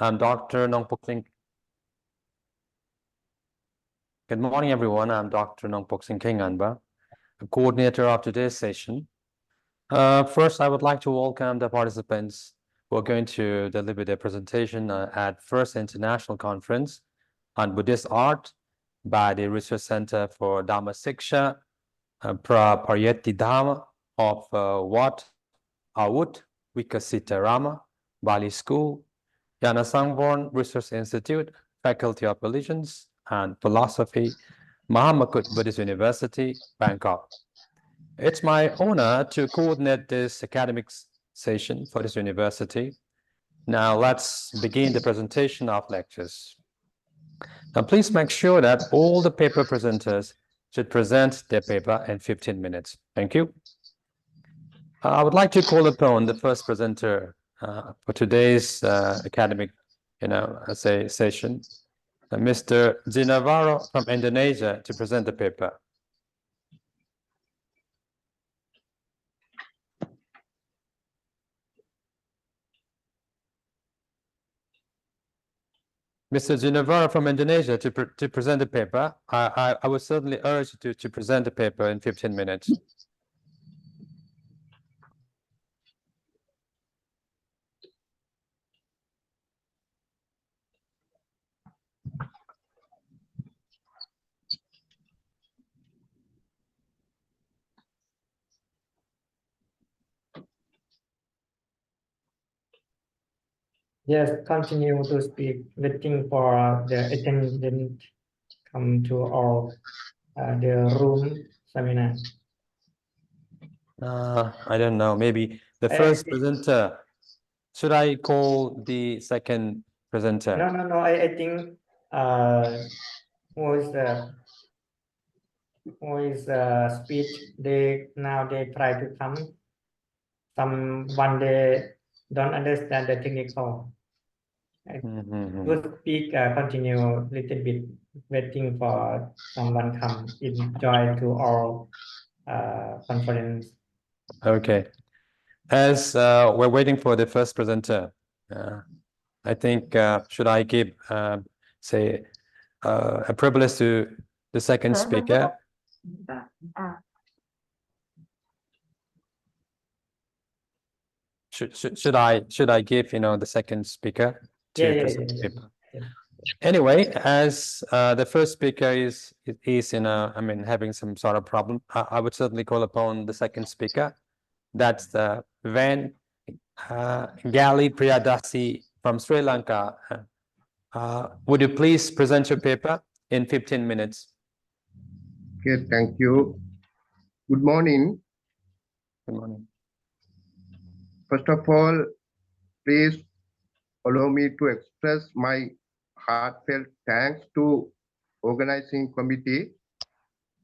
I'm Dr. Nongpok Singh. Good morning, everyone. I'm Dr. Nongpok Singh Kinganba, the coordinator of today's session. First, I would like to welcome the participants who are going to deliver their presentation at First International Conference on Buddhist Art by the Research Center for Dhamma Siksha, Pariyatti Dhamma of Wat Awut Vikasitarama, Bali School, Yana Sangborn Research Institute, Faculty of Religions and Philosophy, Mahamakut Buddhist University, Bangkok. It's my honor to coordinate this academic session for this university. Now let's begin the presentation of lectures. Now please make sure that all the paper presenters should present their paper in 15 minutes. Thank you. I would like to call upon the first presenter for today's academic, session, Mr. Zinavaro from Indonesia, to present the paper. Mr. Zinavaro from Indonesia to present the paper. I would certainly urge you to present the paper in 15 minutes. Yes, continue to speak, waiting for the attendant come to our the room seminar. I don't know, maybe the first presenter. Should I call the second presenter? No, I think who is speech, they try to come. Someone they don't understand the technical. Good speak, continue little bit, waiting for someone come join to our conference. Okay. As we're waiting for the first presenter, I think should I give a privilege to the second speaker? Should I give the second speaker to present the paper? Anyway, as the first speaker is having some sort of problem, I would certainly call upon the second speaker. That's the Van Gali Priyadasi from Sri Lanka. Would you please present your paper in 15 minutes? Okay, thank you. Good morning. Good morning. First of all, please allow me to express my heartfelt thanks to organizing committee,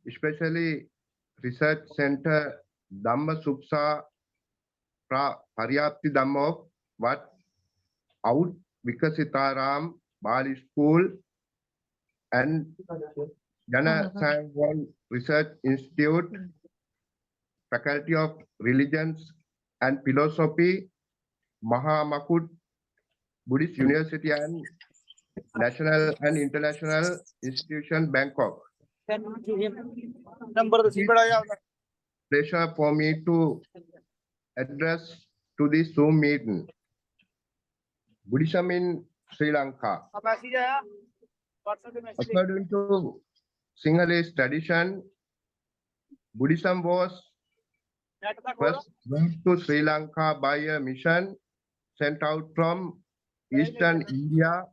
especially Research Center Dhamma Suksa Pariyatti Dhamma of Wat Awut Vikasitaram Bali School and Yana Sangborn Research Institute, Faculty of Religions and Philosophy, Mahamakut Buddhist University and National and International Institution, Bangkok. Pleasure for me to address to this Zoom meeting. Buddhism in Sri Lanka. According to Sinhalese tradition, Buddhism was first brought to Sri Lanka by a mission sent out from Eastern India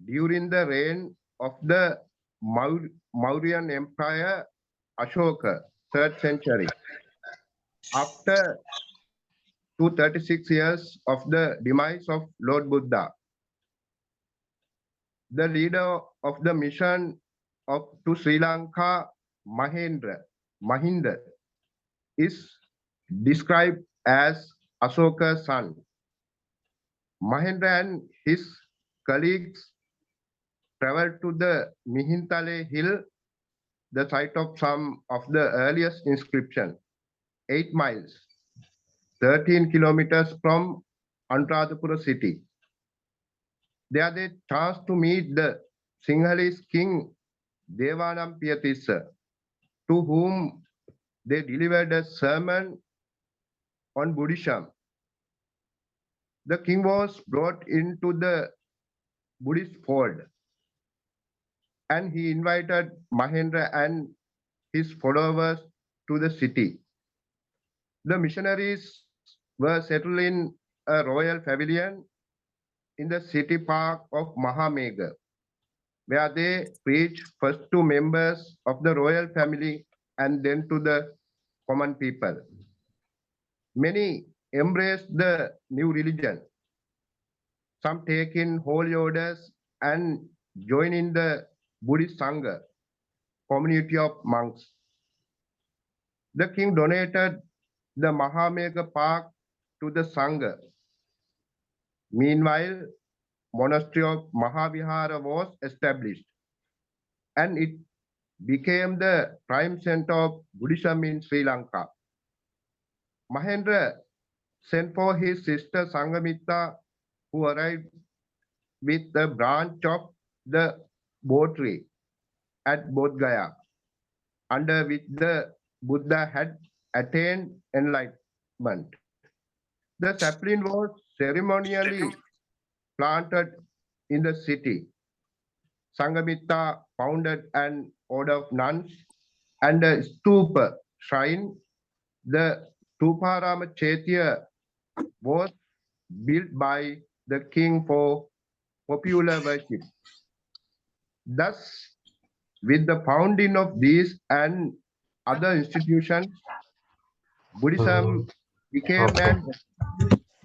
during the reign of the Mauryan Empire Ashoka, 3rd century. After 236 years of the demise of Lord Buddha, the leader of the mission to Sri Lanka, Mahinda, is described as Ashoka's son. Mahinda and his colleagues traveled to the Mihintale hill, the site of some of the earliest inscription, 8 miles, 13 kilometers from Anuradhapura city. There they chanced to meet the Sinhalese king Devanampiyatissa, to whom they delivered a sermon on Buddhism. The king was brought into the Buddhist fold, and he invited Mahendra and his followers to the city. The missionaries were settled in a royal pavilion in the city park of Mahamega, where they preached first to members of the royal family and then to the common people. Many embraced the new religion. Some take in holy orders and join in the Buddhist Sangha, community of monks. The king donated the Mahamega Park to the Sangha. Meanwhile, monastery of Mahavihara was established, and it became the prime center of Buddhism in Sri Lanka. Mahendra sent for his sister Sanghamitra, who arrived with a branch of the Bo tree at Bodh Gaya, under which the Buddha had attained enlightenment. The sapling was ceremonially planted in the city. Sanghamitra founded an order of nuns and a stupa shrine. The Stuparama Chaitya was built by the king for popular worship. Thus, with the founding of these and other institutions, Buddhism became an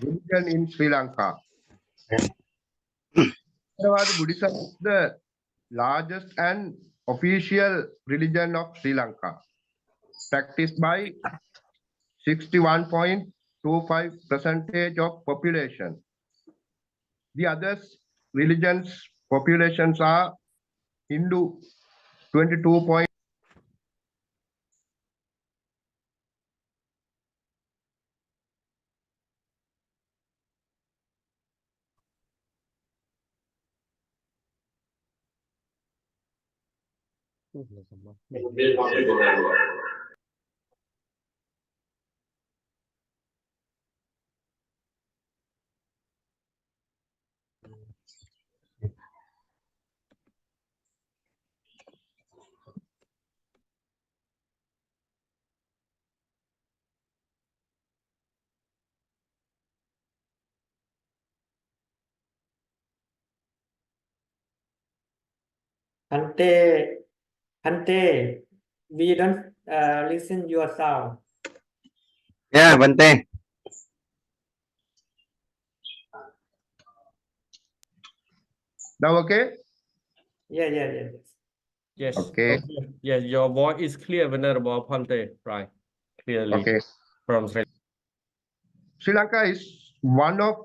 religion in Sri Lanka. Buddhism is the largest and official religion of Sri Lanka, practiced by 61.25% of population. The other religions populations are Hindu 22. Hante, we don't listen your sound. Yeah, Bante. Now, okay? Yeah. Yes. Okay. Yes, your voice is clear, Venerable Phante, right? Clearly. Okay. From Sri Sri Lanka is one of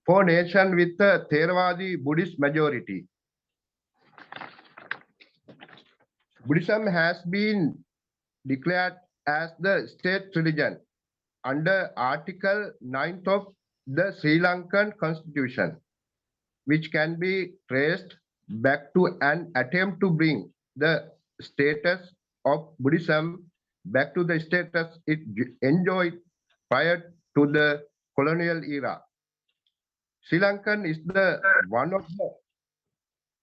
4 nations with a Theravadi Buddhist majority. Buddhism has been declared as the state religion under Article 9th of the Sri Lankan Constitution, which can be traced back to an attempt to bring the status of Buddhism back to the status it enjoyed prior to the colonial era. Sri Lankan is the one of the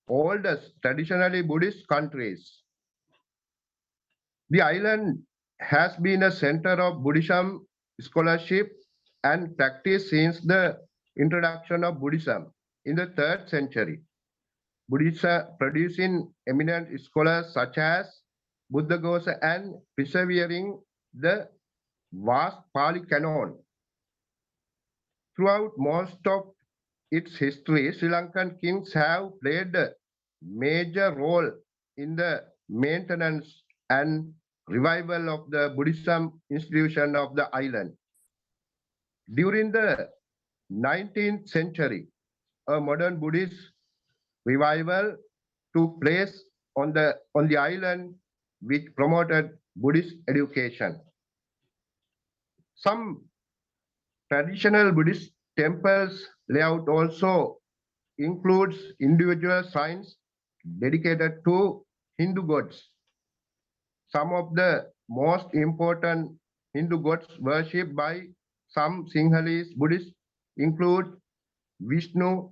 oldest traditionally Buddhist countries. The island has been a center of Buddhism scholarship and practice since the introduction of Buddhism in the 3rd century. Buddhism producing eminent scholars such as Buddhaghosa and persevering the vast Pali canon. Throughout most of its history, Sri Lankan kings have played a major role in the maintenance and revival of the Buddhism institution of the island. During the 19th century, a modern Buddhist revival took place on the island, which promoted Buddhist education. Some traditional Buddhist temples layout also includes individual shrines dedicated to Hindu gods. Some of the most important Hindu gods worshipped by some Sinhalese Buddhists include Vishnu,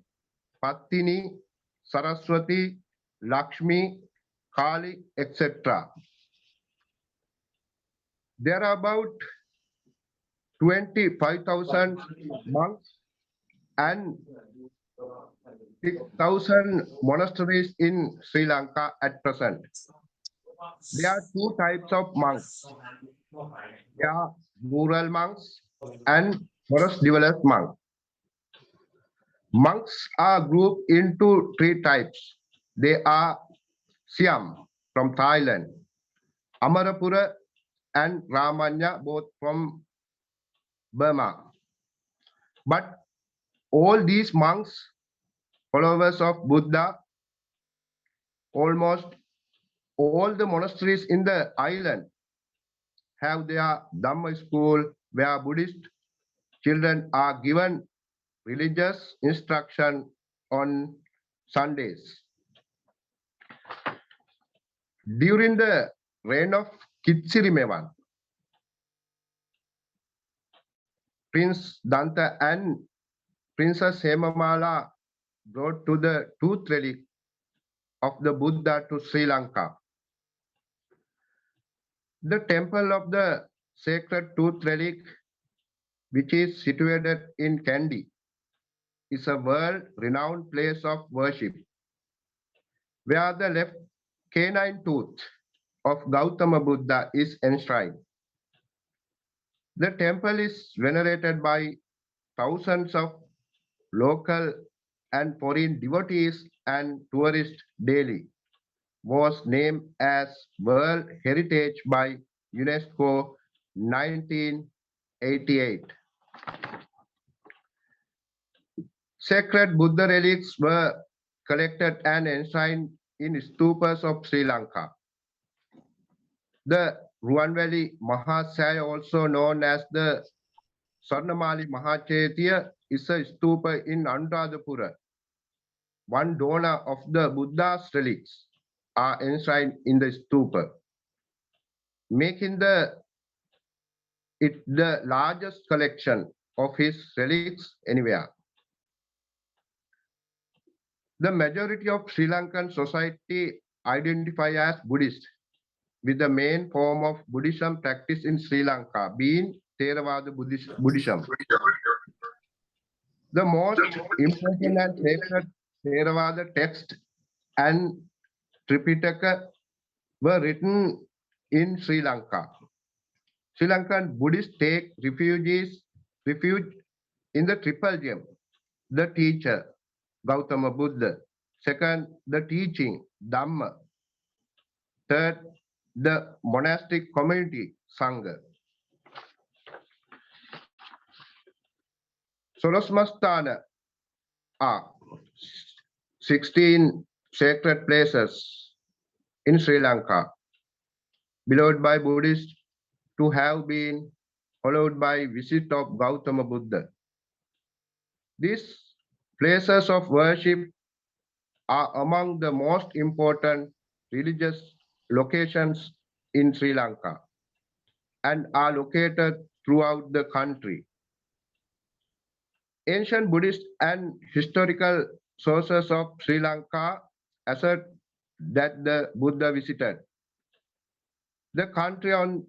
Pattini, Saraswati, Lakshmi, Kali, etc. There are about 25,000 monks and 6,000 monasteries in Sri Lanka at present. There are two types of monks. There are rural monks and forest dwellers monks. Monks are grouped into three types. They are Siam from Thailand, Amarapura and Ramanya, both from Burma. But all these monks, followers of Buddha, almost all the monasteries in the island have their Dhamma school where Buddhist children are given religious instruction on Sundays. During the reign of Kitsirimevan, Prince Danta and Princess Hemamala brought to the tooth relic of the Buddha to Sri Lanka. The temple of the sacred tooth relic, which is situated in Kandy, is a world-renowned place of worship, where the left canine tooth of Gautama Buddha is enshrined. The temple is venerated by thousands of local and foreign devotees and tourists daily. Was named as World Heritage by UNESCO 1988. Sacred Buddha relics were collected and enshrined in stupas of Sri Lanka. The Ruanveli Mahasaya, also known as the Sarnamali Mahachaitya, is a stupa in Anuradhapura. One donor of the Buddha's relics are enshrined in the stupa, making it the largest collection of his relics anywhere. The majority of Sri Lankan society identify as Buddhist, with the main form of Buddhism practiced in Sri Lanka being Theravada Buddhism. The most important and sacred Theravada text and Tripitaka were written in Sri Lanka. Sri Lankan Buddhists take refuge in the triple gem, the teacher, Gautama Buddha. Second, the teaching, Dhamma. Third, the monastic community, Sangha. Sorosmasthana are 16 sacred places in Sri Lanka, beloved by Buddhists to have been followed by visit of Gautama Buddha. These places of worship are among the most important religious locations in Sri Lanka and are located throughout the country. Ancient Buddhist and historical sources of Sri Lanka assert that the Buddha visited the country on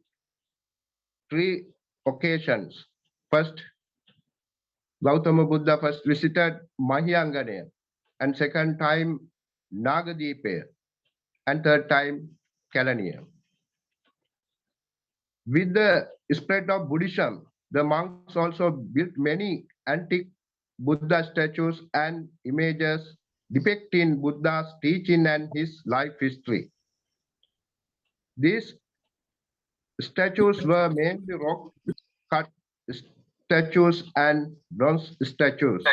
3 occasions. First, Gautama Buddha first visited Mahiyangane, and second time Nagadipe, and third time Kalaniya. With the spread of Buddhism, the monks also built many antique Buddha statues and images depicting Buddha's teaching and his life history. These statues were mainly rock-cut statues and bronze statues.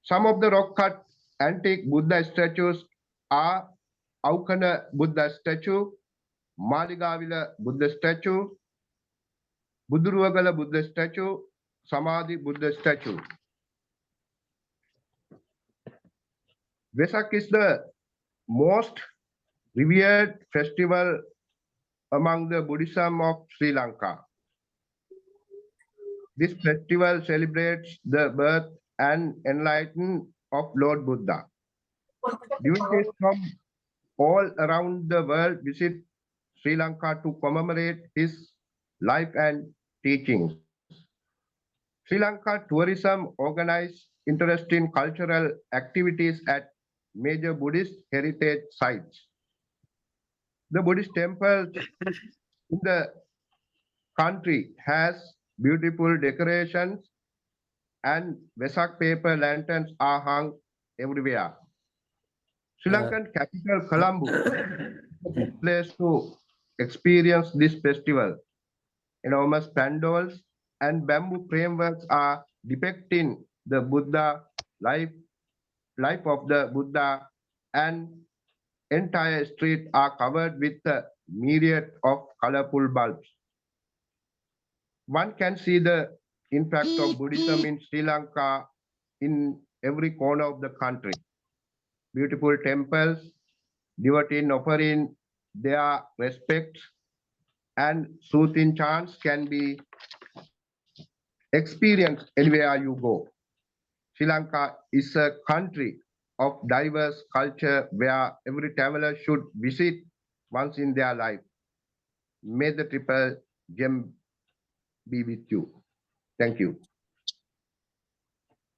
Some of the rock-cut antique Buddha statues are Aukana Buddha statue, Maligavila Buddha statue, Buduruwagala Buddha statue, Samadhi Buddha statue. Vesak is the most revered festival among the Buddhism of Sri Lanka. This festival celebrates the birth and enlightenment of Lord Buddha. Devotees from all around the world visit Sri Lanka to commemorate his life and teachings. Sri Lanka tourism organizes interesting cultural activities at major Buddhist heritage sites. The Buddhist temples in the country has beautiful decorations and Vesak paper lanterns are hung everywhere. Sri Lankan capital Colombo is a place to experience this festival. Enormous pandals and bamboo frameworks are depicting the Buddha life of the Buddha, and entire streets are covered with a myriad of colorful bulbs. One can see the impact of Buddhism in Sri Lanka in every corner of the country. Beautiful temples, devotees offering their respects, and soothing chants can be experienced anywhere you go. Sri Lanka is a country of diverse culture where every traveler should visit once in their life. May the triple gem be with you. Thank you.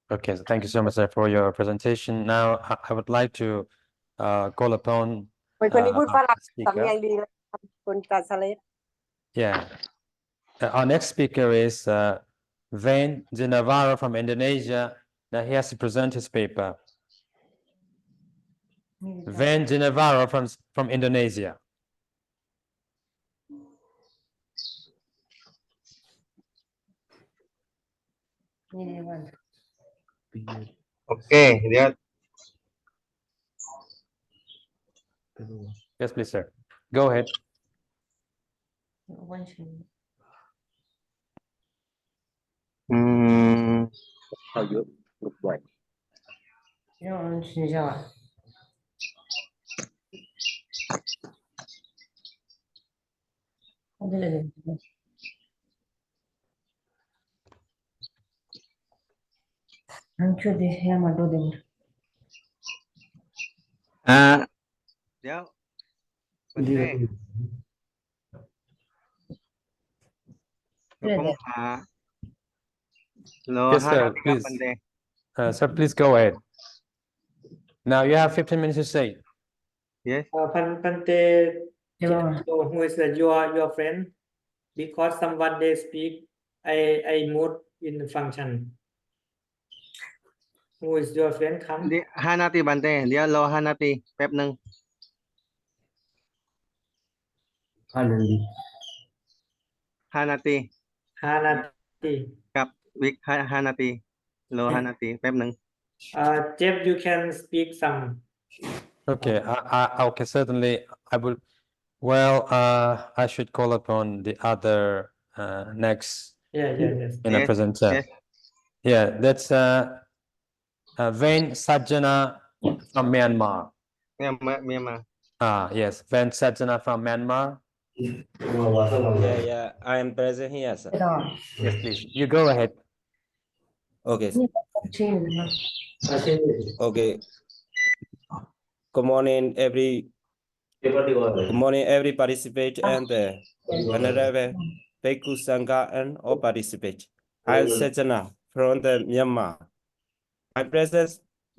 Okay, so thank you so much, sir, for your presentation. Now, I would like to call upon คนนี้พูดฝรั่งสำ speaker. เนียงดีเลยคนกาซาเลส Yeah. Our next speaker is Van de Navarro from Indonesia. Now he has to present his paper. Van de Navarro from Indonesia. Okay, dia Yes, please, sir. Go ahead. How you look like? Dia Bante. Yes, sir, please. Sir, please go ahead. Now you have 15 minutes to say. Yes. Pante, who is your friend? Because someone they speak, I mode in the function. Who is your friend? Come. 5 นาที Bante เดี๋ยวรอ5 นาทีแป๊บหนึ่ง5 นาที Hanati. กับวิก5 นาทีรอ5 นาทีแป๊บหนึ่ง Jeff, you can speak some. Okay, okay, certainly I will. Well, I should call upon the other next Yes. a presenter. Yes. Yeah, that's Vain Sajjana from Myanmar. เมียนมา Yes, Vain Sajjana from Myanmar. Yeah, I am present here, sir. Yes, please. You go ahead. Okay. Okay. Good morning, every participant and honorable Bhikkhu Sangha and all participants. I am Sajjana from the Myanmar.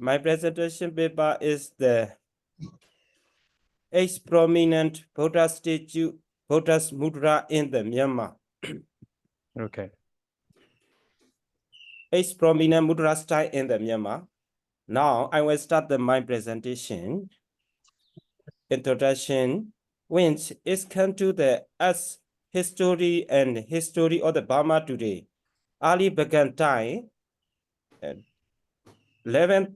My presentation paper is the 8 prominent Buddha statue, Buddha's mudra in the Myanmar. Okay. 8 prominent mudra style in the Myanmar. Now I will start my presentation. Introduction, which is come to the as history and history of the Burma today. Early began time, 11th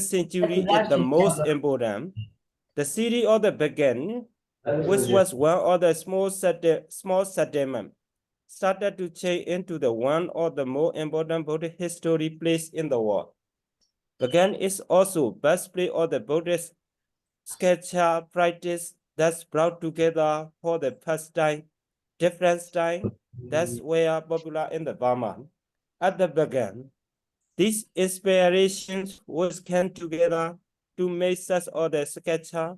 century is the most important. The city of the began, which was one of the small settlement, started to change into the one of the more important Buddhist history place in the world. Again, is also birthplace of the Buddhist sculpture practice that's brought together for the first time, different style that's were popular in the Burma. At the beginning, these inspirations was came together to make such other sculpture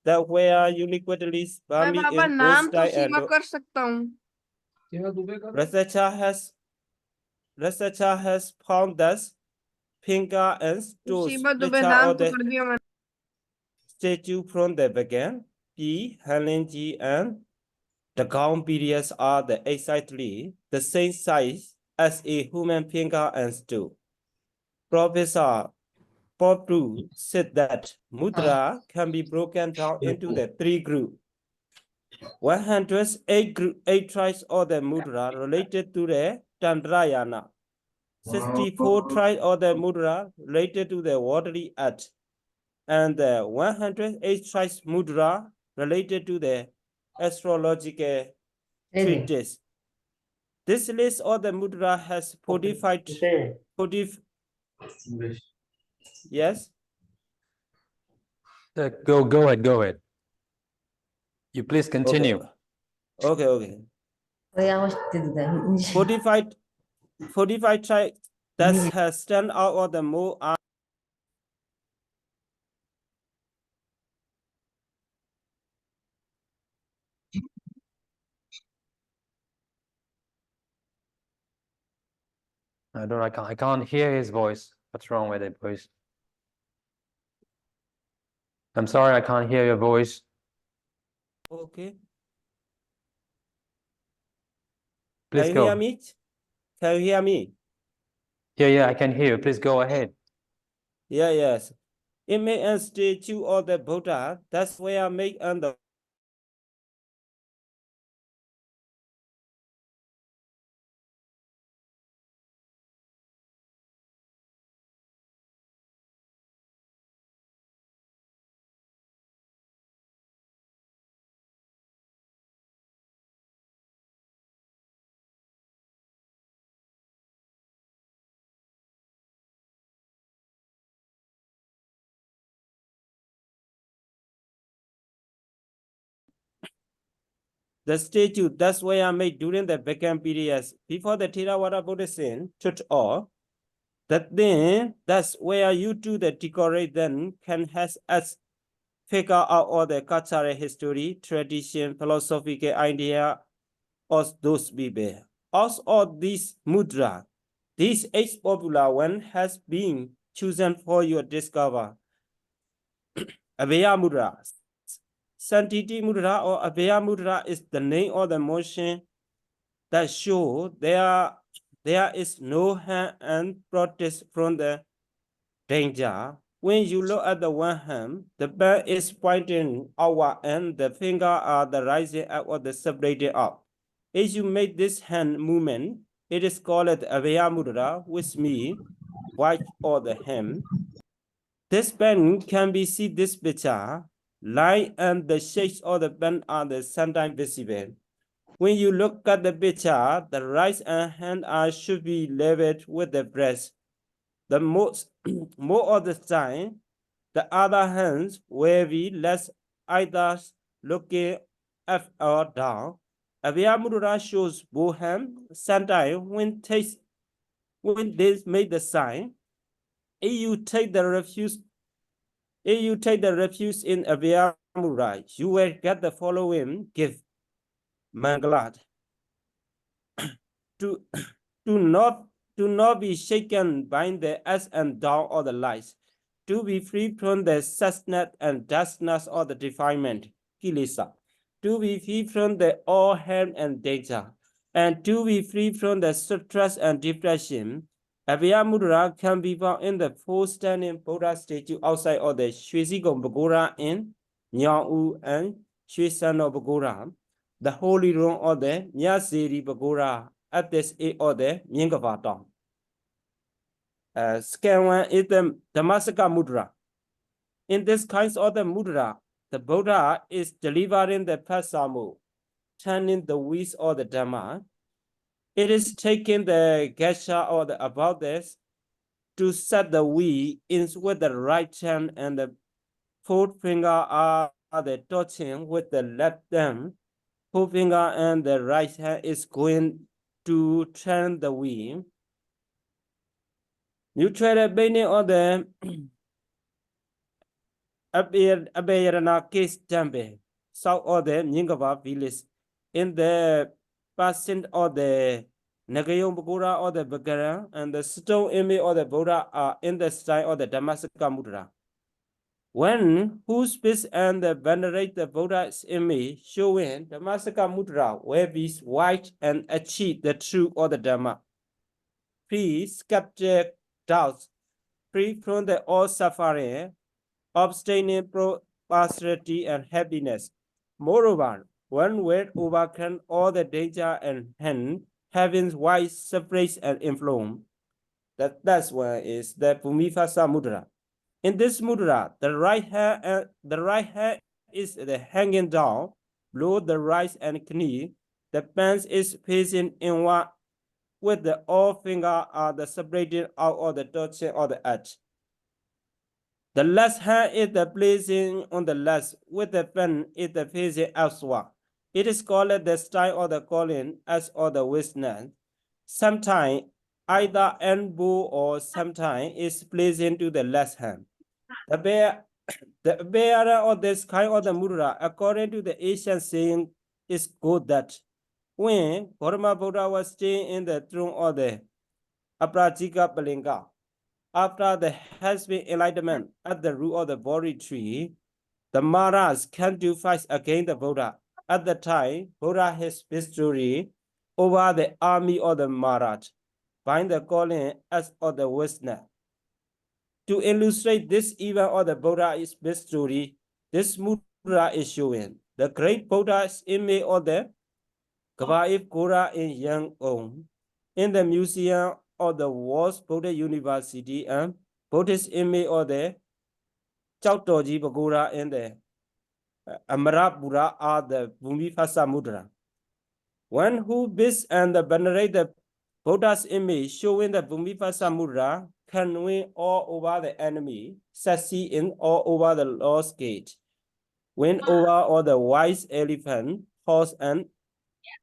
that were uniquely Burmese Baba in नाम both तो style Seema and कर सकता हूँ researcher has found that finger and toes Seema Dubey picture नाम of तो the कर दिया मैंने statue from the beginning, P, Halenji, and the gown periods are the exactly the same size as a human finger and toe. Professor Popru said that mudra can be broken down into the three groups. 108 tribes of the mudra related to the Tandrayana. 64 tribes of the mudra related to the watery earth. And the 108 tribes mudra related to the astrological treatise. This list of the mudra has 45, yes? Go ahead. You please continue. Okay. 45 tribes that has stand out of the more I can't hear his voice. What's wrong with it, voice? I'm sorry, I can't hear your voice. Okay. Please Can you go. hear me? Can you hear me? Yeah, I can hear you. Please go ahead. Yes. It may a statue of the Buddha. That's where I make under. The statue, that's where I made during the Beckham periods, before the Theravada Buddhism took off. That's where you do the decorate then can has us figure out all the cultural history, tradition, philosophical idea of those people. Also, this mudra, this eight popular one has been chosen for your discover. Abhaya mudra. Santiti mudra or Abhaya mudra is the name of the motion that show there is no hand and protest from the danger. When you look at the one hand, the band is pointing outward and the finger are the rising up or the separated up. As you make this hand movement, it is called Abhaya mudra, which means watch or the hand. This band can be seen this picture. Line and the shapes of the band are the sometimes visible. When you look at the picture, the right hand should be leveled with the breast. The more of the time, the other hands will be less either looking up or down. Abhaya mudra shows both hands. Sometimes when they make the sign, if you take the refuse in Abhaya mudra, you will get the following gift. Mangalat. To not be shaken by the ups and downs of the lives, to be free from the success and dustness of the defilement, kilesa, to be free from the all harm and danger, and to be free from the stress and depression. Abhaya mudra can be found in the four standing Buddha statue outside of the Shwesigong Pagoda in Nyau and Shwesano Pagoda, the holy room of the Nyaseri Pagoda at this age of the Nyingavata. Second one is the Dhamasaka mudra. In this kind of the mudra, the Buddha is delivering the Pasamo, turning the wheels of the Dhamma. It is taking the gesture or the about this to set the V in with the right hand and the fourth finger are the touching with the left hand. Forefinger and the right hand is going to turn the V. Neutral bending of the Abeyarana case temple, south of the Nyingaba village, in the passing of the Nagayon Bukura or the Bagara, and the stone image of the Buddha are in the style of the Damascus Mudra. When who speaks and venerate the Buddha's image, showing the Damascus Mudra, where be white and achieve the truth of the Dhamma. Please sculpture doubts, free from the all suffering, abstaining prosperity and happiness. Moreover, one will overcome all the danger and hence heaven's wise surprise and influence. That's why is the Bhumifasa Mudra. In this mudra, the right hand is the hanging down, below the right and knee. The palm is facing inward, with the all finger are the separated out of the touching of the edge. The left hand is the placing on the left, with the pen is the facing outward. It is called the style of the calling as of the wisdom. Sometimes either elbow or sometimes is placed into the left hand. The bearer of this kind of the mudra, according to the ancient saying, is good that when Gautama Buddha was staying in the throne of the Aprajika Palinga, after there has been enlightenment at the root of the Bodhi tree, the Maharaj came to fight against the Buddha. At the time, Buddha has victory over the army of the Maharaj by the calling as of the wisdom. To illustrate this event of the Buddha's victory, this mudra is showing the great Buddha's image of the Kabaif Gora in Yangon in the museum of the World's Buddha University and Buddhist image of the Chautoji Bagora in the Amarapura are the Bhumifasa Mudra. One who bids and venerate the Buddha's image showing the Bhumifasa Mudra can win all over the enemy, succeed in all over the lost gate, win over all the wise elephant, horse, and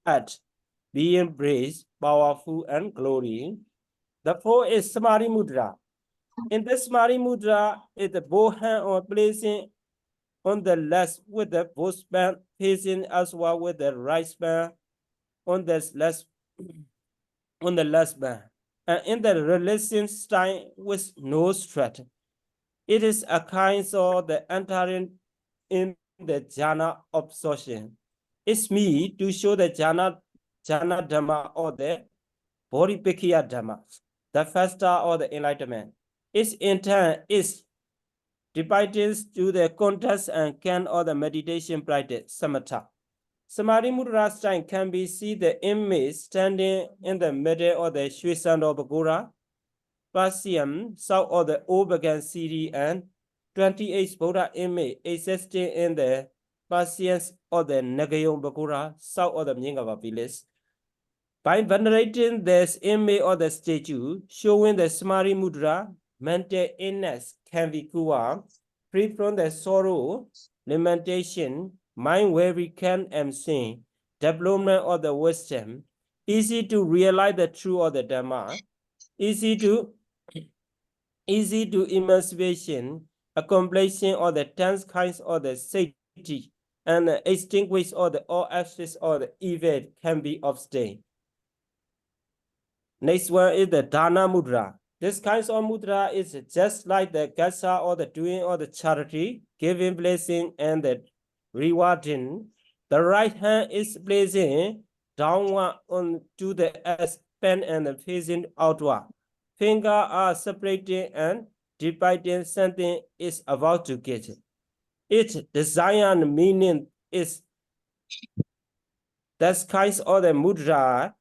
at, be embraced, powerful, and glory. The fourth is Samadhi Mudra. In this Samadhi Mudra, is the both hand or placing on the left with the both span facing as well with the right span on the left span. And in the relation style with no threat. It is a kind of the entering in the jhana absorption. It's me to show the jhana dhamma or the bodhipakkhya dhamma, the first star or the enlightenment. Its intent is dependence to the context and can or the meditation practice, samatha. Samadhi Mudra style can be seen the image standing in the middle of the Shwisando Bagora, Pasium, south of the Obagan city, and 28 Buddha image existing in the Pasians of the Nagayon Bagora, south of the Nyingaba village. By venerating this image of the statue, showing the Samadhi Mudra, mental illness can be cured, free from the sorrow, lamentation, mind weary can and sin, development of the wisdom, easy to realize the truth of the Dhamma, easy to emancipation, accomplishing of the 10 kinds of the safety, and extinguish all the all aspects of the evil can be abstained. Next one is the Dana Mudra. This kind of mudra is just like the gasa or the doing or the charity, giving blessing and the rewarding. The right hand is placing downward onto the pen and facing outward. Fingers are separated and dividing something is about to get. Its design and meaning is that kinds of the mudra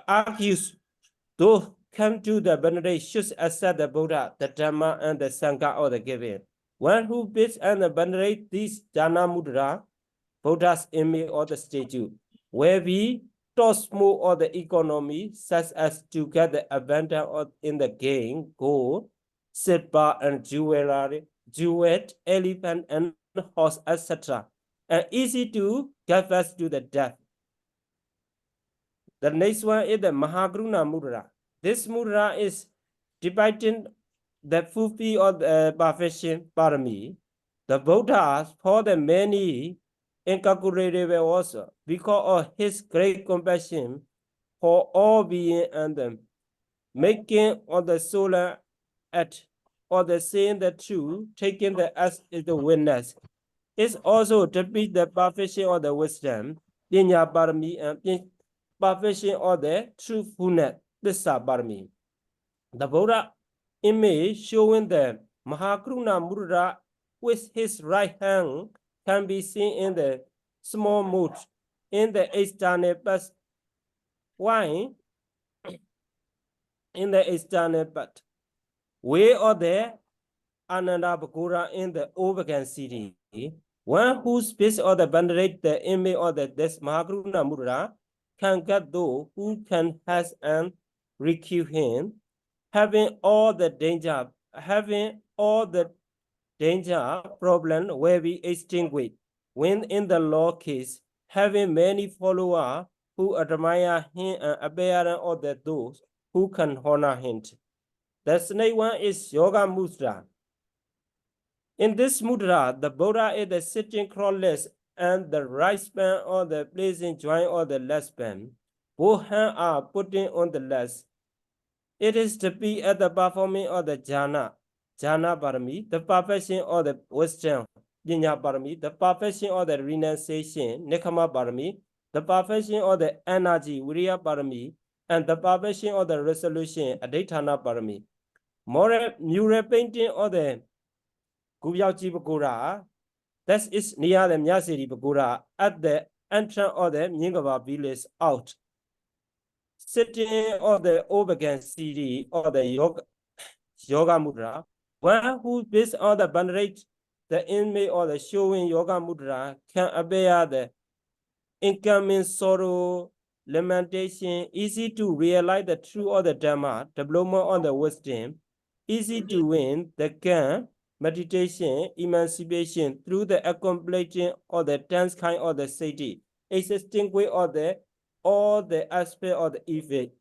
argues those come to the veneration should accept the Buddha, the Dhamma, and the Sangha or the giving. One who bids and venerate these Dana Mudra, Buddha's image or the statue, will be toss more of the economy, such as to get the abundance in the game, gold, silver, and jewelry, jeweled, elephant, and horse, etc., and easy to get fast to the death. The next one is the Mahagruna Mudra. This mudra is depicting the fulfill of the perfection parami. The Buddha, for the many incalculable also, because of his great compassion for all being and the making of the solar act, or the saying the truth, taking the as is the witness, is also to be the perfection of the wisdom, Pinya Parami, and perfection of the truthfulness, Dissa Parami. The Buddha image showing the Mahagruna Mudra with his right hand can be seen in the small mood in the external past. Why? In the external part. Way of the Ananda Bhagura in the Overgan city. One who speaks or the venerate the image of the this Mahagruna Mudra can get those who can has and recuse him, having all the danger problem will be extinguished. When in the law case, having many followers who admire him and appearance of the those who can honor him. The next one is Yoga Mudra. In this mudra, the Buddha is the sitting crossless and the right span or the placing joint or the left span. Both hands are putting on the left. It is to be at the performing of the jhana parami, the perfection of the wisdom, Jinya parami, the perfection of the renunciation, Nekama parami, the perfection of the energy, Viriya parami, and the perfection of the resolution, Aditana parami. Mural painting of the Gubyachi Bagura, that is near the Myasiri Bagura at the entrance of the Nyingaba village out. Sitting on the Overgan city or the Yoga Mudra, one who based on the venerate the image or the showing Yoga Mudra can bear the incoming sorrow, lamentation, easy to realize the truth of the Dhamma, development on the wisdom, easy to win the gain, meditation, emancipation through the accomplishing of the 10th kind of the city, existing way of the all the aspect of the effect.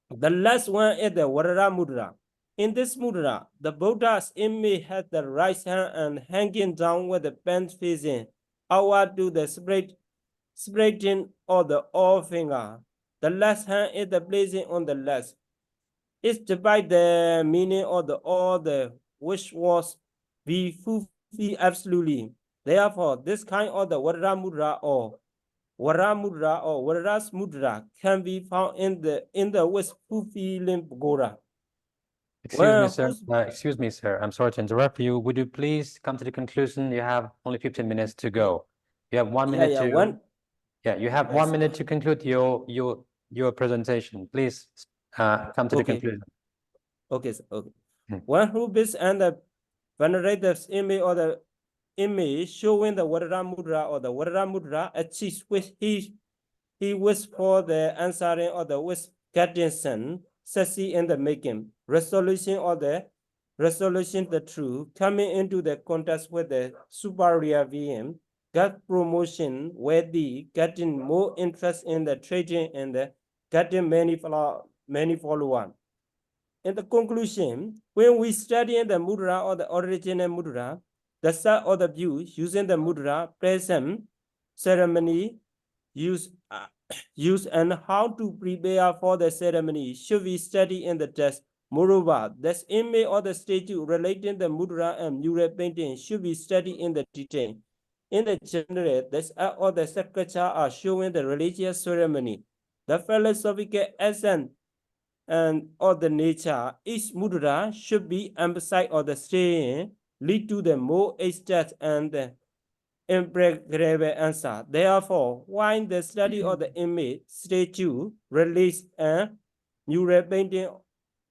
The last one is the Varara Mudra. In this mudra, the Buddha's image has the right hand and hanging down with the pen facing outward to the spreading of the all finger. The left hand is the placing on the left. It's despite the meaning of the all the which was be fulfilled absolutely. Therefore, this kind of the Varara Mudra or Varara's mudra can be found in the West fulfilling Gora. Excuse me, sir. I'm sorry to interrupt you. Would you please come to the conclusion? You have only 15 minutes to go. You have 1 minute you have 1 minute to conclude your presentation. Please come to the conclusion. Okay, okay. One who is and the venerate image or the image showing the Varara Mudra or the Varara Mudra achieves which he wishes for the answering of the wish guidance succeed in the making resolution the truth coming into the contact with the superior being, get promotion worthy, getting more interest in the trading and the getting many followers. In the conclusion, when we study the mudra or the original mudra, the set of the views using the mudra, present, ceremony, use and how to prepare for the ceremony should be studied in the text. Moreover, this image or the statue relating the mudra and mural painting should be studied in the detail. In the general, this art or the sculpture are showing the religious ceremony, the philosophical essence and of the nature. Each mudra should be emphasized or the saying lead to the more exact and the impregnable answer. Therefore, while the study of the image, statue, relief, and mural painting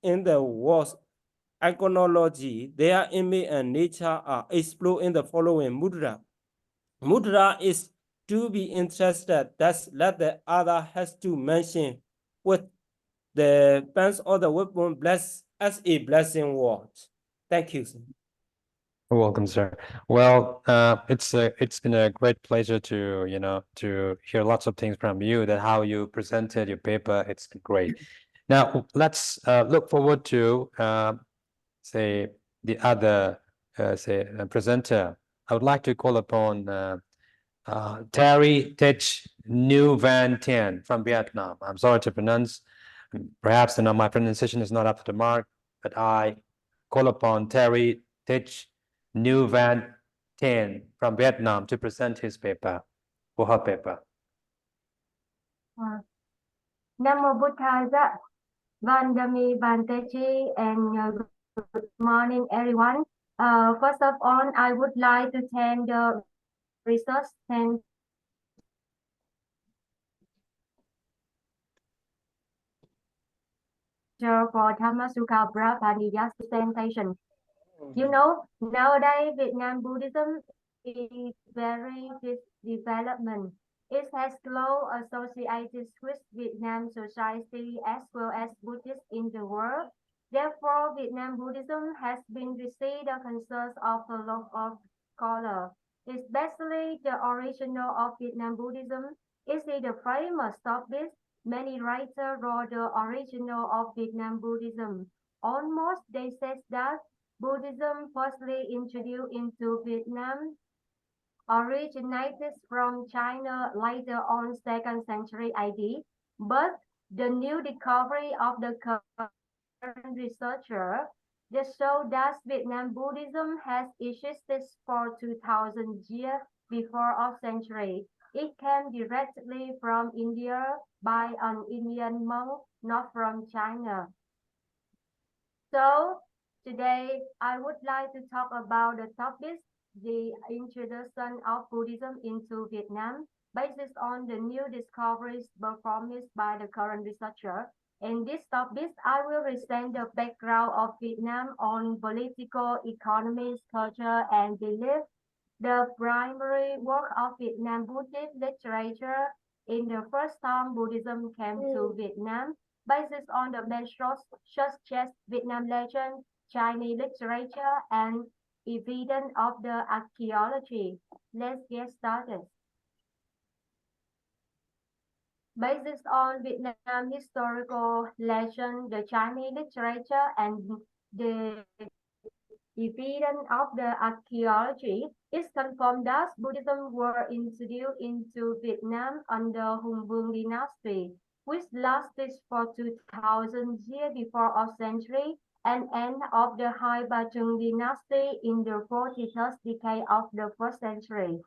in the world's iconology, their image and nature are explored in the following mudra. Mudra is to be interested, that's let the other has to mention with the pens or the weapon bless as a blessing word. Thank you, sir. You're welcome, sir. Well, it's been a great pleasure to to hear lots of things from you, that how you presented your paper. It's been great. Now let's look forward to say the other presenter. I would like to call upon Terry Tech New Van Tien from Vietnam. I'm sorry to pronounce. Perhaps my pronunciation is not up to the mark, but I call upon Terry Tech New Van Tien from Vietnam to present his paper, or her paper. Nam mô Buddhaya, Vandami Vantechi, and good morning, everyone. First of all, I would like to thank the research center for Thammasukha Prabhupada's presentation. You know, nowadays Vietnam Buddhism is very development. It has close associated with Vietnam society as well as Buddhists in the world. Therefore, Vietnam Buddhism has been received the concerns of a lot of scholars, especially the original of Vietnam Buddhism. Is the famous topic? Many writers wrote the original of Vietnam Buddhism. Almost they said that Buddhism firstly introduced into Vietnam originated from China later on 2nd century AD, but the new discovery of the current researcher just show that Vietnam Buddhism has existed for 2000 years before our century. It came directly from India by an Indian monk, not from China. So today I would like to talk about the topic, the introduction of Buddhism into Vietnam, based on the new discoveries performed by the current researcher. In this topic, I will present the background of Vietnam on political, economic, culture, and belief. The primary work of Vietnam Buddhist literature in the first time Buddhism came to Vietnam, based on the main sources such as Vietnam legend, Chinese literature, and evidence of the archaeology. Let's get started. Based on Vietnam historical legend, the Chinese literature, and the evidence of the archaeology, is confirmed that Buddhism were introduced into Vietnam under Hùng Vương dynasty, which lasted for 2000 years before our century, and end of the Hai Ba Trung dynasty in the 43rd decade of the 1st century.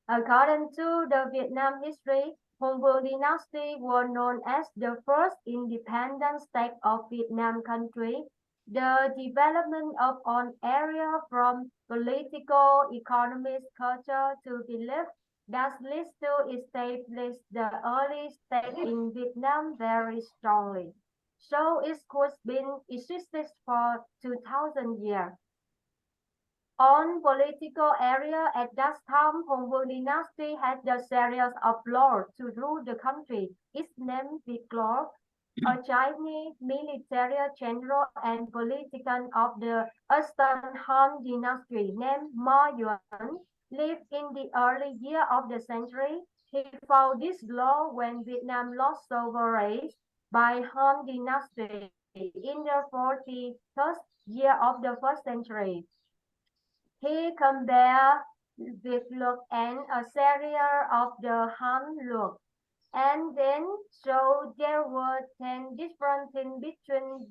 According to the Vietnam history, Hùng Vương dynasty were known as the first independent state of Vietnam country. The development of an area from political, economic, culture to belief that leads to establish the early state in Vietnam very strongly. So it could been existed for 2000 years. On political area at that time, Hùng Vương dynasty had the series of lords to rule the country. Its name Viclor, a Chinese military general and politician of the Eastern Han dynasty named Ma Yuan, lived in the early year of the century. He found this law when Vietnam lost sovereignty by Han dynasty in the 43rd year of the 1st century. He compared Viclor and a series of the Han Luộc, and then so there were 10 different things between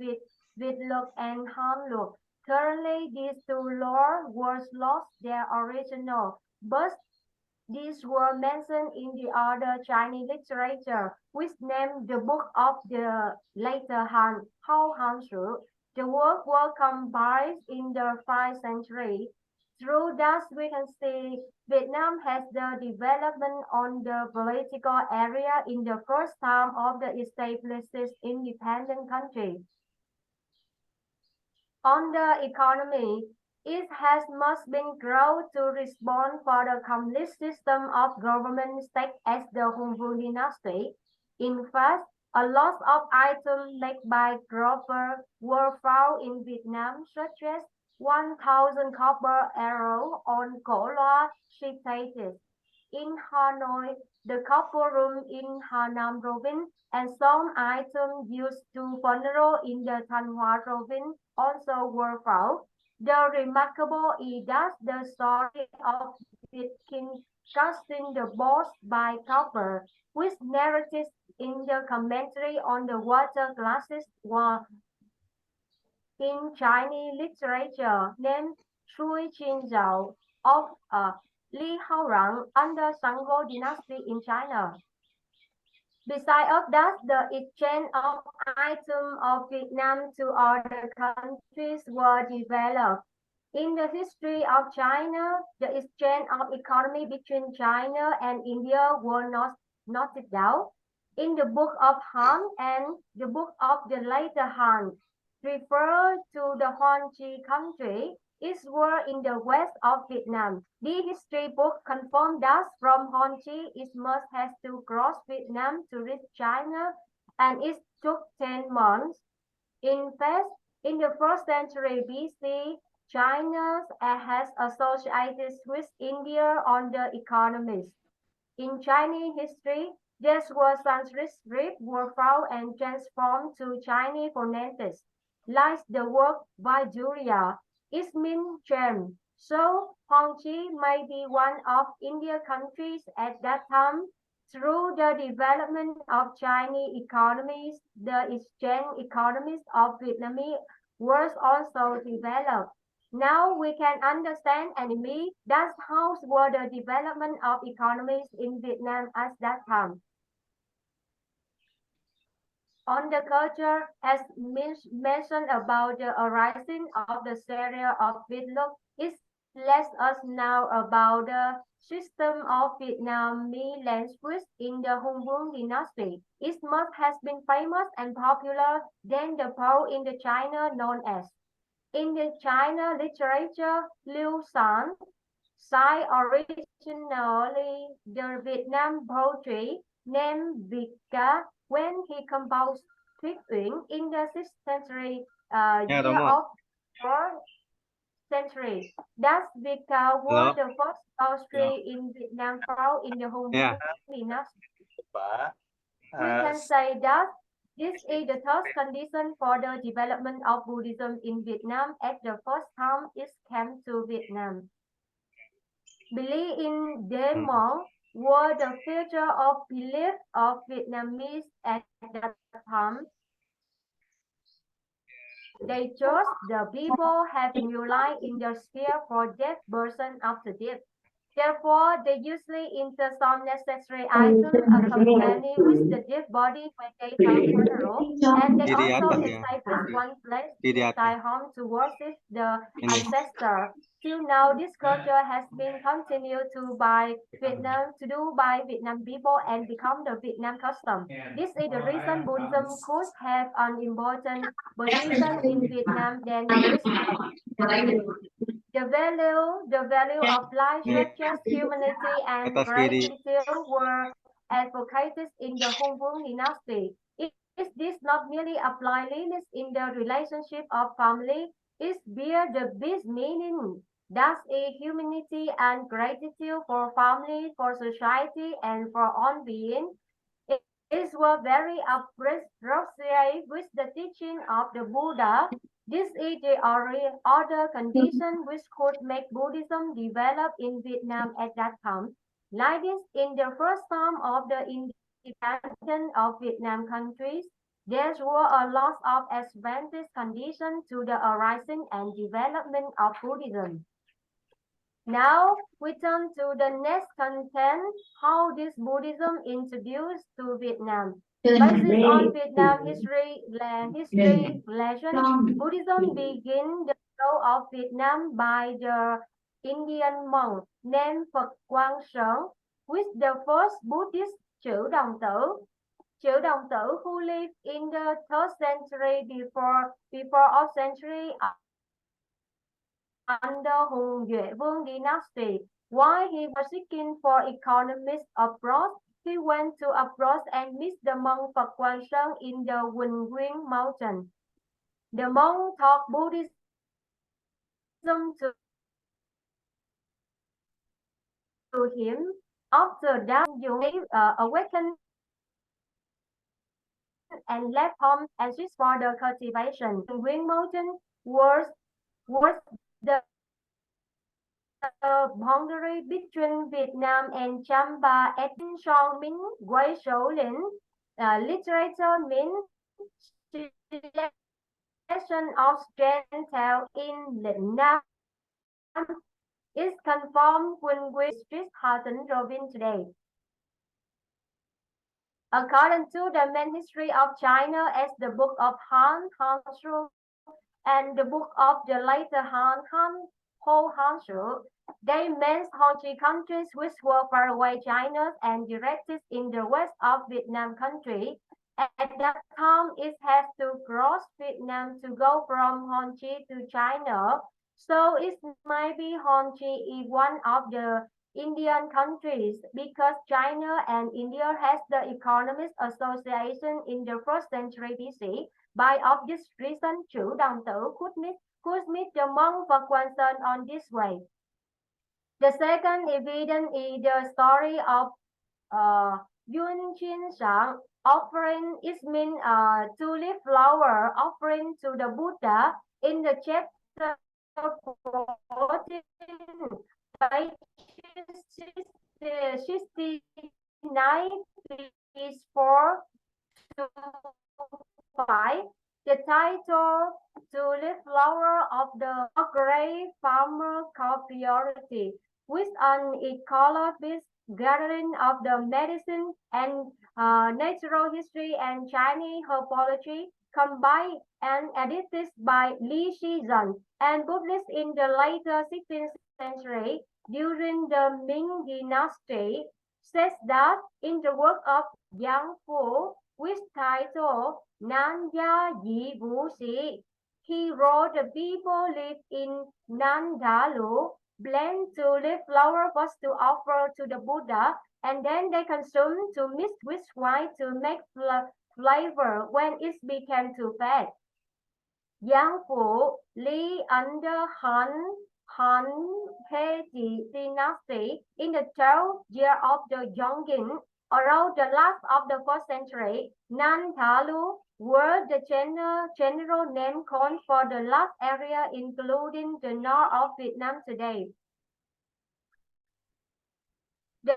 Viclor and Han Luộc. Currently, these two laws were lost their original, but these were mentioned in the other Chinese literature, which named the book of the later Han, Hao Han Shu. The work were compiled in the 5th century. Through that, we can see Vietnam has the development on the political area in the first time of the established independent country. On the economy, It has must been grown to respond for the complete system of government state as the Hongwu dynasty. In fact, a lot of items made by Grover were found in Vietnam, such as 1,000 copper arrows on cổ loa citated in Hanoi, the copper room in Hà Nam province, and some items used to funeral in the Thanh Hoa province also were found. The remarkable is that the story of the king casting the balls by copper, which narrated in the commentary on the water classes was in Chinese literature named Shui Qin Zhao of Li Haorang under Shangguo dynasty in China. Besides of that, the exchange of items of Vietnam to other countries were developed. In the history of China, the exchange of economy between China and India were not noted down. In the Book of Han and the Book of the later Han, refer to the Hoan Chi country, it were in the west of Vietnam. The history book confirmed that from Hoan Chi it must have to cross Vietnam to reach China, and it took 10 months. In fact, in the 1st century BC, China has associated with India on the economies. In Chinese history, there were Sanskrit scripts were found and transformed to Chinese phonetics, like the word Vajuria. It means gem. So, Hong Chi may be one of Indian countries at that time. Through the development of Chinese economies, the exchange economies of Vietnamese was also developed. Now we can understand and admit that's how were the development of economies in Vietnam at that time. On the culture, as mentioned about the arising of the area of Vietlook, it lets us know about the system of Vietnamese language in the Hung Vương dynasty. It must have been famous and popular than the poem in the China known as. In the China literature, Liu San cited originally the Vietnam poetry named Việt Ca when he composed Thuyết Uyển in the 6th century year of 4th century. Thus, Việt Ca was the first poetry in Vietnam found in the Hung Vương dynasty. We can say that this is the third condition for the development of Buddhism in Vietnam at the first time it came to Vietnam. Belief in demons were the future of belief of Vietnamese at that time. They chose the people have new life in their sphere for dead person after death. Therefore, they usually insert some necessary items accompanied with the dead body when they have funeral, and they also establish one place inside home to worship the ancestor. Till now, this culture has been continued to by Vietnam people and become the Vietnam custom. This is the reason Buddhism could have an important position in Vietnam than Christianity. The value of life, such as humanity and gratitude, were advocated in the Hung Vương dynasty. Is this not merely apply limits in the relationship of family? It bears the big meaning. Thus, a humanity and gratitude for family, for society, and for own being. It was very appropriate with the teaching of the Buddha. This is the other condition which could make Buddhism develop in Vietnam at that time. Like this, in the first time of the independence of Vietnam countries, there were a lot of advantageous conditions to the arising and development of Buddhism. Now we turn to the next content, how this Buddhism introduced to Vietnam. Based on Vietnam history legend, Buddhism began the growth of Vietnam by the Indian monk named Phật Quang Sơn, with the first Buddhist Chữ Đồng Tử who lived in the 3rd century before of century under Hùng Duệ Vương dynasty. While he was seeking for economists abroad, he went to abroad and met the monk Phật Quang Sơn in the Quỳnh Mountain. The monk taught Buddhism to him. After that, you awakened and left home and switched for the cultivation. Quỳnh Mountain was the boundary between Vietnam and Champa. At Song Minh Quay Sổ Lĩnh, literature means selection of gentile in Lĩnh Nam is conformed with Street Hatton Robin today. According to the main history of China as the book of Han Shu and the book of the later Ho Shu, they meant Honchi countries which were far away China and directed in the west of Vietnam country. At that time, it has to cross Vietnam to go from Honchi to China. So it might be Honchi is one of the Indian countries because China and India has the economic association in the first century BC. By of this reason, Chủ Đồng Tử could meet the monk Phật Quang Sơn on this way. The second evidence is the story of Yun Chin Sang offering. It means tulip flower offering to the Buddha in the chapter 14. Page 69 is 4 to 5. The title Tulip Flower of the Great Farmer Cooperative, with an ecologist gathering of the medicine and natural history and Chinese herbology combined and edited by Li Shizhen and published in the later 16th century during the Ming Dynasty, says that in the work of Yang Fu, with title Nan Ya Yi Wu Si, he wrote the people live in Nan Dalu, blend tulip flower was to offer to the Buddha, and then they consumed to mix with wine to make flavor when it became too fat. Yang Fu Li under Han He dynasty in the 12th year of the Yongging, around the last of the 4th century, Nan Thalu were the general name called for the last area including the north of Vietnam today. The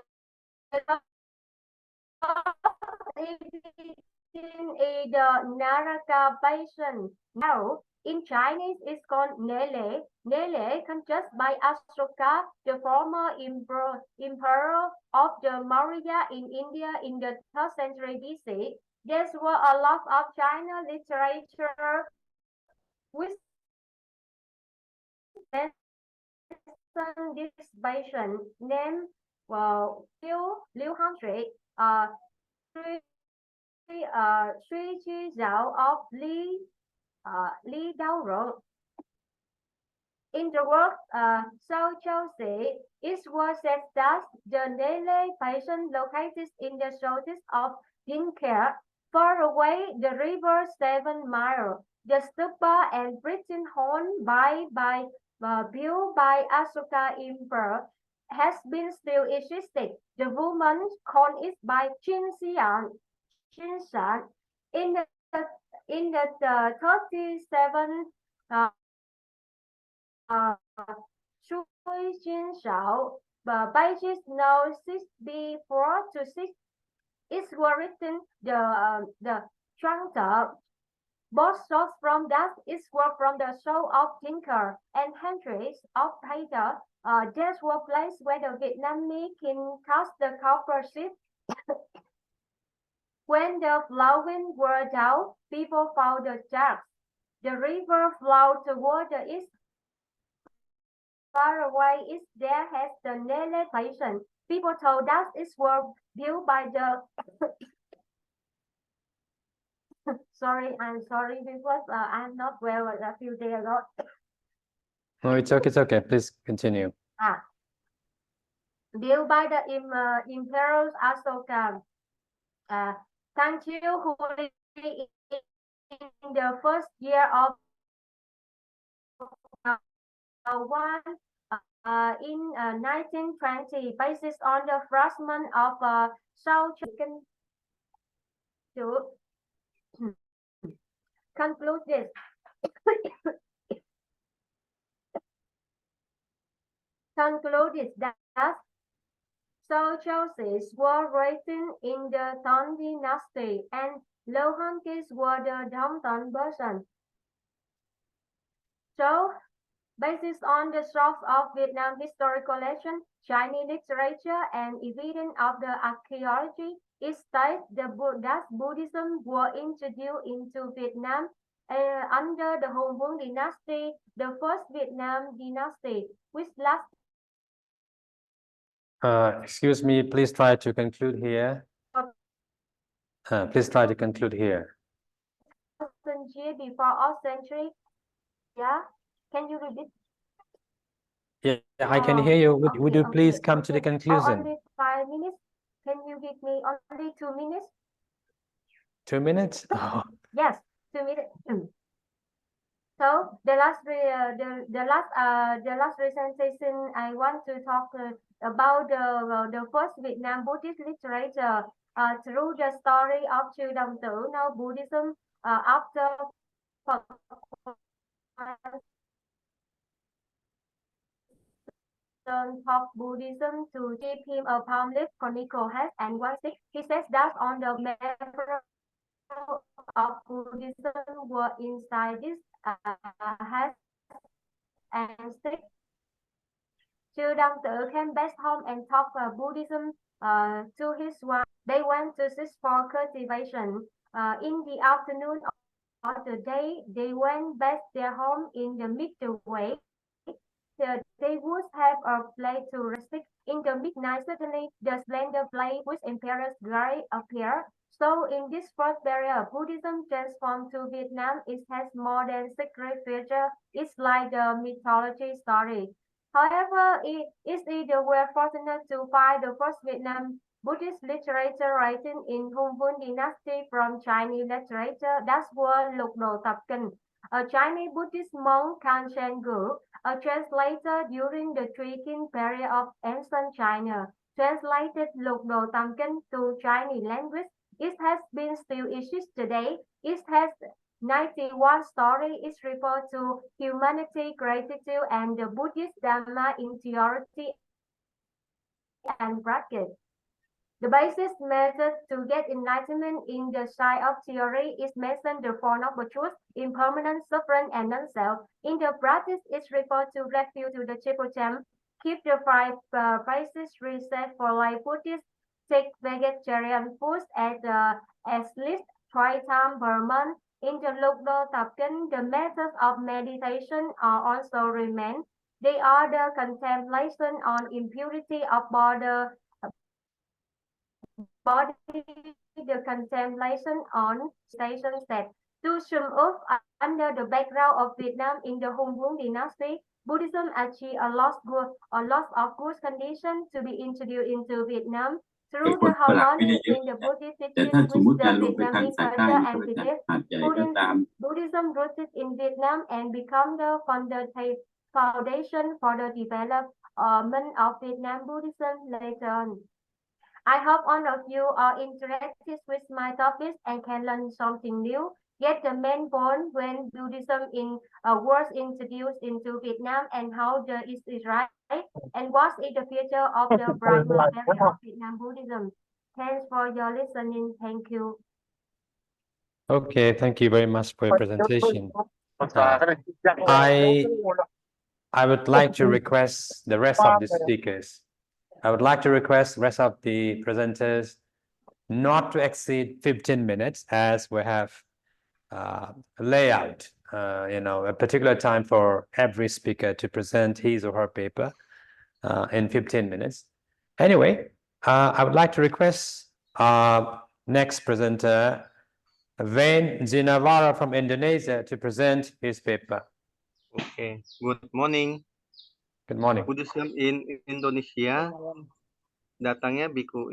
in the Naraka Basin. Now, in Chinese, it's called Nele. Nele conquered by Ashoka, the former emperor of the Maurya in India in the 3rd century BC. There were a lot of China literature with this basin named Liu Hanshi, Sui Chi Zhao of Li Dao Rong. In the work Sao Chao Si, it was said that the Nele Basin located in the southeast of Dinker, far away the river 7 miles. The stupa and written horn built by Ashoka Emperor has been still existed. The woman called it by Chin Shan. In the 37 Shui Jin Shao, pages now 6b4 to 6. It was written the Chuangta. Both sources from that is were from the show of Tinker and Hendrix of Peter. These were places where the Vietnamese king cast the copper ship. When the flowing were down, people found the jars. The river flowed toward the east. Far away is there has the Nele Basin. People told us it was built by the I'm sorry because I'm not well a few days ago. No, it's okay. Please continue. Built by the Emperor Asoka. Thank you, who in the first year of in 1920, basis on the fragment of South Chicken to conclude this. Concluded that Souths were written in the Tang dynasty and Lohankis were the Domton version. So, based on the source of Vietnam historical legend, Chinese literature, and evidence of the archaeology, it states that Buddhism was introduced into Vietnam under the Hồng Vương dynasty, the first Vietnam dynasty, which lasted. Excuse me, please try to conclude here. Please try to conclude here. Years before our century. Yeah, can you repeat? Yeah, I can hear you. Would you please come to the conclusion? Only 5 minutes. Can you give me only 2 minutes? 2 minutes? Oh. Yes, 2 minutes. So the last presentation, I want to talk about the first Vietnam Buddhist literature through the story of Chư Đồng Tử. Now Buddhism after of Buddhism to give him a palm leaf, conical head, and one stick. He says that on the member of Buddhism were inside this head and stick. Chư Đồng Tử came back home and taught Buddhism to his wife. They went to search for cultivation. In the afternoon of the day, they went back their home in the middle way. They would have a play to rest. In the midnight, suddenly the slender blade which Emperor's Gray appeared. So in this first period, Buddhism transformed to Vietnam. It has more than secret feature. It's like the mythology story. However, it's either we're fortunate to find the first Vietnam Buddhist literature written in Hồng Vương dynasty from Chinese literature. That's where Lục Đồ Tập Kinh, a Chinese Buddhist monk Khan Shen Gu, a translator during the Three King period of ancient China, translated Lục Đồ Tập Kinh to Chinese language. It has been still issued today. It has 91 stories. It refers to humanity, gratitude, and the Buddhist Dharma in theory and practice. The basic method to get enlightenment in the side of theory is mentioned the Four Noble Truths, impermanence, suffering, and non-self. In the practice, it refers to refuge to the triple champ, keep the 5 prices reset for life Buddhists, take vegetarian foods at least 3 times per month. In the Lục Đồ Tập Kinh, the methods of meditation are also remain. They are the contemplation on impurity of body, the contemplation on station set. To sum up, under the background of Vietnam in the Hồng Vương dynasty, Buddhism achieved a loss of good condition to be introduced into Vietnam through the harmony in the Buddhist teaching with the Vietnamese culture and belief. Buddhism rooted in Vietnam and become the foundation for the development of Vietnam Buddhism later on. I hope all of you are interested with my topics and can learn something new. Get the main point when Buddhism was introduced into Vietnam and how it is right, and what is the future of the Brahma area of Vietnam Buddhism. Thanks for your listening. Thank you. Okay, thank you very much for your presentation. I would like to request the rest of the speakers. I would like to request the rest of the presenters not to exceed 15 minutes, as we have layout, a particular time for every speaker to present his or her paper in 15 minutes. Anyway, I would like to request next presenter, Vain Zinawara from Indonesia, to present his paper. Okay. Good morning. Good morning. Buddhism in Indonesia. Datangnya Biku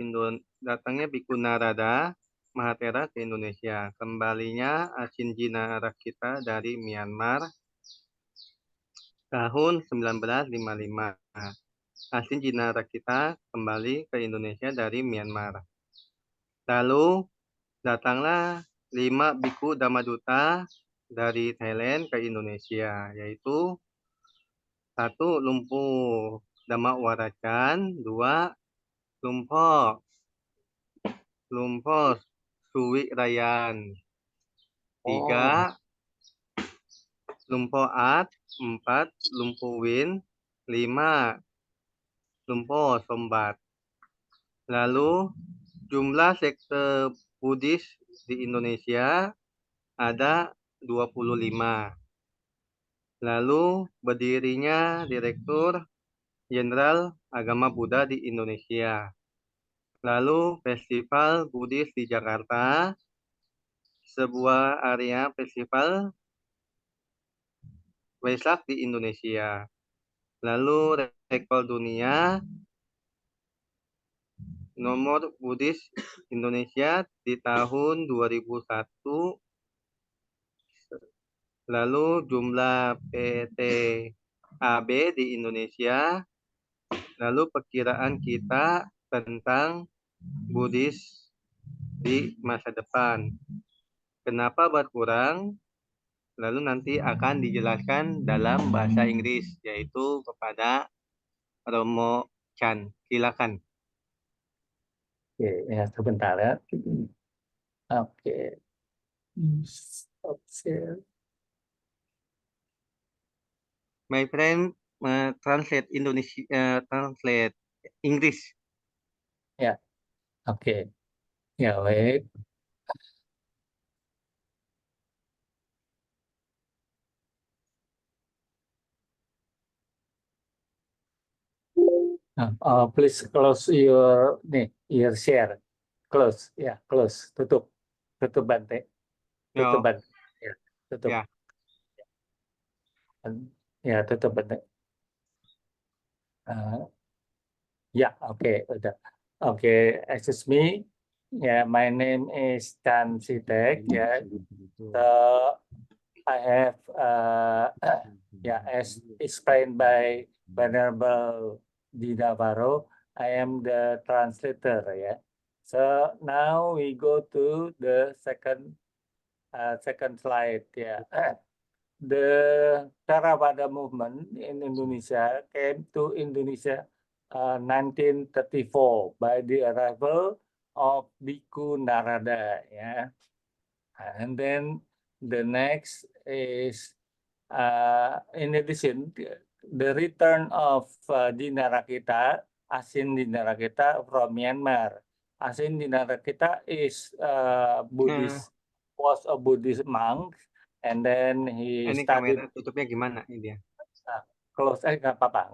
Narada Mahatera ke Indonesia. Kembalinya Asinjina Rakita dari Myanmar tahun 1955. Asinjina Rakita kembali ke Indonesia dari Myanmar. Lalu datanglah 5 biku Dhammaduta dari Thailand ke Indonesia, yaitu 1 Lumpuh Dhamma Waracan, 2 Lumpuh Suwi Rayan, 3 Lumpuh At, 4 Lumpuh Win, 5 Lumpuh Sombat. Lalu jumlah sekte Buddhis di Indonesia ada 25. Lalu berdirinya Direktur Jenderal Agama Buddha di Indonesia. Lalu Festival Buddhis di Jakarta, sebuah area festival Waisak di Indonesia. Lalu rekor dunia nomor Buddhis Indonesia di tahun 2001. Lalu jumlah PTAB di Indonesia. Lalu perkiraan kita tentang Buddhis di masa depan. Kenapa berkurang? Lalu nanti akan dijelaskan dalam bahasa Inggris, yaitu kepada Romo Chan. Silakan. Oke, ya sebentar ya. Oke. Stop share. My friend, translate Indonesia, translate English. Ya, oke. Ya, baik. Please close your share. Close, ya, close. Tutup Bante. Tutup Ya. Bante. Ya, tutup. Ya. Ya, tutup Bante. Ya, oke, udah. Oke, excuse me. Yeah, my name is Chan Sitek. Yeah, so I have as explained by Venerable Dinavaro, I am the translator. Yeah, so now we go to the second slide. Yeah, the Theravada movement in Indonesia came to Indonesia 1934 by the arrival of Biku Narada. Yeah, and then the next is in addition the return of Dinarakita, Asin Dinarakita from Myanmar. Asin Dinarakita is Buddhist, was a Buddhist monk, and then he Ini studied. kamera tutupnya gimana ini dia? Close, nggak apa-apa.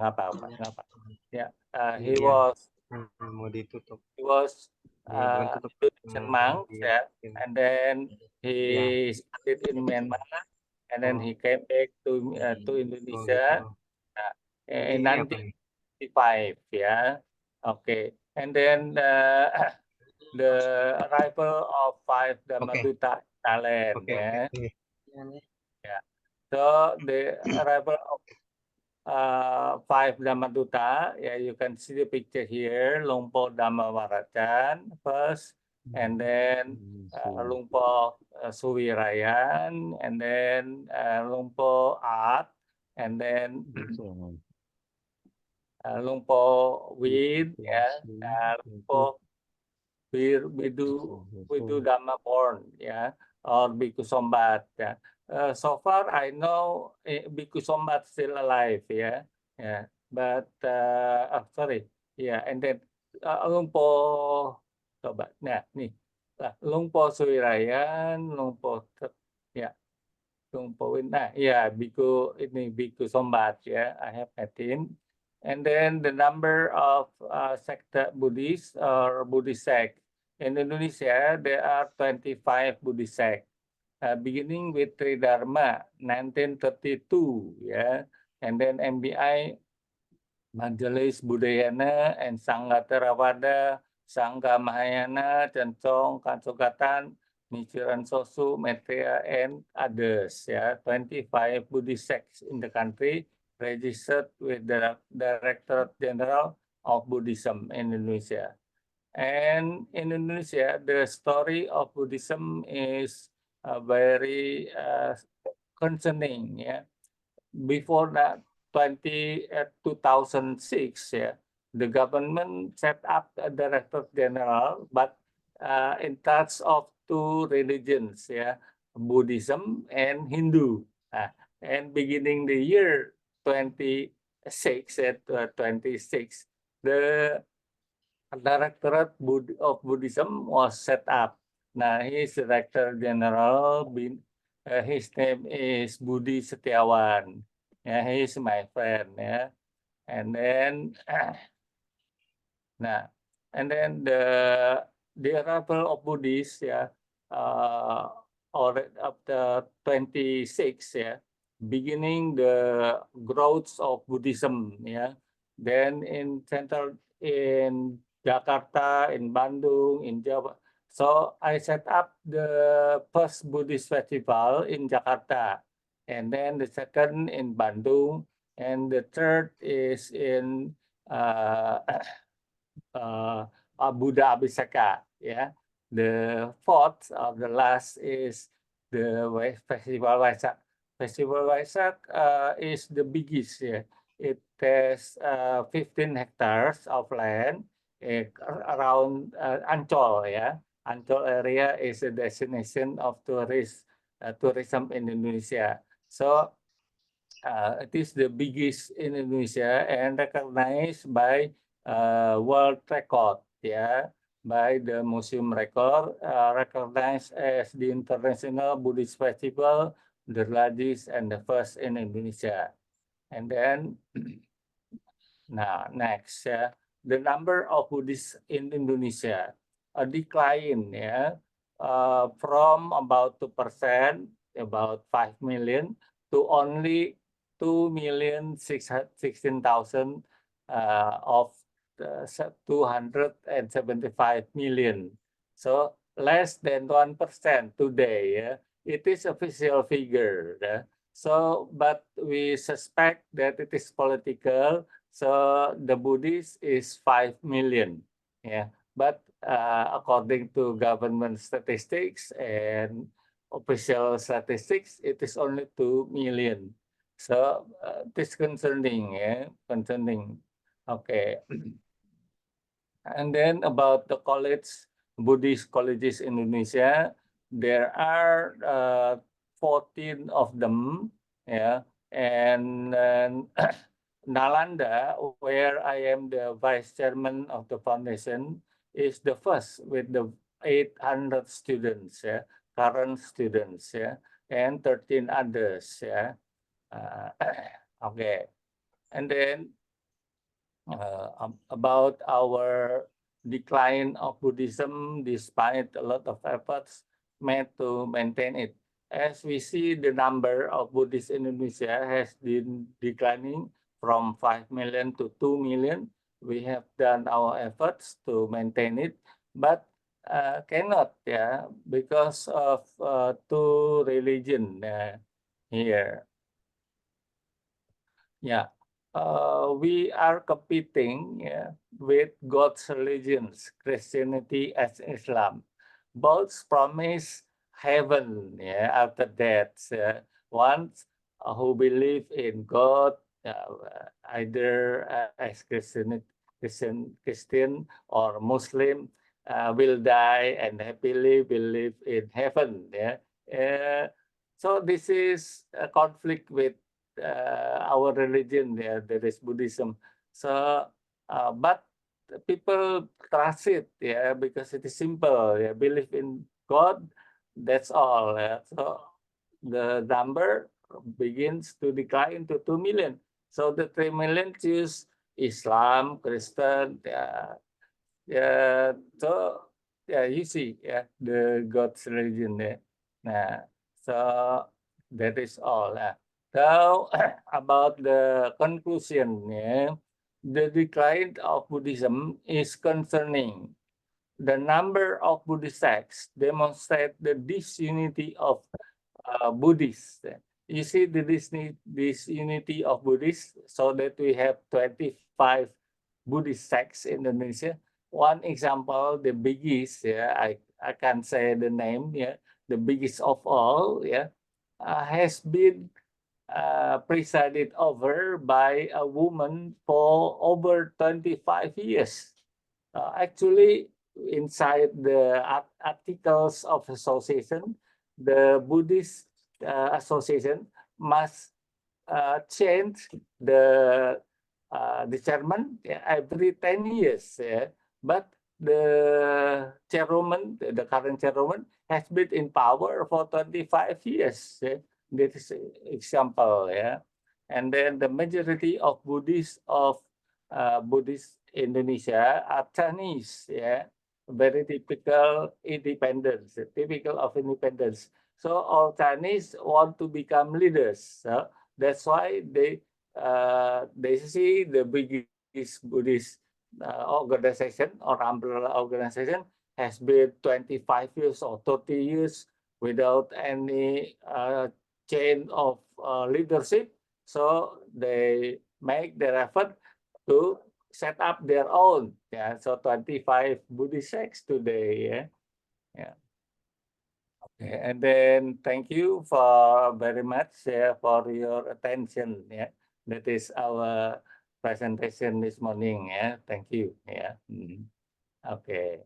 Ya, he Iya. was Mau ditutup. he was Bukan tutup. Indonesian monk, yeah, and then he Yeah. studied in Myanmar, and then he came back to Indonesia in Ini apa nih? 1955, yeah. Okay, and then the arrival of 5 Dhammaduta Thailand, yeah. Yeah. So the arrival of 5 Dhammaduta, yeah, you can see the picture here. Lumpuh Dhamma Waracan first, and then Lumpuh Suwirayan, and then Lumpuh At, and then Lumpuh Wid, yeah, Lumpuh Widu Dhamma Born, yeah, or Biku Sombat, yeah. So far, I know Biku Sombat still alive, yeah, but sorry, yeah, and then Lumpuh Sobat, nah, nih, Lumpuh Suwirayan, Lumpuh, ya, Lumpuh Win, nah, yeah, Biku Sombat, yeah, I have met him, and then the number of secta Buddhist or Buddhist sect in Indonesia, there are 25 Buddhist sects. beginning with Tridharma 1932, yeah, and then MBI Majelis Budayana and Sangha Theravada, Sangha Mahayana, Cencong, Kansukatan, Nichiren Sosu, Maitreya, and others. Yeah, 25 Buddhist sects in the country registered with the Directorate General of Buddhism in Indonesia. And in Indonesia, the story of Buddhism is very concerning. Yeah, before that 2006, yeah, the government set up a Director General, but in touch of two religions, yeah, Buddhism and Hindu. And beginning the year 26, the Directorate of Buddhism was set up. Now, his Director General, his name is Budi Setiawan. Yeah, he is my friend. Yeah, and then the arrival of Buddhists, yeah, or up to 26, yeah, beginning the growth of Buddhism, yeah. Then in Jakarta, in Bandung, in Jawa. So I set up the first Buddhist festival in Jakarta, and then the second in Bandung, and the third is in Buddha Abhiseka. Yeah, the fourth of the last is the Festival Waisak. Festival Waisak is the biggest. Yeah. It has 15 hectares of land around Ancol. Yeah, Ancol area is a destination of tourism in Indonesia. So it is the biggest in Indonesia and recognized by world record. Yeah, by the museum record, recognized as the International Buddhist Festival, the largest and the first in Indonesia. And then, now next, the number of Buddhists in Indonesia decline, yeah, from about 2%, about 5 million, to only 2,616,000 of 275 million. So less than 1% today. Yeah? It is official figure. Yeah? So, but we suspect that it is political. So the Buddhist is 5 million. Yeah, but according to government statistics and official statistics, it is only 2 million. So it is concerning. Yeah, concerning. Okay. And then about the Buddhist colleges in Indonesia, there are 14 of them, yeah, and Nalanda, where I am the vice chairman of the foundation, is the first with the 800 students, yeah, current students, yeah, and 13 others, yeah. Okay, and then about our decline of Buddhism, despite a lot of efforts made to maintain it. As we see, the number of Buddhists in Indonesia has been declining from 5 million to 2 million. We have done our efforts to maintain it, but cannot, yeah, because of two religions here. Yeah. We are competing, yeah, with God's religions, Christianity and Islam. Both promise heaven, yeah, after death. Ones who believe in God, either as Christian or Muslim, will die and happily will live in heaven. Yeah. So this is a conflict with our religion. Yeah, there is Buddhism. So, but people trust it, yeah, because it is simple. Yeah, believe in God, that's all. Yeah. So the number begins to decline to 2 million. So the 3 million choose Islam, Christian. Yeah, yeah. So yeah, you see, yeah, the God's religion. Yeah. Nah, So that is all. So about the conclusion, the decline of Buddhism is concerning. The number of Buddhist sects demonstrate the disunity of Buddhists. You see the disunity of Buddhists, so that we have 25 Buddhist sects in Indonesia. One example, the biggest, I can't say the name, the biggest of all, has been presided over by a woman for over 25 years. Actually, inside the articles of association, the Buddhist association must change the chairman every 10 years. But the chairwoman, the current chairwoman, has been in power for 25 years. That is an example. And then the majority of Buddhists Buddhist Indonesia are Chinese. Very typical independence, typical of independence. So all Chinese want to become leaders. So that's why they see the biggest Buddhist organization or umbrella organization has been 25 years or 30 years without any chain of leadership. So they make their effort to set up their own. So 25 Buddhist sects today. Okay. And then thank you for very much for your attention. That is our presentation this morning. Thank you. Okay.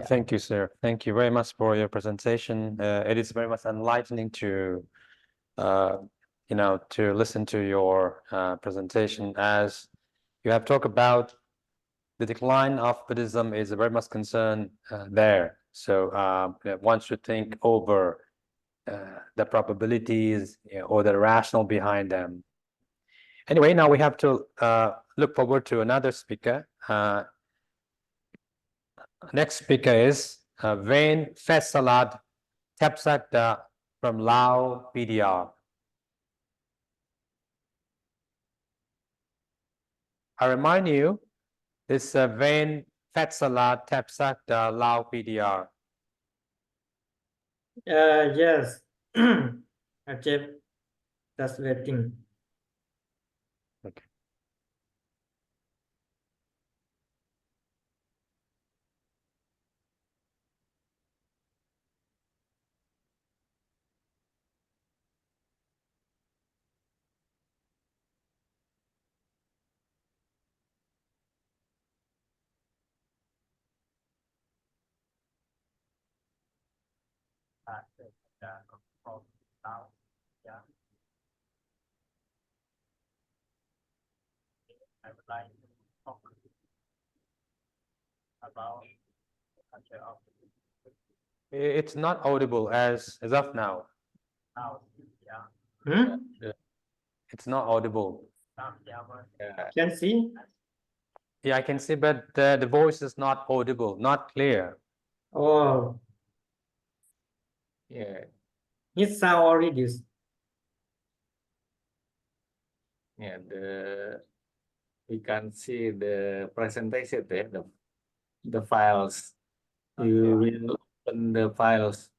Thank you, sir. Thank you very much for your presentation. It is very much enlightening to to listen to your presentation, as you have talked about the decline of Buddhism is very much concerned there. So one should think over the probabilities or the rationale behind them. Anyway, now we have to look forward to another speaker. Next speaker is Vain Fetsalad Tepsat from Lao PDR. I remind you, this Vain Fetsalad Tepsat Lao PDR. Yes. Jeff, just waiting. Okay. I would like to talk about the culture of It's not audible as of now. now. It's not audible. Can see? Yeah, I can see, but the voice is not audible, not clear. Oh, Yeah. it sound or reduced. Yeah, we can see the presentation there, the files. You will open the files.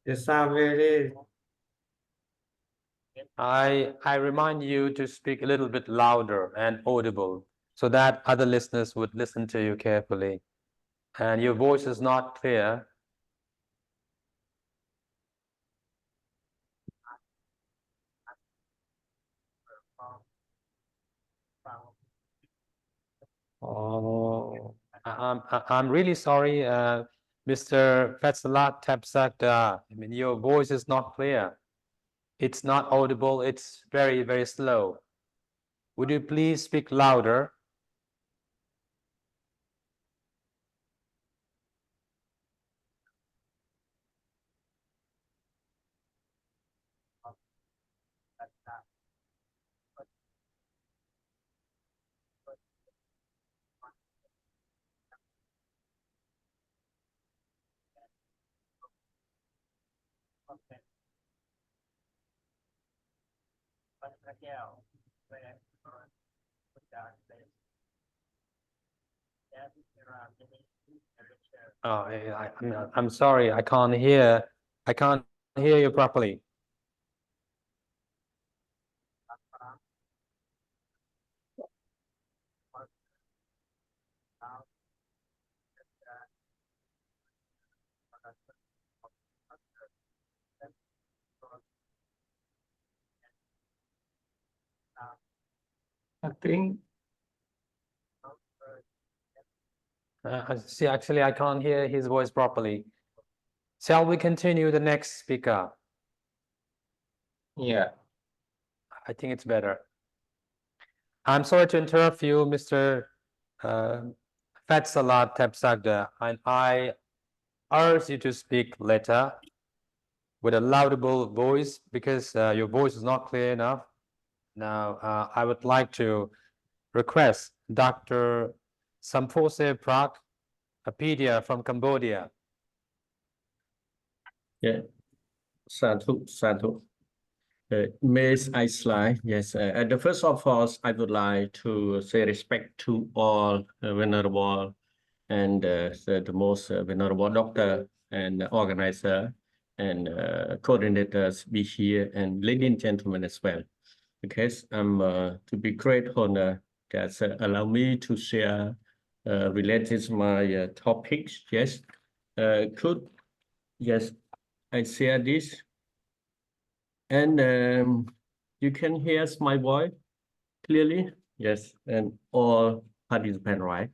The sound very. I remind you to speak a little bit louder and audible so that other listeners would listen to you carefully. And your voice is not clear. Oh, I'm really sorry, Mr. Fetsalat Tapsak. I mean, your voice is not clear. It's not audible. It's very, very slow. Would you please speak louder? Oh, I'm sorry, I can't hear you properly. I think See, actually, I can't hear his voice properly. Shall we continue the next speaker? yeah. I think it's better. I'm sorry to interrupt you, Mr. Fatsalat Tepsagda, and I urge you to speak later with a laudable voice because your voice is not clear enough. Now, I would like to request Dr. Sampose Prak, a pedia from Cambodia. Yeah, sadhu, sadhu. May I slide? Yes. At the first of all, I would like to say respect to all venerable and the most venerable doctor and organizer and coordinators be here, and ladies and gentlemen as well. Because I'm to be grateful that allow me to share related to my topics. Yes. Yes, I share this. And you can hear my voice clearly. Yes, and all participants, right?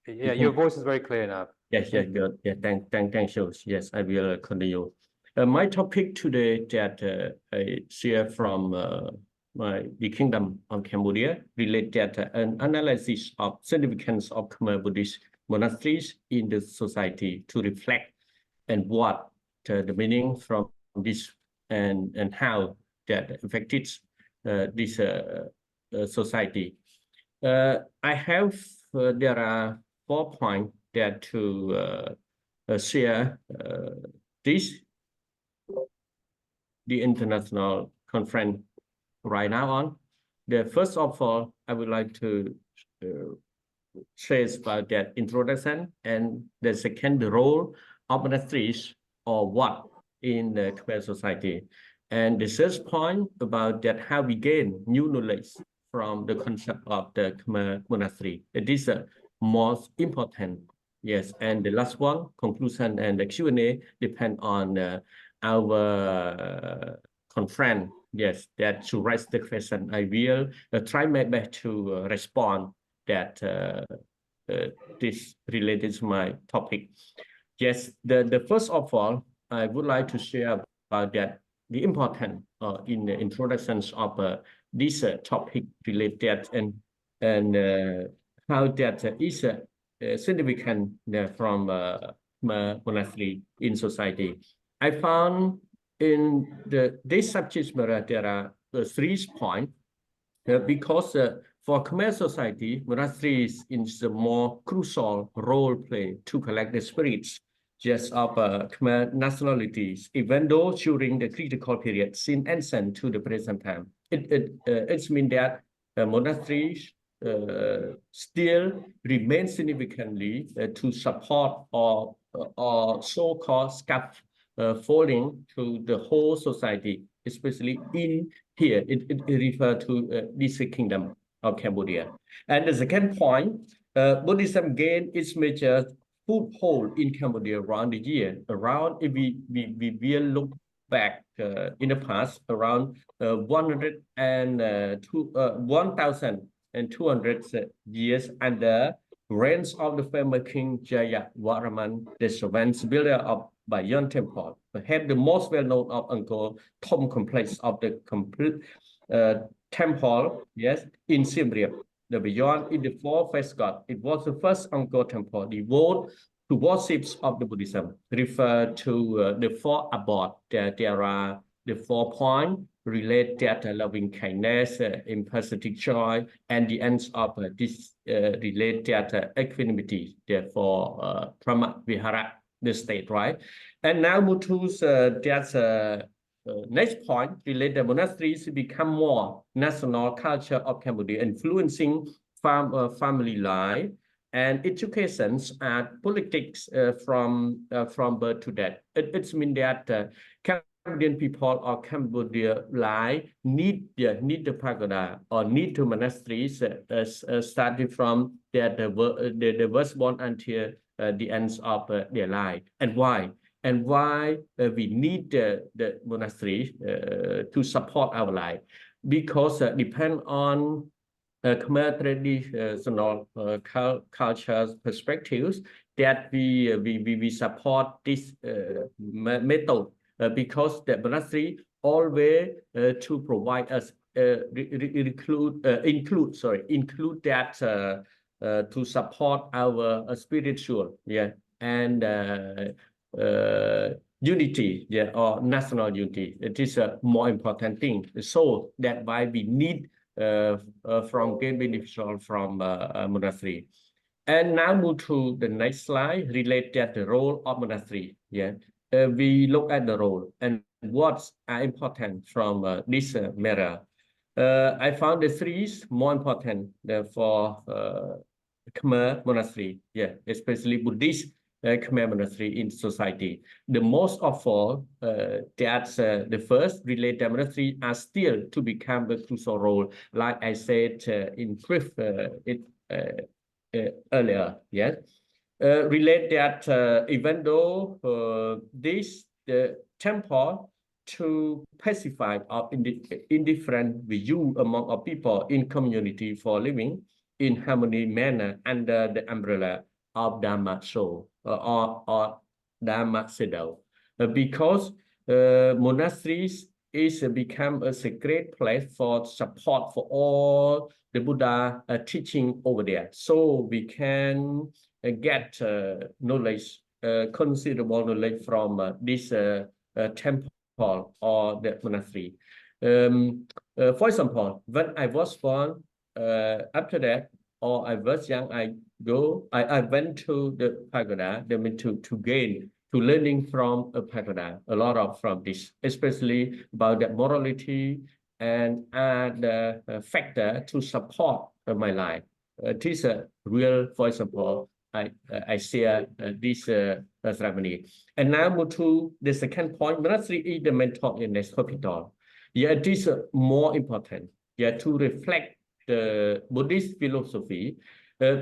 Yeah, your voice is very clear enough. Yes, yes, good. Yeah, thank you. Yes, I will continue. My topic today that I share from the Kingdom of Cambodia related an analysis of significance of Khmer Buddhist monasteries in the society to reflect and what the meaning from this and how that affected this society. I have there are 4 points that to share the international conference right now on. The first of all, I would like to say about that introduction, and the second, the role of monasteries or what in the Khmer society. And the third point about that how we gain new knowledge from the concept of the Khmer monastery. It is most important. Yes, and the last one, conclusion and the Q&A depend on our conference. Yes, that to raise the question, I will try my best to respond that this related to my topic. Yes, the first of all, I would like to share about that the importance in the introductions of this topic related and how that is significant from monastery in society. I found in this subject matter there are 3 points because for Khmer society, monasteries is a more crucial role play to collect the spirits just of Khmer nationalities, even though during the critical period since ancient to the present time. It means that monasteries still remain significantly to support or so-called scaffolding to the whole society, especially in here. It refers to this kingdom of Cambodia. And the second point, Buddhism gained its major foothold in Cambodia around the year. Around, if we will look back in the past, around 1,200 years under reigns of the famous King Jayavarman, the seventh builder of Bayon Temple, perhaps the most well-known of Angkor Thom complex of the complete temple, yes, in Siem Reap. The Beyond in the 4 face god. It was the first Angkor temple devoted to worships of the Buddhism. Refer to the 4 abode. There are the 4 points related to loving kindness, empathetic joy, and the ends of this related equanimity. Therefore, Brahma Vihara the state, right? And now move to that's next point related monasteries become more national culture of Cambodia, influencing family life and educations and politics from birth to death. It means that Cambodian people or Cambodia life need the pagoda or need to monasteries starting from the first born until the ends of their life. And why? And why we need the monastery to support our life? Because depend on Khmer traditional culture perspectives that we support this method because the monastery always to provide us include that to support our spiritual and unity or national unity. It is a more important thing. So that why we need from gain beneficial from monastery. And now move to the next slide related to the role of monastery. We look at the role and what's important from this matter. I found the three more important for Khmer monastery, especially Buddhist Khmer monastery in society. The most of all, that's the first related monastery are still to become a crucial role, like I said in brief earlier. Relate that even though this temple to pacify or indifferent view among our people in community for living in harmony manner under the umbrella of Dharma soul or Dharma Siddha. Because monasteries is become a sacred place for support for all the Buddha teaching over there. So we can get knowledge, considerable knowledge from this temple or the monastery. For example, when I was born, after that, or I was young, I went to the pagoda, to learning from a pagoda, a lot of from this, especially about the morality and the factor to support my life. This is a real, for example, I share this ceremony. And now move to the second point. Monastery is the mentor in this hospital. It is more important. To reflect the Buddhist philosophy,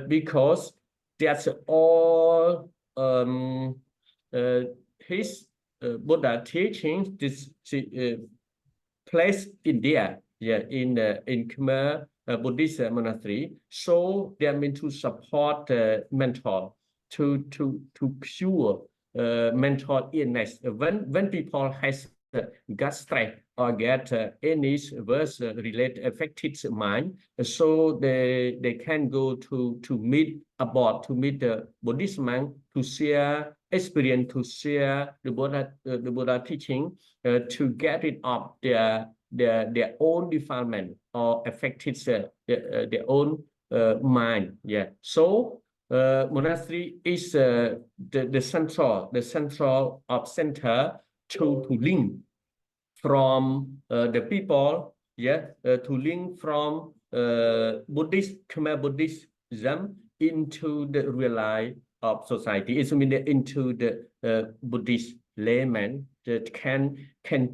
because that's all his Buddha teachings. This place in there, in Khmer Buddhist monastery. So they are meant to support mentor to cure mental illness. When people has gut stress or get any verse related affected mind, so they can go to meet the Buddhist monk to share experience, to share the Buddha teaching, to get rid of their own defilement or affected their own mind. So monastery is the central of center to link from the people, to link from Khmer Buddhism into the real life of society. It's into the Buddhist layman that can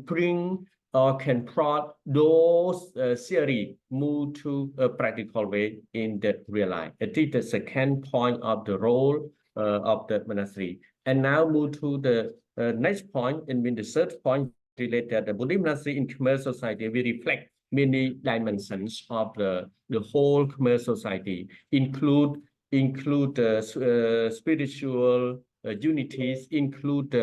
bring or can prod those theory move to a practical way in the real life. It is the second point of the role of the monastery. And now move to the next point, and the third point related the Buddhist monastery in Khmer society. We reflect many dimensions of the whole Khmer society, include spiritual unities, include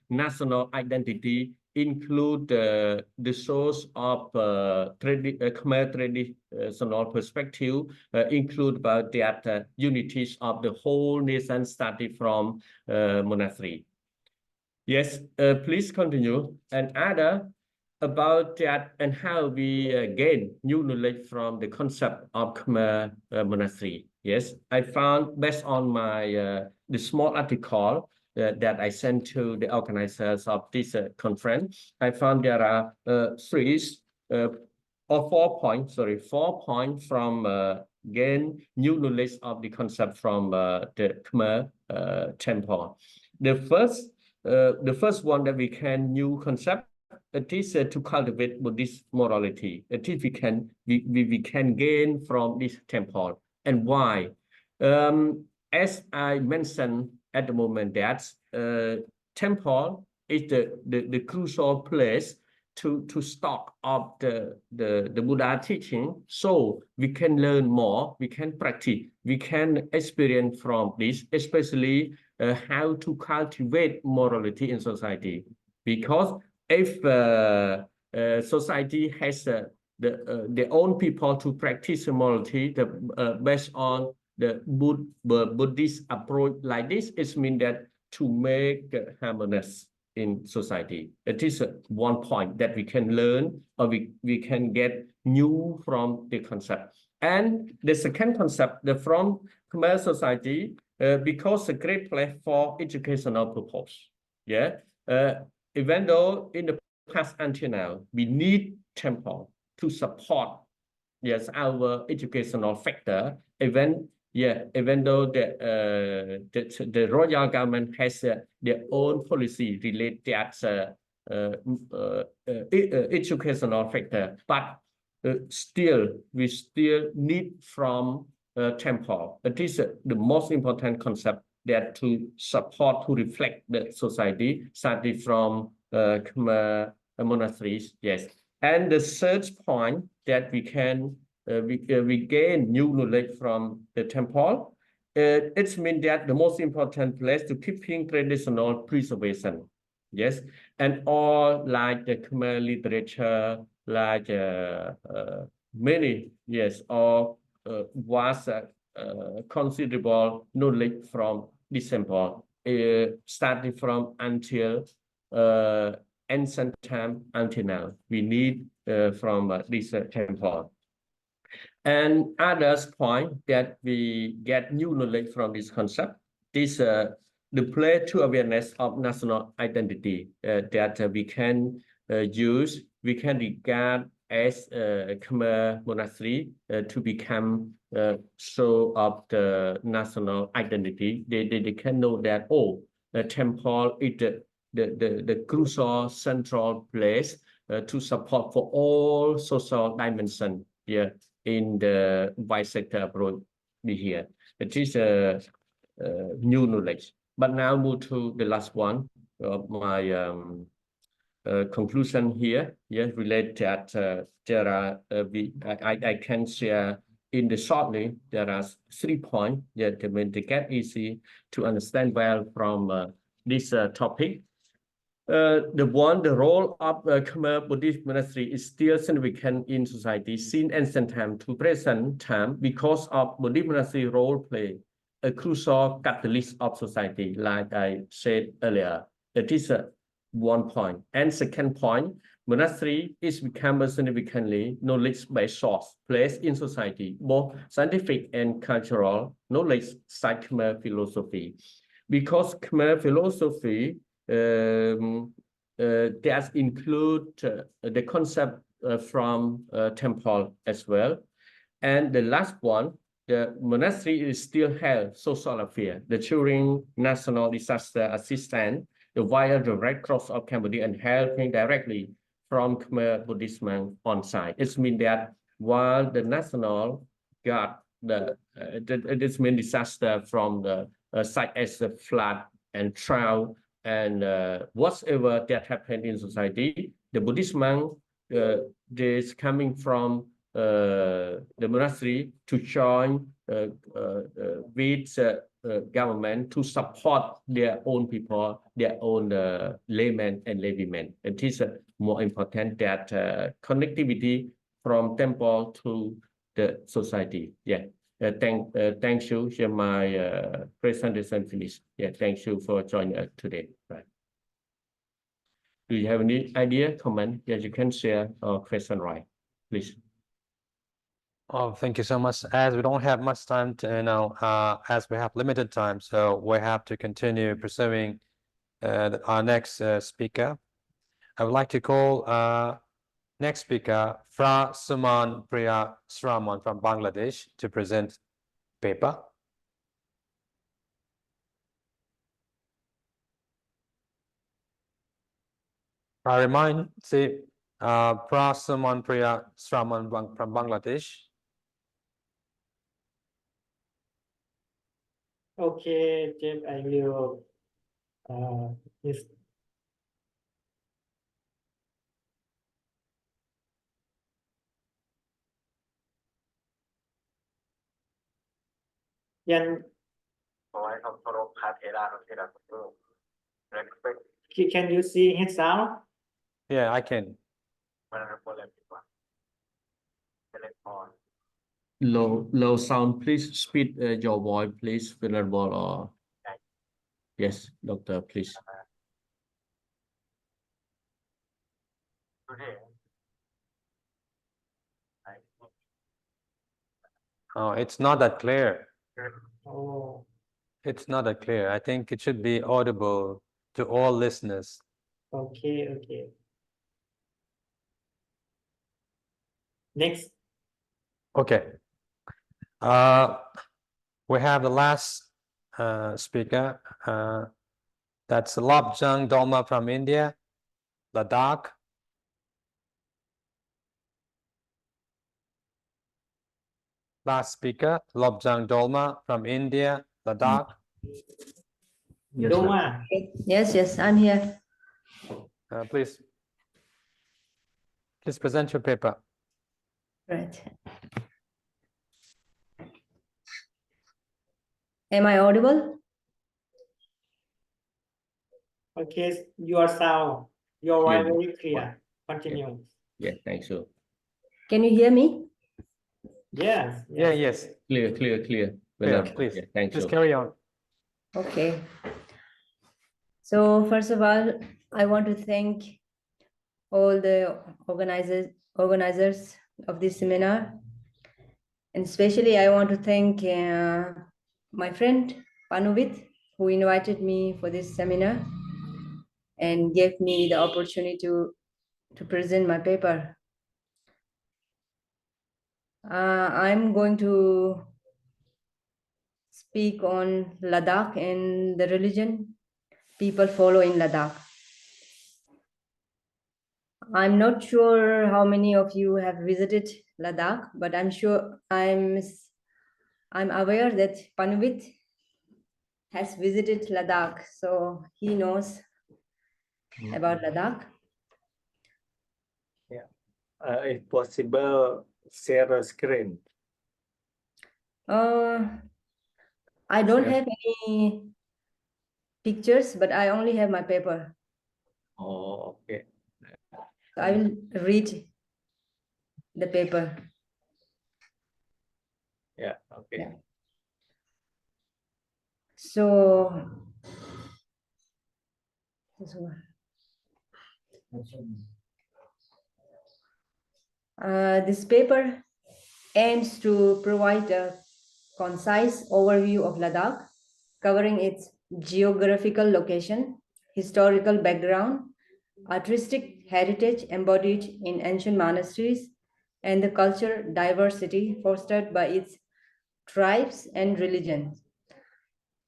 national identity, include the source of Khmer traditional perspective, include about that unities of the whole nation starting from monastery. Yes, please continue. And other about that and how we gain new knowledge from the concept of Khmer monastery. Yes, I found based on my the small article that I sent to the organizers of this conference, I found there are four points from gain new knowledge of the concept from the Khmer temple. The first one that we can new concept it is to cultivate Buddhist morality. It is we can gain from this temple. And why? As I mentioned at the moment, that temple is the crucial place to stock of the Buddha teaching, so we can learn more, we can practice, we can experience from this, especially how to cultivate morality in society. Because if society has their own people to practice morality based on the Buddhist approach like this, it means that to make harmonious in society. It is one point that we can learn or we can get new from the concept. And the second concept, from Khmer society, because a great place for educational purpose. Yeah. Even though in the past until now, we need temple to support, yes, our educational factor, even though the royal government has their own policy related educational factor, but we still need from temple. It is the most important concept that to support, to reflect the society, starting from Khmer monasteries, yes. And the third point that we can we gain new knowledge from the temple. It means that the most important place to keeping traditional preservation, yes, and all like the Khmer literature, like many, yes, or was considerable knowledge from this temple, starting from until ancient time until now. We need from this temple. And others point that we get new knowledge from this concept. This the play to awareness of national identity that we can use, we can regard as Khmer monastery to become show of the national identity. They can know that, oh, the temple is the crucial central place to support for all social dimensions here in the wide sector approach here. It is a new knowledge. But now move to the last one of my conclusion here. Yes, related that there are I can share in the shortly. There are 3 points that they get easy to understand well from this topic. The role of Khmer Buddhist monastery is still significant in society since ancient time to present time because of Buddhist monastery role play a crucial catalyst of society, like I said earlier. That is one point. And second point, monastery is become a significantly knowledge-based source place in society, both scientific and cultural knowledge, like Khmer philosophy. Because Khmer philosophy that include the concept from temple as well. And the last one, the monastery is still held social affair, the during national disaster assistance, the via the Red Cross of Cambodia and helping directly from Khmer Buddhism on site. It means that while the national got this mean disaster from the site as the flood and drought and whatever that happened in society, the Buddhist monk is coming from the monastery to join with government to support their own people, their own laymen and laywomen. It is more important that connectivity from temple to the society. Yeah. Thank you. Here my presentation finished. Yeah, thank you for joining us today. Right. Do you have any idea, comment that you can share or question, right? Please. Oh, thank you so much. As we don't have much time to, as we have limited time, so we have to continue pursuing our next speaker. I would like to call next speaker, Fra Suman Priya Sraman from Bangladesh to present paper. I remind, Fra Suman Priya Sraman from Bangladesh. Okay, Jeff, I will yes. Can you see his sound? Yeah, I can. Low sound, please speed your voice, please, Venerable, or yes, Doctor, please. Oh, it's not that clear. Oh, It's not that clear. I think it should be audible to all listeners. okay. Next. Okay. We have the last speaker. That's Lobjang Dolma from India, Ladakh. Last speaker, Lobjang Dolma from India, Ladakh. Yes, Doma. Yes, I'm here. Please present your paper. Right. Am I audible? Okay, your sound, your voice very clear. Continue. Yeah, thank you. Can you hear me? Yes. Yeah, yes. Clear. Clear, Venerable. please. Yeah, thank Please you. carry on. Okay. So first of all, I want to thank all the organizers of this seminar. And especially I want to thank my friend Panuvit, who invited me for this seminar and gave me the opportunity to present my paper. I'm going to speak on Ladakh and the religion people follow in Ladakh. I'm not sure how many of you have visited Ladakh, but I'm aware that Panuvit has visited Ladakh, so he knows about Ladakh. Yeah. If possible, share a screen. I don't have any pictures, but I only have my paper. Oh, okay. So I will read the paper. Yeah, okay. Yeah. So this paper aims to provide a concise overview of Ladakh, covering its geographical location, historical background, artistic heritage embodied in ancient monasteries, and the cultural diversity fostered by its tribes and religions.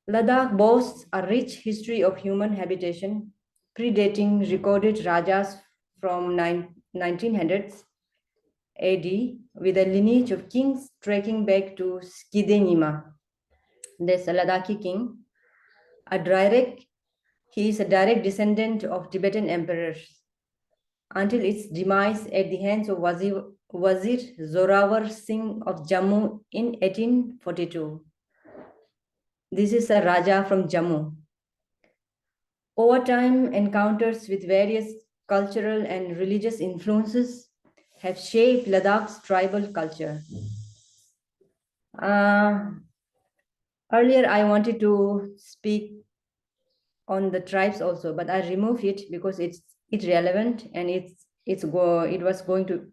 Ladakh boasts a rich history of human habitation, predating recorded rajas from 1900s AD, with a lineage of kings tracking back to Skidenima. There's a Ladakhi king. He is a direct descendant of Tibetan emperors, until its demise at the hands of Wazir Zorawar Singh of Jammu in 1842. This is a Raja from Jammu. Over time, encounters with various cultural and religious influences have shaped Ladakh's tribal culture. Earlier, I wanted to speak on the tribes also, but I removed it because it's irrelevant and it was going to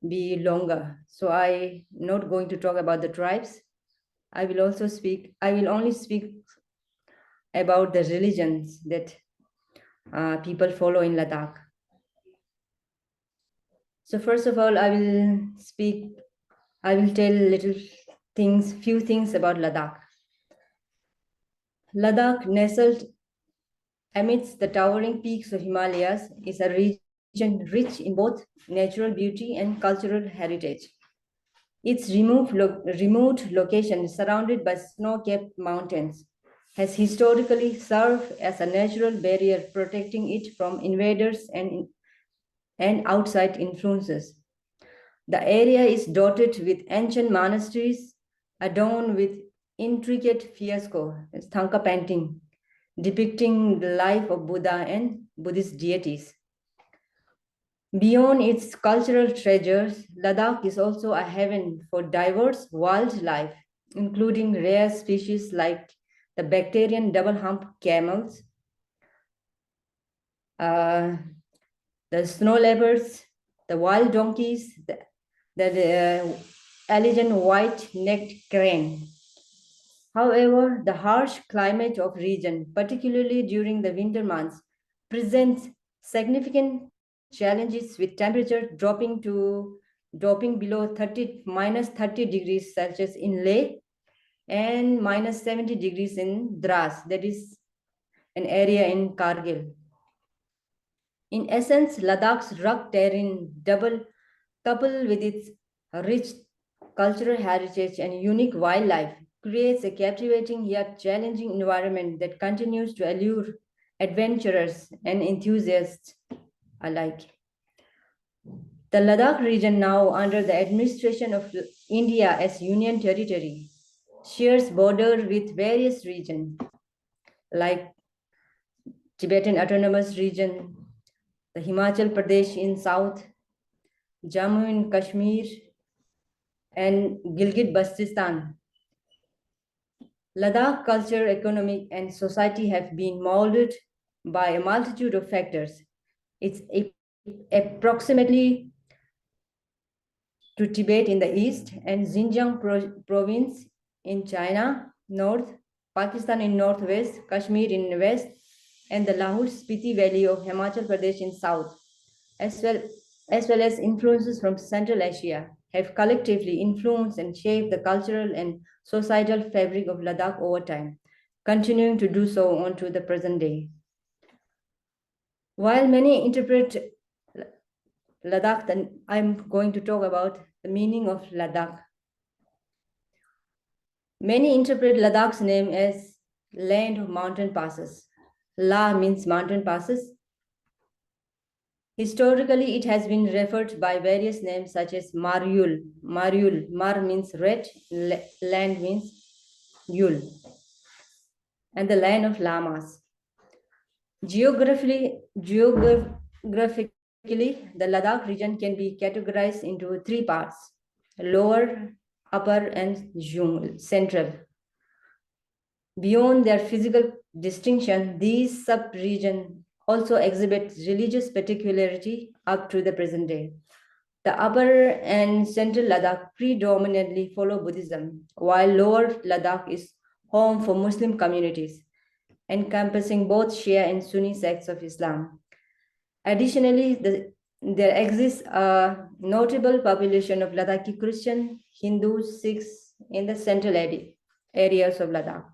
be longer. So I'm not going to talk about the tribes. I will only speak about the religions that people follow in Ladakh. So first of all, I will tell few things about Ladakh. Ladakh, nestled amidst the towering peaks of Himalayas, is a region rich in both natural beauty and cultural heritage. Its remote location, surrounded by snow-capped mountains, has historically served as a natural barrier protecting it from invaders and outside influences. The area is dotted with ancient monasteries adorned with intricate fresco, Thangka painting, depicting the life of Buddha and Buddhist deities. Beyond its cultural treasures, Ladakh is also a haven for diverse wildlife, including rare species like the bacterian double-hump camels, the snow leopards, the wild donkeys, the elegant white-necked crane. However, the harsh climate of region, particularly during the winter months, presents significant challenges, with temperature dropping below minus 30 degrees Celsius in Leh and minus 70 degrees in Dras, that is an area in Kargil. In essence, Ladakh's rugged terrain, coupled with its rich cultural heritage and unique wildlife, creates a captivating yet challenging environment that continues to allure adventurers and enthusiasts alike. The Ladakh region, now under the administration of India as Union Territory, shares border with various regions like Tibetan Autonomous Region, the Himachal Pradesh in south, Jammu and Kashmir, and Gilgit-Baltistan. Ladakh culture, economic, and society have been molded by a multitude of factors. It's approximately to Tibet in the east and Xinjiang province in China, north, Pakistan in northwest, Kashmir in west, and the Lahul-Spiti Valley of Himachal Pradesh in south, as well as influences from Central Asia, have collectively influenced and shaped the cultural and societal fabric of Ladakh over time, continuing to do so on to the present day. While many interpret Ladakh, then I'm going to talk about the meaning of Ladakh. Many interpret Ladakh's name as land of mountain passes. La means mountain passes. Historically, it has been referred by various names such as Maryul. Mar means red, land means Yul, and the land of Lamas. Geographically, the Ladakh region can be categorized into three parts: lower, upper, and central. Beyond their physical distinction, these sub-regions also exhibit religious particularity up to the present day. The upper and central Ladakh predominantly follow Buddhism, while lower Ladakh is home for Muslim communities, encompassing both Shia and Sunni sects of Islam. Additionally, there exists a notable population of Ladakhi Christian, Hindus, Sikhs in the central areas of Ladakh.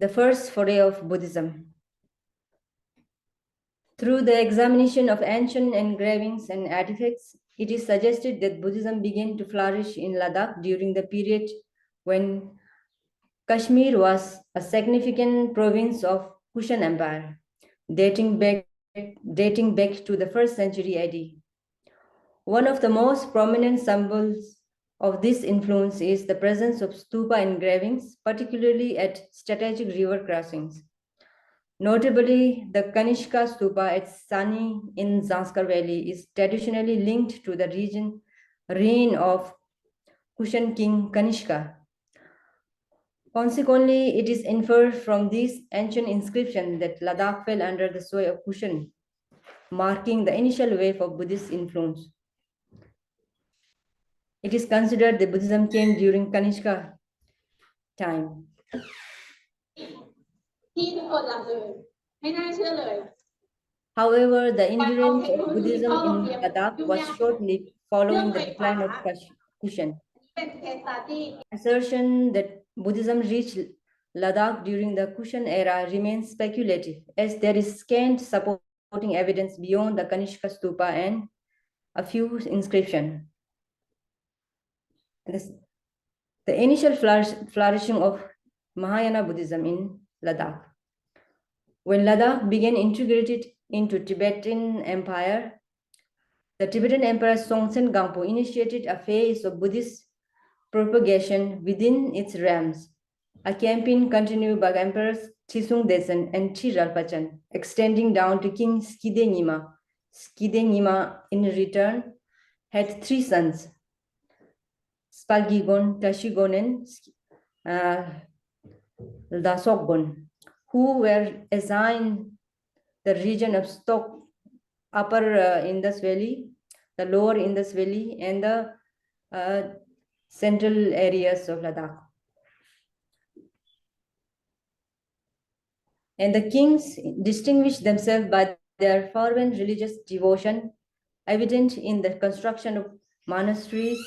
The first foray of Buddhism. Through the examination of ancient engravings and artifacts, it is suggested that Buddhism began to flourish in Ladakh during the period when Kashmir was a significant province of Kushan Empire, dating back to the 1st century AD. One of the most prominent symbols of this influence is the presence of stupa engravings, particularly at strategic river crossings. Notably, the Kanishka stupa at Sani in Zanskar Valley is traditionally linked to the reign of Kushan king Kanishka. Consequently, it is inferred from this ancient inscription that Ladakh fell under the sway of Kushan marking the initial wave of Buddhist influence. It is considered that Buddhism came during Kanishka time. However, the endurance of Buddhism in Ladakh was short-lived following the decline of Kushan. Assertion that Buddhism reached Ladakh during the Kushan era remains speculative, as there is scant supporting evidence beyond the Kanishka stupa and a few inscriptions. The initial flourishing of Mahayana Buddhism in Ladakh. When Ladakh began integrated into Tibetan Empire, the Tibetan Emperor Songtsen Gampo initiated a phase of Buddhist propagation within its realms, a campaign continued by Emperors Chisung Desen and Chiralpachan, extending down to King Skide Nyima. Skide Nyima, in return, had 3 sons, Spalgigon, Tashigon, and Dasokgon, who were assigned the region of Stok, Upper Indus Valley, the Lower Indus Valley, and the central areas of Ladakh. And the kings distinguished themselves by their fervent religious devotion, evident in the construction of monasteries,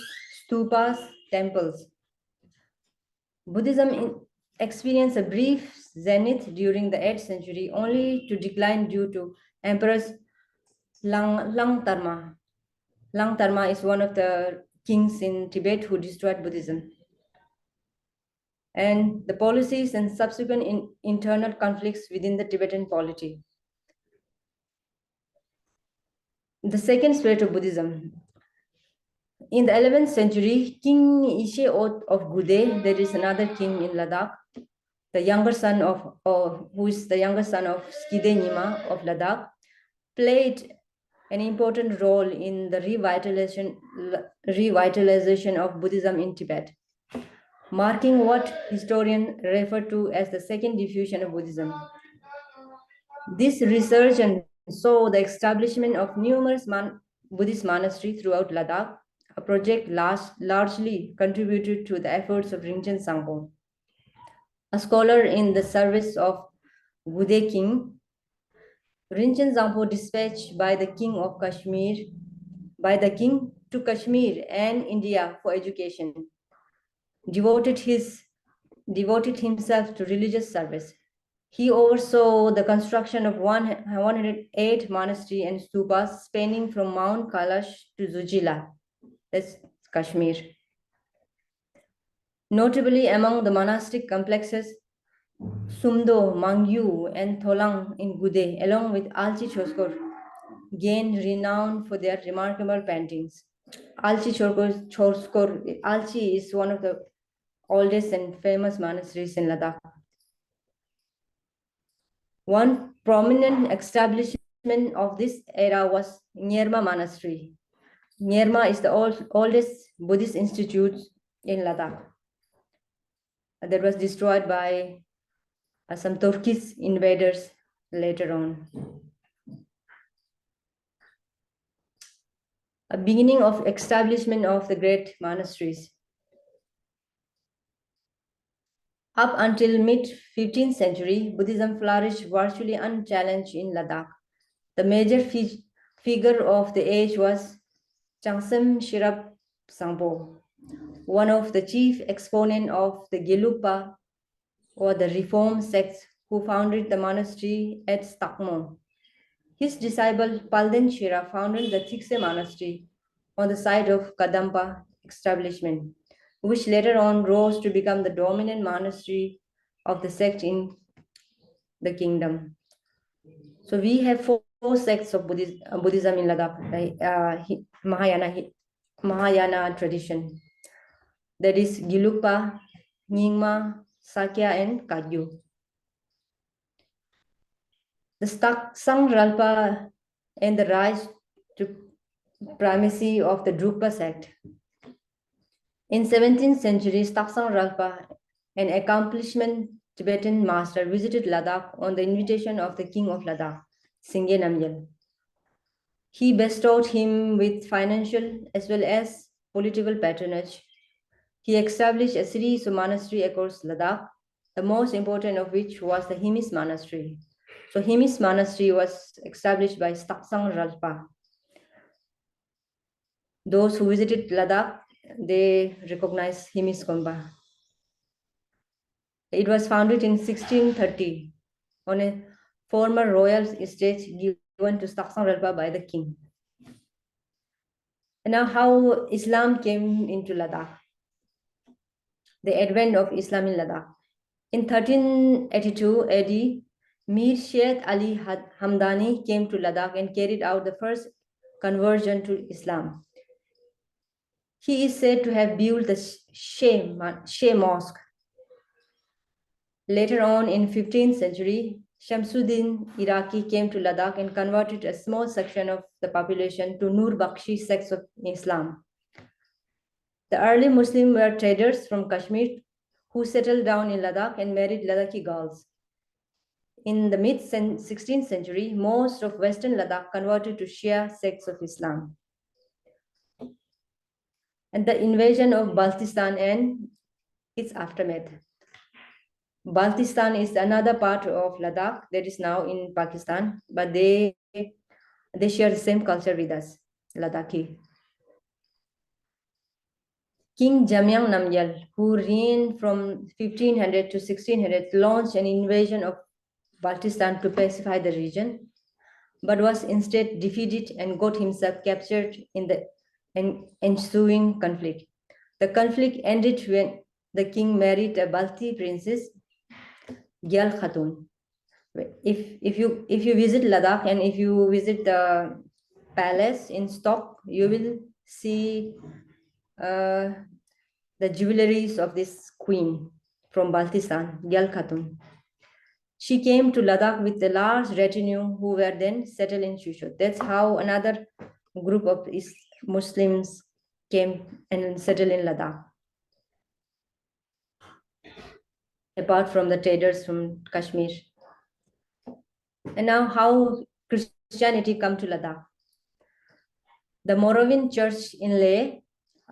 stupas, temples. Buddhism experienced a brief zenith during the 8th century, only to decline due to Emperors Langtarma. Langtarma is one of the kings in Tibet who destroyed Buddhism. And the policies and subsequent internal conflicts within the Tibetan polity. The second spread of Buddhism. In the 11th century, King Ishe of Gude, there is another king in Ladakh, the younger son of, who is the younger son of Skide Nyima of Ladakh, played an important role in the revitalization of Buddhism in Tibet, marking what historians refer to as the second diffusion of Buddhism. This resurgence saw the establishment of numerous Buddhist monasteries throughout Ladakh, a project largely contributed to the efforts of Rinchen Sangpo, a scholar in the service of Gude king. Rinchen Sangpo, dispatched by the king to Kashmir and India for education, devoted himself to religious service. He oversaw the construction of 108 monasteries and stupas spanning from Mount Kailash to Zujila, that's Kashmir. Notably among the monastic complexes, Sumdo, Mangyu, and Tholang in Gude, along with Alchi Choskor, gained renown for their remarkable paintings. Alchi is one of the oldest and famous monasteries in Ladakh. One prominent establishment of this era was Nyerma Monastery. Nyerma is the oldest Buddhist institute in Ladakh that was destroyed by some Turkish invaders later on. A beginning of establishment of the great monasteries. Up until mid-15th century, Buddhism flourished virtually unchallenged in Ladakh. The major figure of the age was Changsem Shirap Sangpo, one of the chief exponents of the Gelugpa or the Reform sects who founded the monastery at Stakmo. His disciple Palden Shira founded the Thikse monastery on the site of Kadampa establishment, which later on rose to become the dominant monastery of the sect in the kingdom. So we have four sects of Buddhism in Ladakh, Mahayana tradition. That is Gelugpa, Nyingma, Sakya, and Kagyu. The Sang Ralpa and the rise to primacy of the Drukpa sect. In 17th century, Staksang Ralpa, an accomplished Tibetan master, visited Ladakh on the invitation of the king of Ladakh, Singye Namgyal. He bestowed him with financial as well as political patronage. He established a series of monasteries across Ladakh, the most important of which was the Himis Monastery. So Himis Monastery was established by Staksang Ralpa. Those who visited Ladakh, they recognize Himis Komba. It was founded in 1630 on a former royal estate given to Staksang Ralpa by the king. And now how Islam came into Ladakh. The advent of Islam in Ladakh. In 1382 AD, Mir Sheikh Ali Hamdani came to Ladakh and carried out the first conversion to Islam. He is said to have built the Sheh Mosque. Later on in 15th century, Shamsuddin Iraqi came to Ladakh and converted a small section of the population to Nur Bakhshi sects of Islam. The early Muslims were traders from Kashmir who settled down in Ladakh and married Ladakhi girls. In the mid-16th century, most of Western Ladakh converted to Shia sects of Islam. And the invasion of Baltistan and its aftermath. Baltistan is another part of Ladakh that is now in Pakistan, but they share the same culture with us, Ladakhi. King Jamyang Namgyal, who reigned from 1500 to 1600, launched an invasion of Baltistan to pacify the region, but was instead defeated and got himself captured in the ensuing conflict. The conflict ended when the king married a Balti princess, Gyal Khatun. If you visit Ladakh and if you visit the palace in Stock, you will see the jewelries of this queen from Baltistan, Gyal Khatun. She came to Ladakh with a large retinue who were then settled in Shushut. That's how another group of Muslims came and settled in Ladakh. Apart from the traders from Kashmir. And now how Christianity come to Ladakh. The Moravian church in Leh,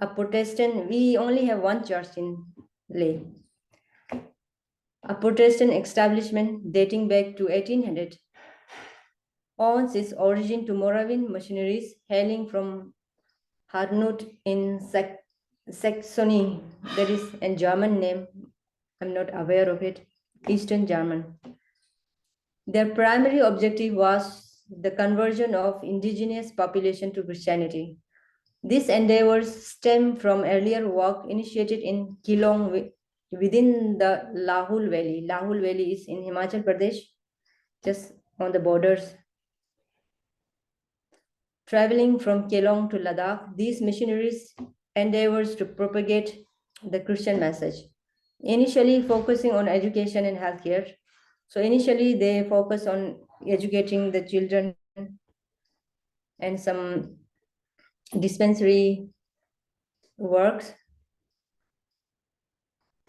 a Protestant, we only have one church in Leh. A Protestant establishment dating back to 1800 owes its origin to Moravian missionaries hailing from Harnut in Saxony, that is a German name, I'm not aware of it, Eastern German. Their primary objective was the conversion of indigenous population to Christianity. These endeavors stem from earlier work initiated in Keelong within the Lahul Valley. Lahul Valley is in Himachal Pradesh, just on the borders. Traveling from Keelong to Ladakh, these missionaries endeavors to propagate the Christian message, initially focusing on education and healthcare. So initially they focus on educating the children and some dispensary works.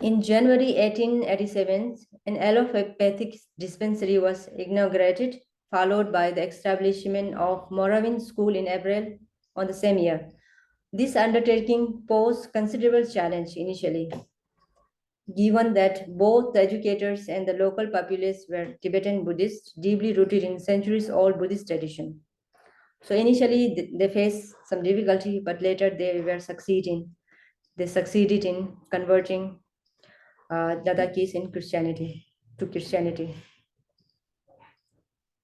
In January 1887, an allopathic dispensary was inaugurated, followed by the establishment of Moravian School in April on the same year. This undertaking posed considerable challenge initially, given that both the educators and the local populace were Tibetan Buddhists, deeply rooted in centuries-old Buddhist tradition. So initially they faced some difficulty, but later they succeeded in converting Ladakhis to Christianity.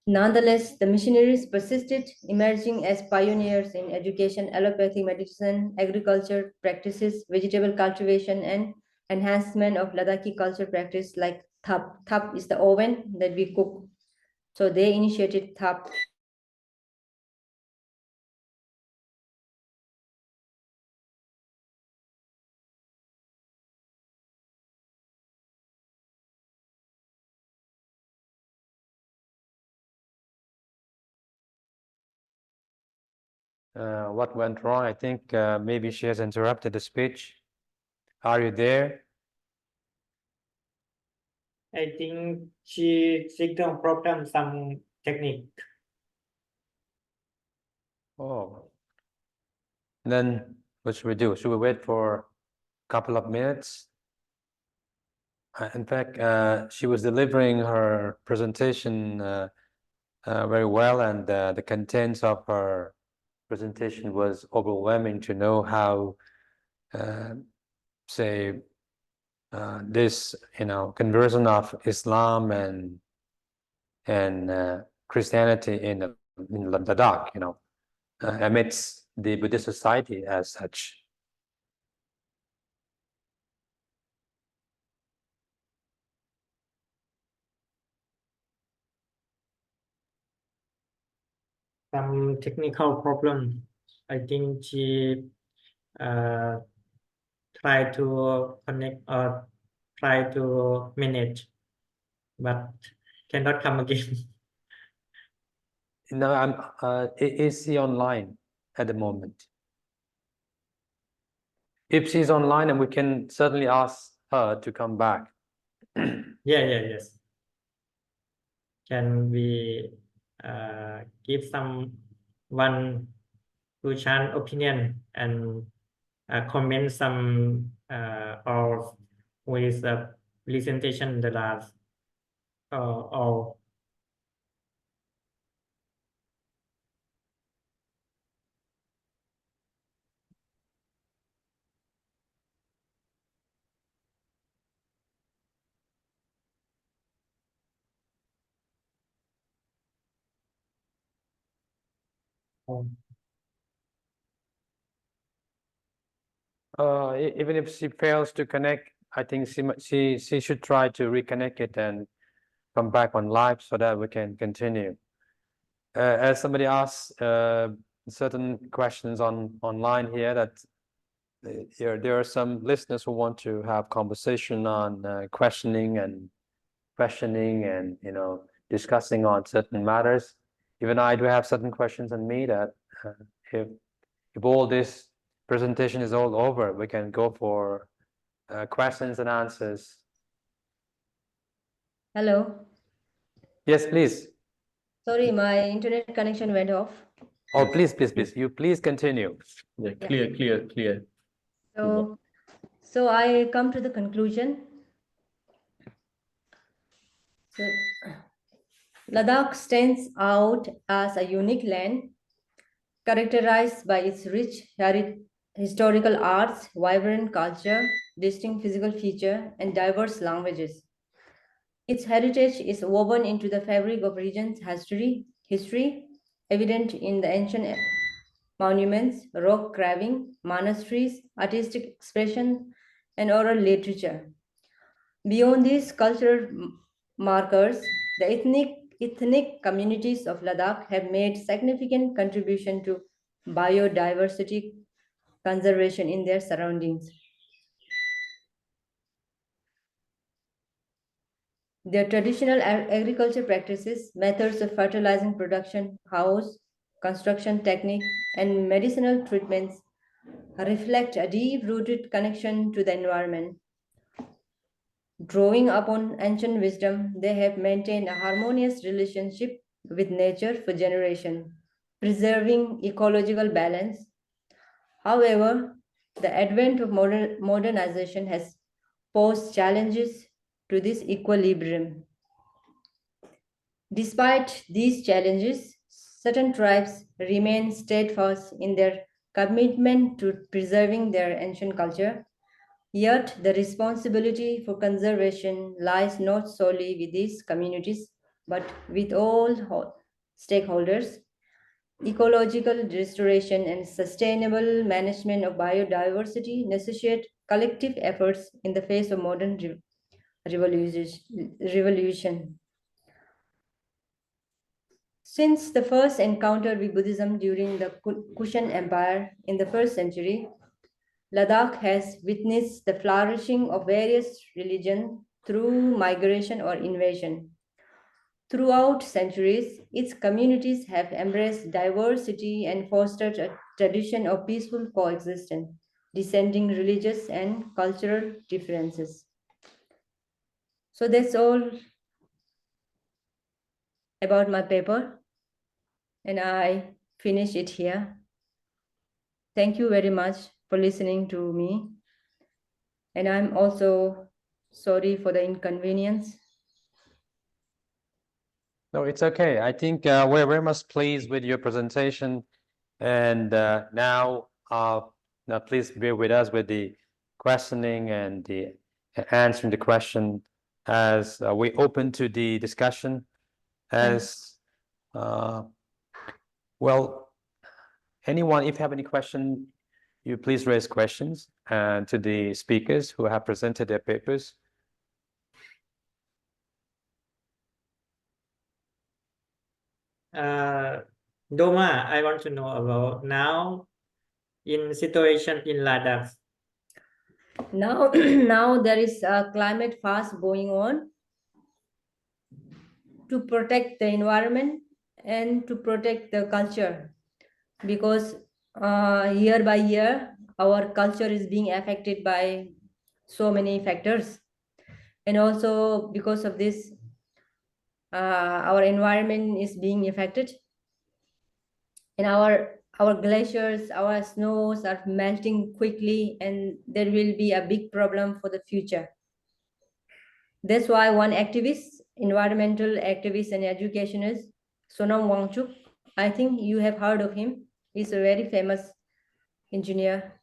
Nonetheless, the missionaries persisted, emerging as pioneers in education, allopathic medicine, agriculture practices, vegetable cultivation, and enhancement of Ladakhi culture practice like thap. Thap is the oven that we cook. So they initiated thap. What went wrong? I think maybe she has interrupted the speech. Are you there? I think she signal problem, some technique. Oh. Then what should we do? Should we wait for a couple of minutes? In fact, she was delivering her presentation very well, and the contents of her presentation was overwhelming to know how, say, this, conversion of Islam and Christianity in Ladakh, amidst the Buddhist society as such. Some technical problem. I think she try to connect or try to manage, but cannot come again. No, is she online at the moment? If she's online, and we can certainly ask her to come back. Yes. Can we give someone to share opinion and comment some or with the presentation the last or Even if she fails to connect, I think she should try to reconnect it and come back on live so that we can continue. As somebody asked certain questions online here, that there are some listeners who want to have conversation on questioning and discussing on certain matters. Even I do have certain questions on me that if all this presentation is all over, we can go for questions and answers. Hello. Yes, please. Sorry, my internet connection went off. Oh, please. You please continue. Yeah, clear. So I come to the conclusion. So, Ladakh stands out as a unique land characterized by its rich historical arts, vibrant culture, distinct physical feature, and diverse languages. Its heritage is woven into the fabric of region's history, evident in the ancient monuments, rock carving, monasteries, artistic expression, and oral literature. Beyond these cultural markers, the ethnic communities of Ladakh have made significant contribution to biodiversity conservation in their surroundings. Their traditional agriculture practices, methods of fertilizing production, house construction technique, and medicinal treatments reflect a deep-rooted connection to the environment. Drawing upon ancient wisdom, they have maintained a harmonious relationship with nature for generations, preserving ecological balance. However, the advent of modernization has posed challenges to this equilibrium. Despite these challenges, certain tribes remain steadfast in their commitment to preserving their ancient culture. Yet, the responsibility for conservation lies not solely with these communities, but with all stakeholders. Ecological restoration and sustainable management of biodiversity necessitate collective efforts in the face of modern revolution. Since the first encounter with Buddhism during the Kushan Empire in the 1st century, Ladakh has witnessed the flourishing of various religions through migration or invasion. Throughout centuries, its communities have embraced diversity and fostered a tradition of peaceful coexistence, dissenting religious and cultural differences. So that's all about my paper, and I finish it here. Thank you very much for listening to me. And I'm also sorry for the inconvenience. No, it's okay. I think we're very much pleased with your presentation. And now please bear with us with the questioning and the answering the question as we open to the discussion. As well, anyone, if you have any question, you please raise questions to the speakers who have presented their papers. Doma, I want to know about now in situation in Ladakh. Now, now there is a climate fast going on to protect the environment and to protect the culture, because year by year our culture is being affected by so many factors, and also because of this our environment is being affected, and our glaciers, our snows are melting quickly, and there will be a big problem for the future. That's why one activist, environmental activist and educationist, Sonam Wangchuk, I think you have heard of him. He's a very famous engineer.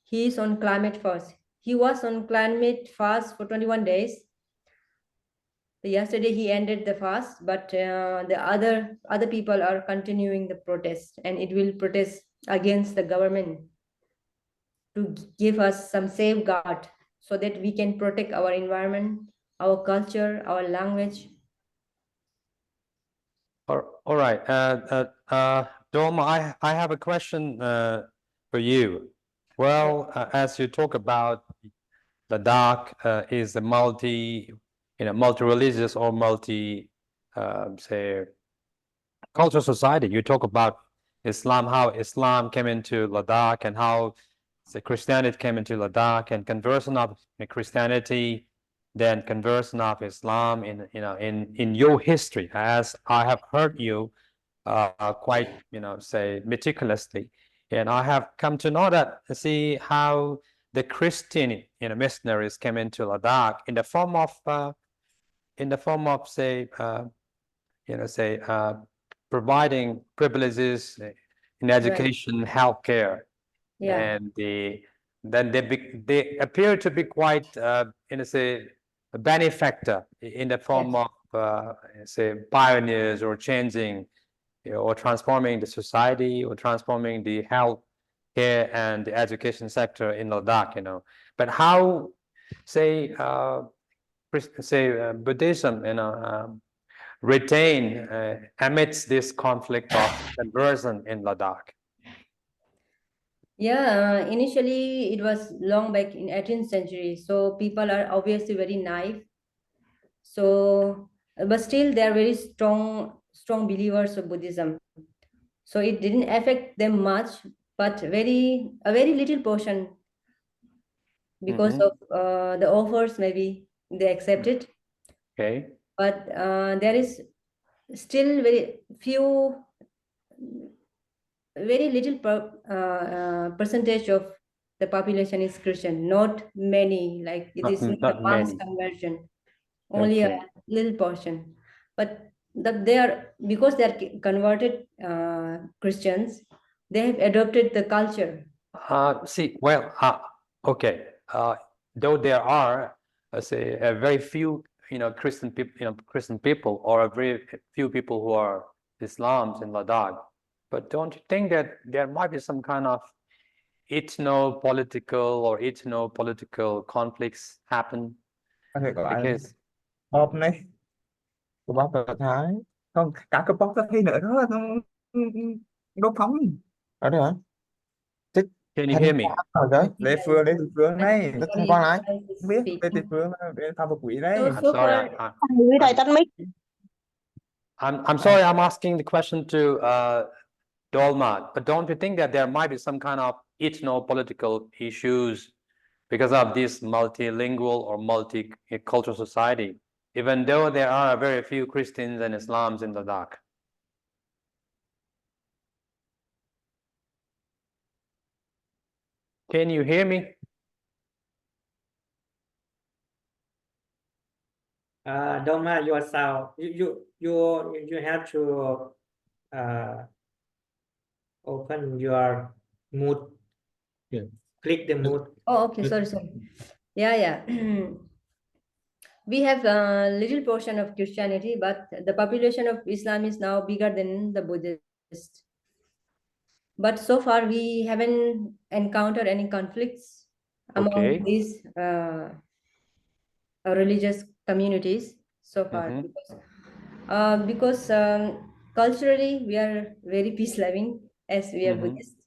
He is on climate fast. He was on climate fast for 21 days. Yesterday he ended the fast, but the other people are continuing the protest, and it will protest against the government to give us some safeguard so that we can protect our environment, our culture, our language. All right, Doma, I have a question for you. Well, as you talk about Ladakh is a multi-religious or say cultural society. You talk about Islam, how Islam came into Ladakh, and how Christianity came into Ladakh, and conversion of Christianity, then conversion of Islam in your history, as I have heard you quite say meticulously, and I have come to know that, see how the Christian missionaries came into Ladakh in the form of say providing privileges in education, right, healthcare, and then they appear to be quite say a benefactor in the form of say pioneers, or changing or transforming the society, or transforming the health care and the education sector in Ladakh, but how say Buddhism retain amidst this conflict of conversion in Ladakh? Yeah, initially it was long back in 18th century, so people are obviously very naive. So, but still they are very strong believers of Buddhism. So it didn't affect them much, but a very little portion, because of the offers, maybe they accept it. Okay. But there is still very little percentage of the population is Christian. Not many, like it is not a mass conversion. Only a little portion. But because they are converted Christians, they have adopted the culture. Okay. Though there are, say, a very few, Christian people, or a very few people who are Islams in Ladakh, but don't you think that there might be some kind of ethno-political conflicts happen? Because Hộp này của bác Phật Thái, không cả cái bóc thi nữa đó, đốt phóng ở đây hả? Can you hear me? Rồi Lê Phương này, nó không qua lại, không biết Lê Phương để tham vật quỷ đấy. I'm sorry. I'm sorry. I'm asking the question to Dolma, but don't you think that there might be some kind of ethno-political issues because of this multilingual or multicultural society, even though there are very few Christians and Islams in Ladakh? Can you hear me? Don't mind your sound. You have to open your mood. Yeah. Click the mood. Oh, okay. Sorry. Yeah. We have a little portion of Christianity, but the population of Islam is now bigger than the Buddhist. But so far, we haven't encountered any conflicts among Okay. these religious communities so far, because culturally we are very peace loving as we are Buddhists.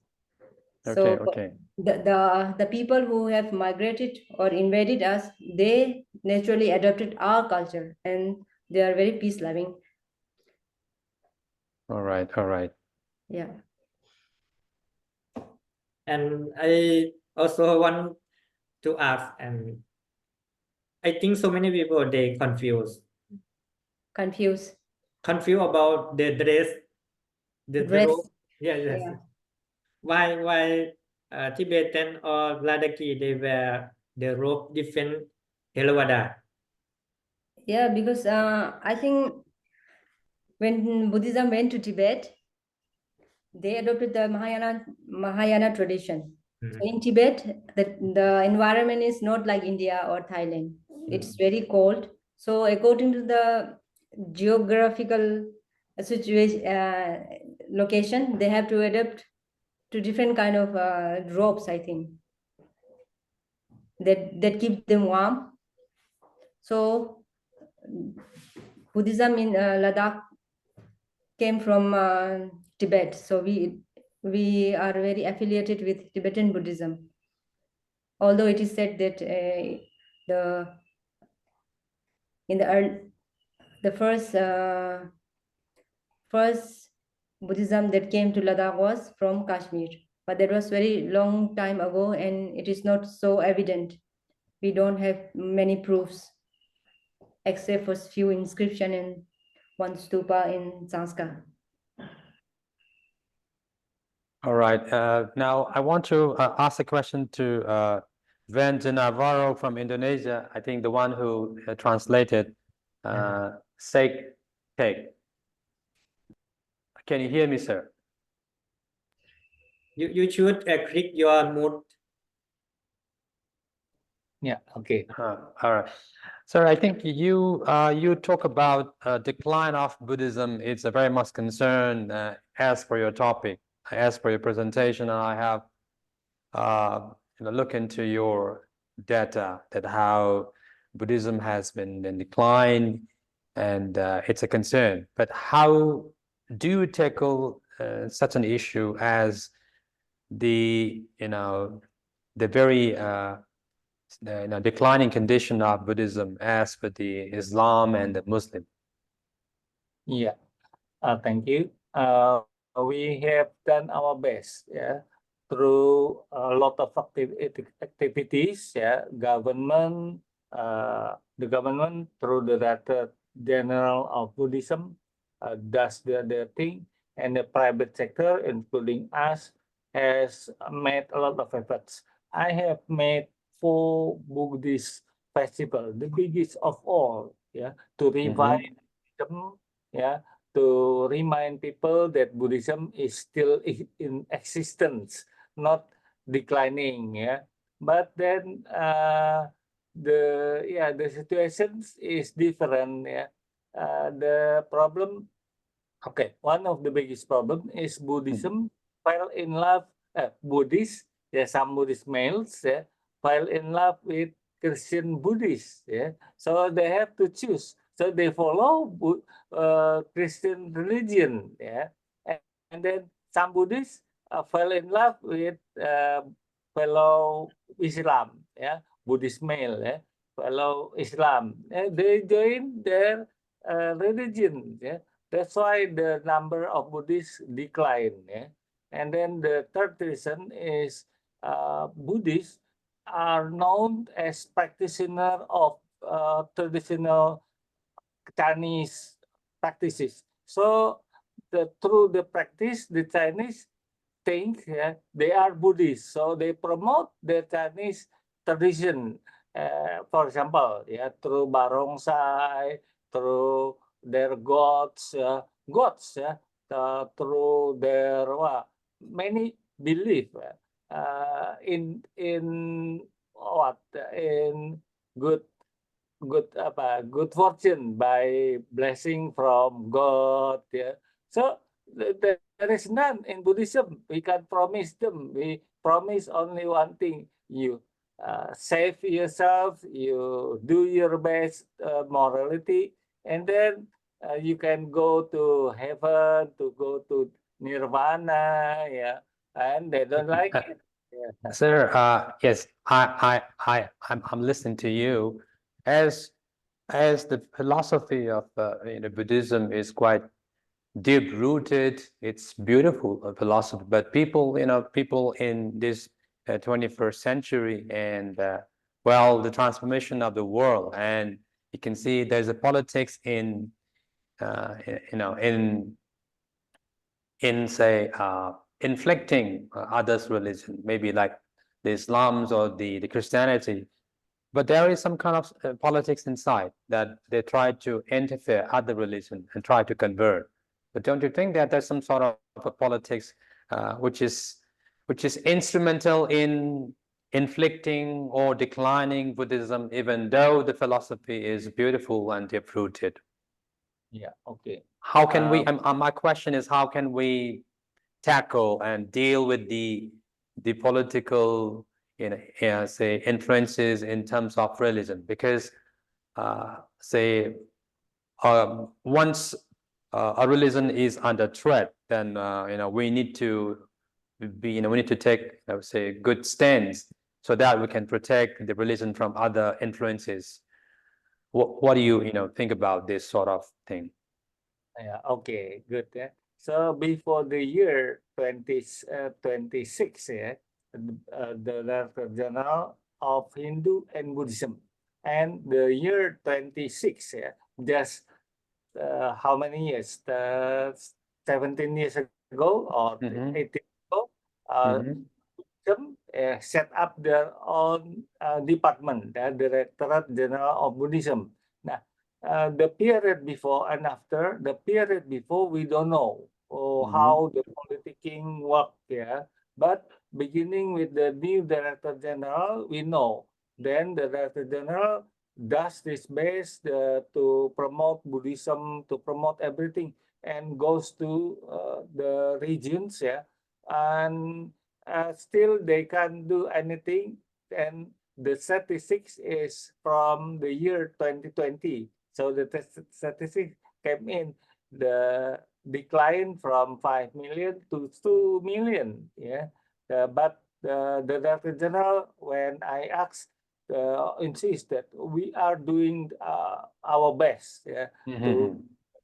So Okay. the people who have migrated or invaded us, they naturally adopted our culture and they are very peace loving. All right. Yeah. And I also want to ask, and I think so many people they confused about the dress, the Dress. robe. Yes. Yeah. Why Tibetan or Ladakhi they wear the robe different Theravada? Yeah, because I think when Buddhism went to Tibet, they adopted the Mahayana tradition. So in Tibet, the environment is not like India or Thailand. It's very cold. So according to the geographical situation, location, they have to adapt to different kind of robes, I think, that keep them warm. So Buddhism in Ladakh came from Tibet. So we are very affiliated with Tibetan Buddhism. Although it is said that the first Buddhism that came to Ladakh was from Kashmir, but that was very long time ago, and it is not so evident. We don't have many proofs, except for few inscription and one stupa in Sanskar. All right. Now I want to ask a question to Van Navarro from Indonesia. I think the one who translated Sheikh. Can you hear me, sir? You should click your mood. Yeah. Okay. All right. Sir, I think you talk about decline of Buddhism. It's a very much concern as for your topic, as for your presentation, and I have look into your data that how Buddhism has been in decline, and it's a concern. But how do you tackle such an issue as the very declining condition of Buddhism as for the Islam and the Muslim? Yeah. Thank you. We have done our best, through a lot of activities, the government through the Director General of Buddhism does their thing, and the private sector, including us, has made a lot of efforts. I have made 4 Buddhist festivals, the biggest of all, to revive Buddhism, to remind people that Buddhism is still in existence, not declining. But then the situation is different. The problem, one of the biggest problem is Buddhism fell in love. Buddhists, some Buddhist males, fell in love with Christian Buddhists. So they have to choose. So they follow Christian religion, and then some Buddhists fell in love with fellow Islam, Buddhist male, fellow Islam. They join their religion. That's why the number of Buddhists decline. And then the third reason is Buddhists are known as practitioners of traditional Chinese practices. So through the practice, the Chinese think they are Buddhist, so they promote their Chinese tradition. For example, through barongsai, through their gods, through their many belief in what in good fortune by blessing from God. So there is none in Buddhism. We can promise them. We promise only one thing: you save yourself, you do your best morality, and then you can go to heaven, to go to nirvana. And they don't like it. Sir, yes, I'm listening to you. As the philosophy of Buddhism is quite deep-rooted, it's beautiful philosophy. But people in this 21st century and the transformation of the world, and you can see there's a politics in say inflicting others' religion, maybe like the Islams or the Christianity. But there is some kind of politics inside that they try to interfere other religion and try to convert. But don't you think that there's some sort of a politics which is instrumental in inflicting or declining Buddhism, even though the philosophy is beautiful and deep-rooted? Yeah. Okay. How can we? My question is, how can we tackle and deal with the political, say, influences in terms of religion? Because, say, once a religion is under threat, then we need to be, we need to take, say, good stance so that we can protect the religion from other influences. What do you think about this sort of thing? Yeah. Okay. Good. So before the year 2026, the Director General of Hindu and Buddhism, and the year 26, just how many years? 17 years ago or 18 ago, Buddhism set up their own department, the Directorate General of Buddhism. Now, the period before and after, the period before, we don't know how the politicking worked, but beginning with the new Director General, we know. Then the Director General does his best to promote Buddhism, to promote everything, and goes to the regions, and still they can't do anything. And the statistics is from the year 2020. So the statistics came in, the decline from 5 million to 2 million. But the Director General, when I asked, insist that we are doing our best to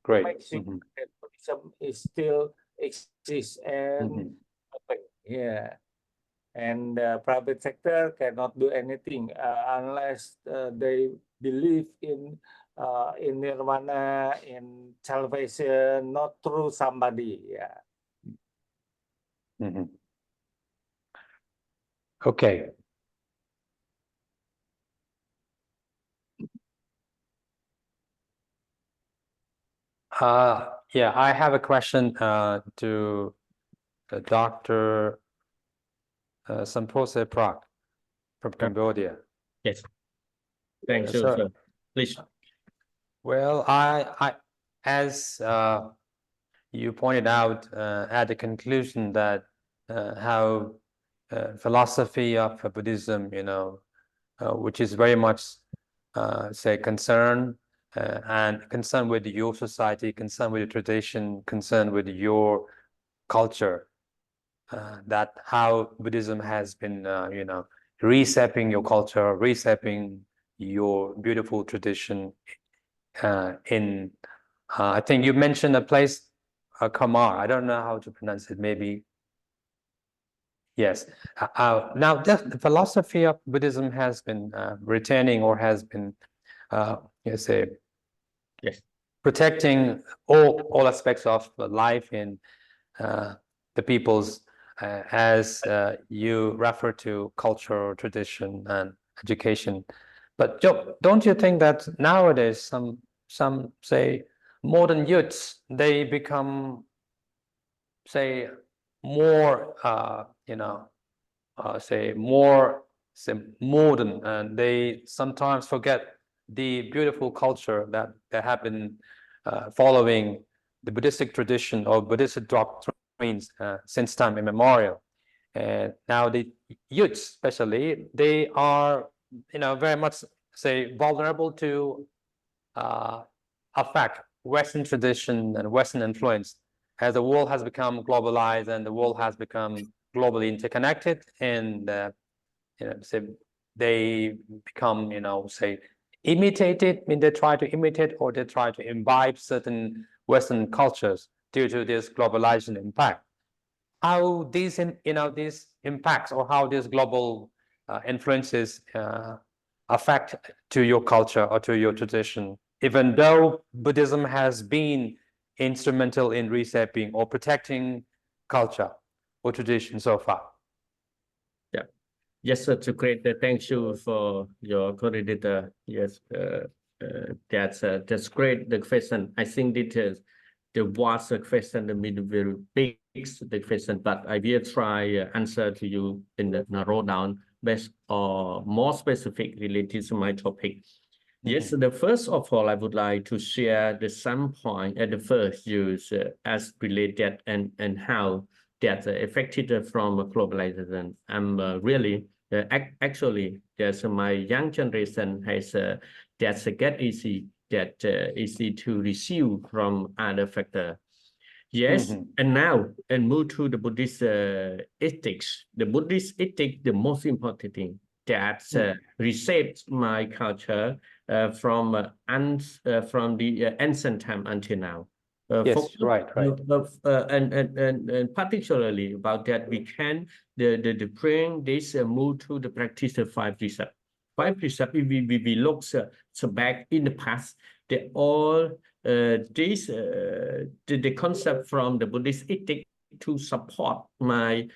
Great. make sure that Buddhism is still exists, and and the private sector cannot do anything unless they believe in nirvana, in salvation, not through somebody. Okay. I have a question to Dr. Sampose Prak from Cambodia. Yes. Thanks, So- sir. Please. Well, I as you pointed out at the conclusion that how philosophy of Buddhism, which is very much say concerned and concerned with your society, concerned with your tradition, concerned with your culture, that how Buddhism has been, reshaping your culture, reshaping your beautiful tradition. I think you mentioned a place, Kamar. I don't know how to pronounce it. Maybe. Yes. Now, the philosophy of Buddhism has been retaining or has been, say, Yes, protecting all aspects of life in the people's as you refer to culture, tradition, and education. But don't you think that nowadays some say modern youths, they become say more say more modern, and they sometimes forget the beautiful culture that they have been following the Buddhistic tradition or Buddhist doctrines since time immemorial. And now the youths especially, they are very much say vulnerable to affect Western tradition and Western influence, as the world has become globalized and the world has become globally interconnected, and say they become say imitated. I mean, they try to imitate or they try to imbibe certain Western cultures due to this globalization impact. How these these impacts or how these global influences affect to your culture or to your tradition, even though Buddhism has been instrumental in reshaping or protecting culture or tradition so far? Yeah. Yes, sir, to great. Thank you for your coordinator. Yes, that's great. The question, I think it is the what's the question, the middle very big the question, but I will try answer to you in the narrow down based or more specific related to my topic. Yes, the first of all, I would like to share the some point at the first use as related and how that affected from globalization. I'm really actually there's my young generation has that's get easy to receive from other factor. Yes, and now and move to the Buddhist ethics. The Buddhist ethics, the most important thing that reshaped my culture from the ancient time until now. Yes, right. And particularly about that, we can the bring this move to the practice of 5 precepts. 5 precepts. We look back in the past. They all the concept from the Buddhist ethic to support my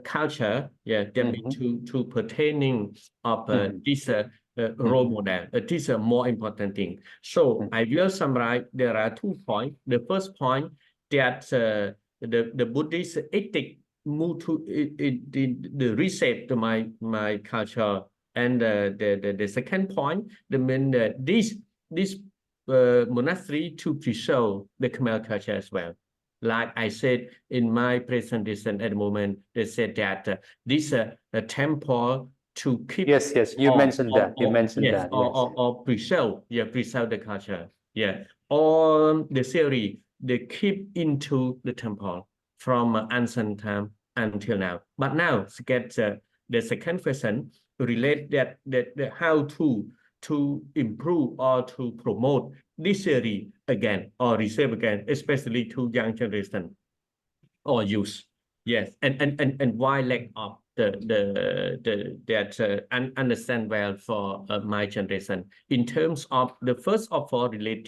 culture. Yeah, that to pertaining of this role model. This is more important thing. So I will summarize. There are 2 points. The first point that the Buddhist ethic move to the reshape to my culture, and the second point, the mean this monastery to preserve the Khmer culture as well. Like I said in my presentation at the moment, they said that this temple to keep. Yes, you mentioned that. You mentioned that. Or preserve the culture. Yeah, all the theory they keep into the temple from ancient time until now. But now to get the second question relate that how to improve or to promote this theory again or reshape again, especially to young generation or youth. Yes, and why lack of understand well for my generation in terms of the first of all related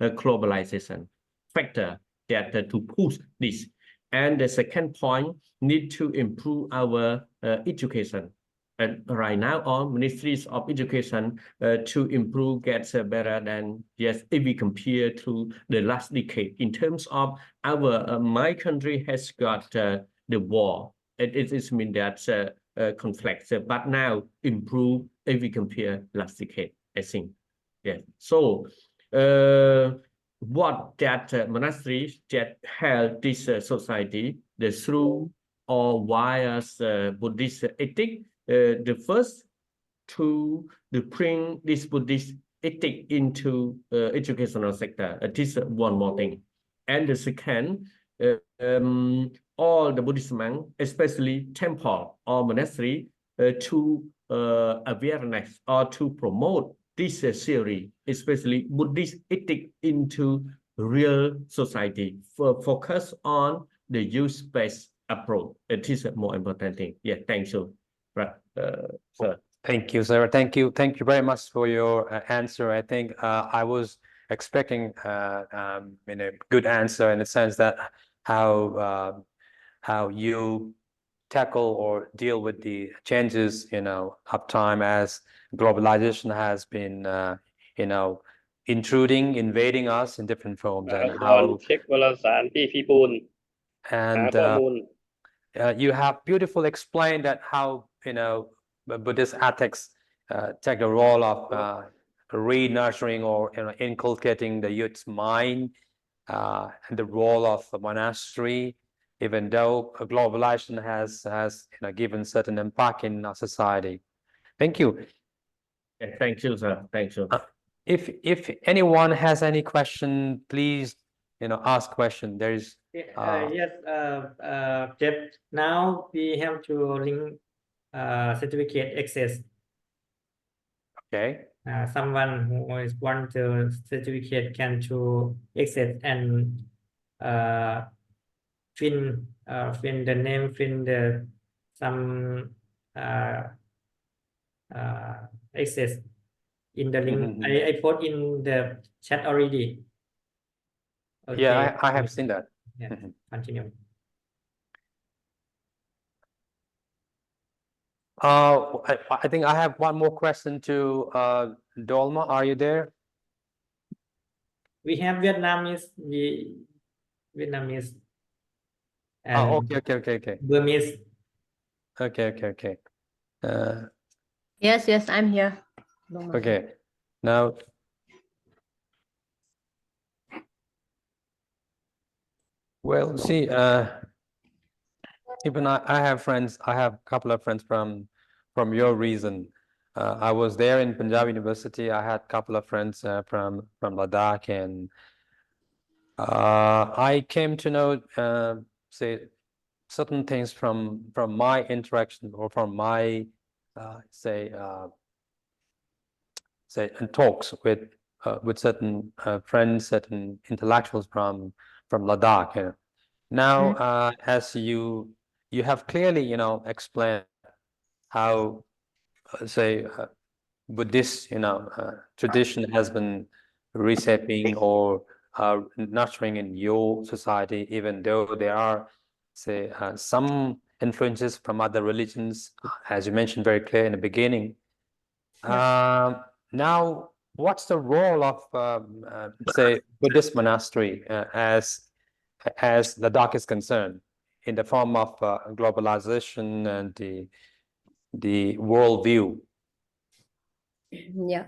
globalization factor that to push this, and the second point need to improve our education. And right now, all ministries of education to improve gets better than if we compare to the last decade. In terms of our my country has got the war. It means that conflict, but now improve if we compare last decade. I think. Yeah. So what that monasteries that held this society the through or via Buddhist ethic. The first to bring this Buddhist ethic into educational sector. This is one more thing. And the second, all the Buddhist monks, especially temple or monastery, to awareness or to promote this theory, especially Buddhist ethic into real society. Focus on the use-based approach. It is a more important thing. Yeah, thank you. Right, sir. Thank you, sir. Thank you very much for your answer. I think I was expecting a good answer in the sense that how how you tackle or deal with the changes, of time as globalization has been, invading us in different forms, ก่อน and how เช็ควารสารที่พี่ปูนหา and ข้อมูล you have beautifully explained that how Buddhist ethics take the role of re-nurturing or inculcating the youth's mind, and the role of the monastery, even though globalization has given certain impact in our society. Thank you. Yeah, thank you, sir. Thank you. If anyone has any question, please ask question. There is Yes, Jeff, now we have to link certificate access. okay. Someone who is want the certificate can to access and fill the name, fill the some access in the link. I put in the chat already. Okay. Yeah, I have seen that. Yeah, continue. I think I have one more question to Dolma. Are you there? We have Vietnamese and Okay. Burmese. Okay. Yes, I'm here. Okay. Now, well, see, even I have friends. I have a couple of friends from your region. I was there in Punjab University. I had a couple of friends from Ladakh, and I came to know, say, certain things from my interaction or from my say talks with certain friends, certain intellectuals from Ladakh. Now, as you have clearly explained how say Buddhist tradition has been reshaping or nurturing in your society, even though there are say some influences from other religions, as you mentioned very clear in the beginning. Now, what's the role of say Buddhist monastery as Ladakh is concerned in the form of globalization and the worldview? Yeah.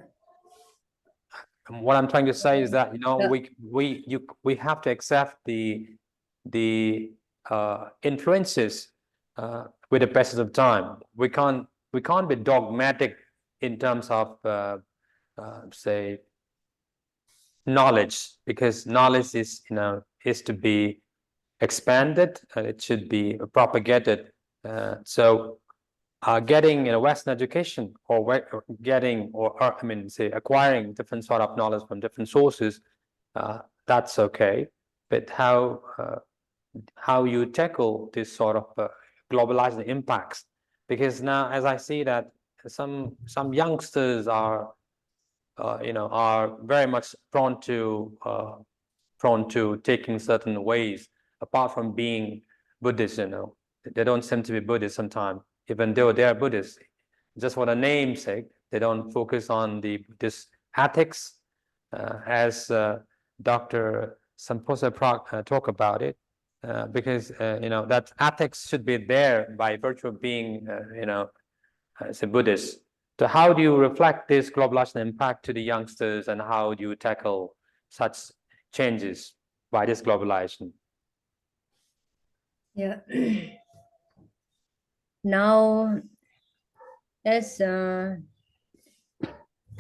What I'm trying to say is that we have to accept the influences with the passage of time. We can't be dogmatic in terms of say knowledge, because knowledge is is to be expanded and it should be propagated. So getting a Western education or getting say acquiring different sort of knowledge from different sources, that's okay. But how you tackle this sort of globalizing impacts, because now as I see that some youngsters are very much prone to taking certain ways apart from being Buddhist. They don't seem to be Buddhist sometimes, even though they are Buddhist. Just for the namesake, they don't focus on the Buddhist ethics, as Dr. Samposa talk about it, because that ethics should be there by virtue of being as a Buddhist. So how do you reflect this globalization impact to the youngsters, and how do you tackle such changes by this globalization? Yeah. Now, as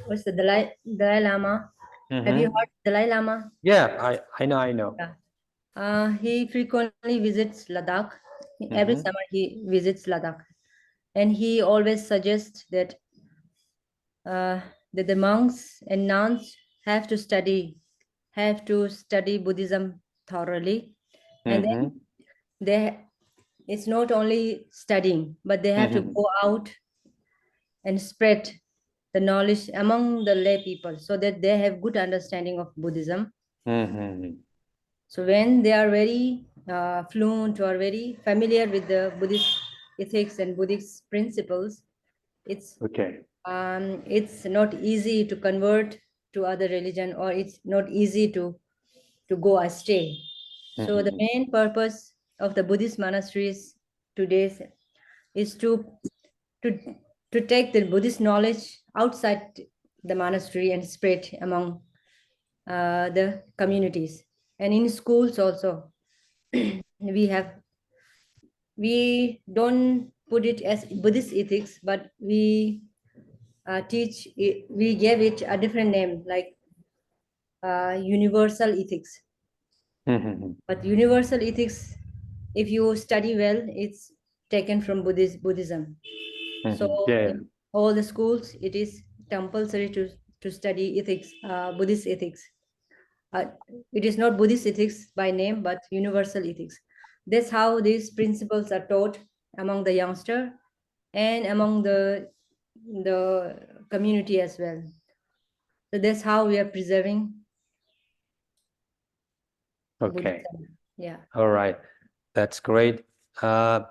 what's the Dalai Lama? Have you heard Dalai Lama? Yeah, I know. Yeah. He frequently visits Ladakh. Every summer he visits Ladakh, and he always suggests that the monks and nuns have to study Buddhism thoroughly, and then it's not only studying, but they have to go out and spread the knowledge among the lay people so that they have good understanding of Buddhism. So when they are very fluent or very familiar with the Buddhist ethics and Buddhist principles, it's not easy to convert to other religion, or it's not easy to go astray. So the main purpose of the Buddhist monasteries today is to take the Buddhist knowledge outside the monastery and spread among the communities. And in schools also, we don't put it as Buddhist ethics, but we we gave it a different name, like universal ethics. But universal ethics, if you study well, it's taken from Buddhism. So in all the schools, it is compulsory to study ethics, Buddhist ethics. It is not Buddhist ethics by name, but universal ethics. That's how these principles are taught among the youngster and among the community as well. So that's how we are preserving Buddhism. Yeah. All right. That's great. Now,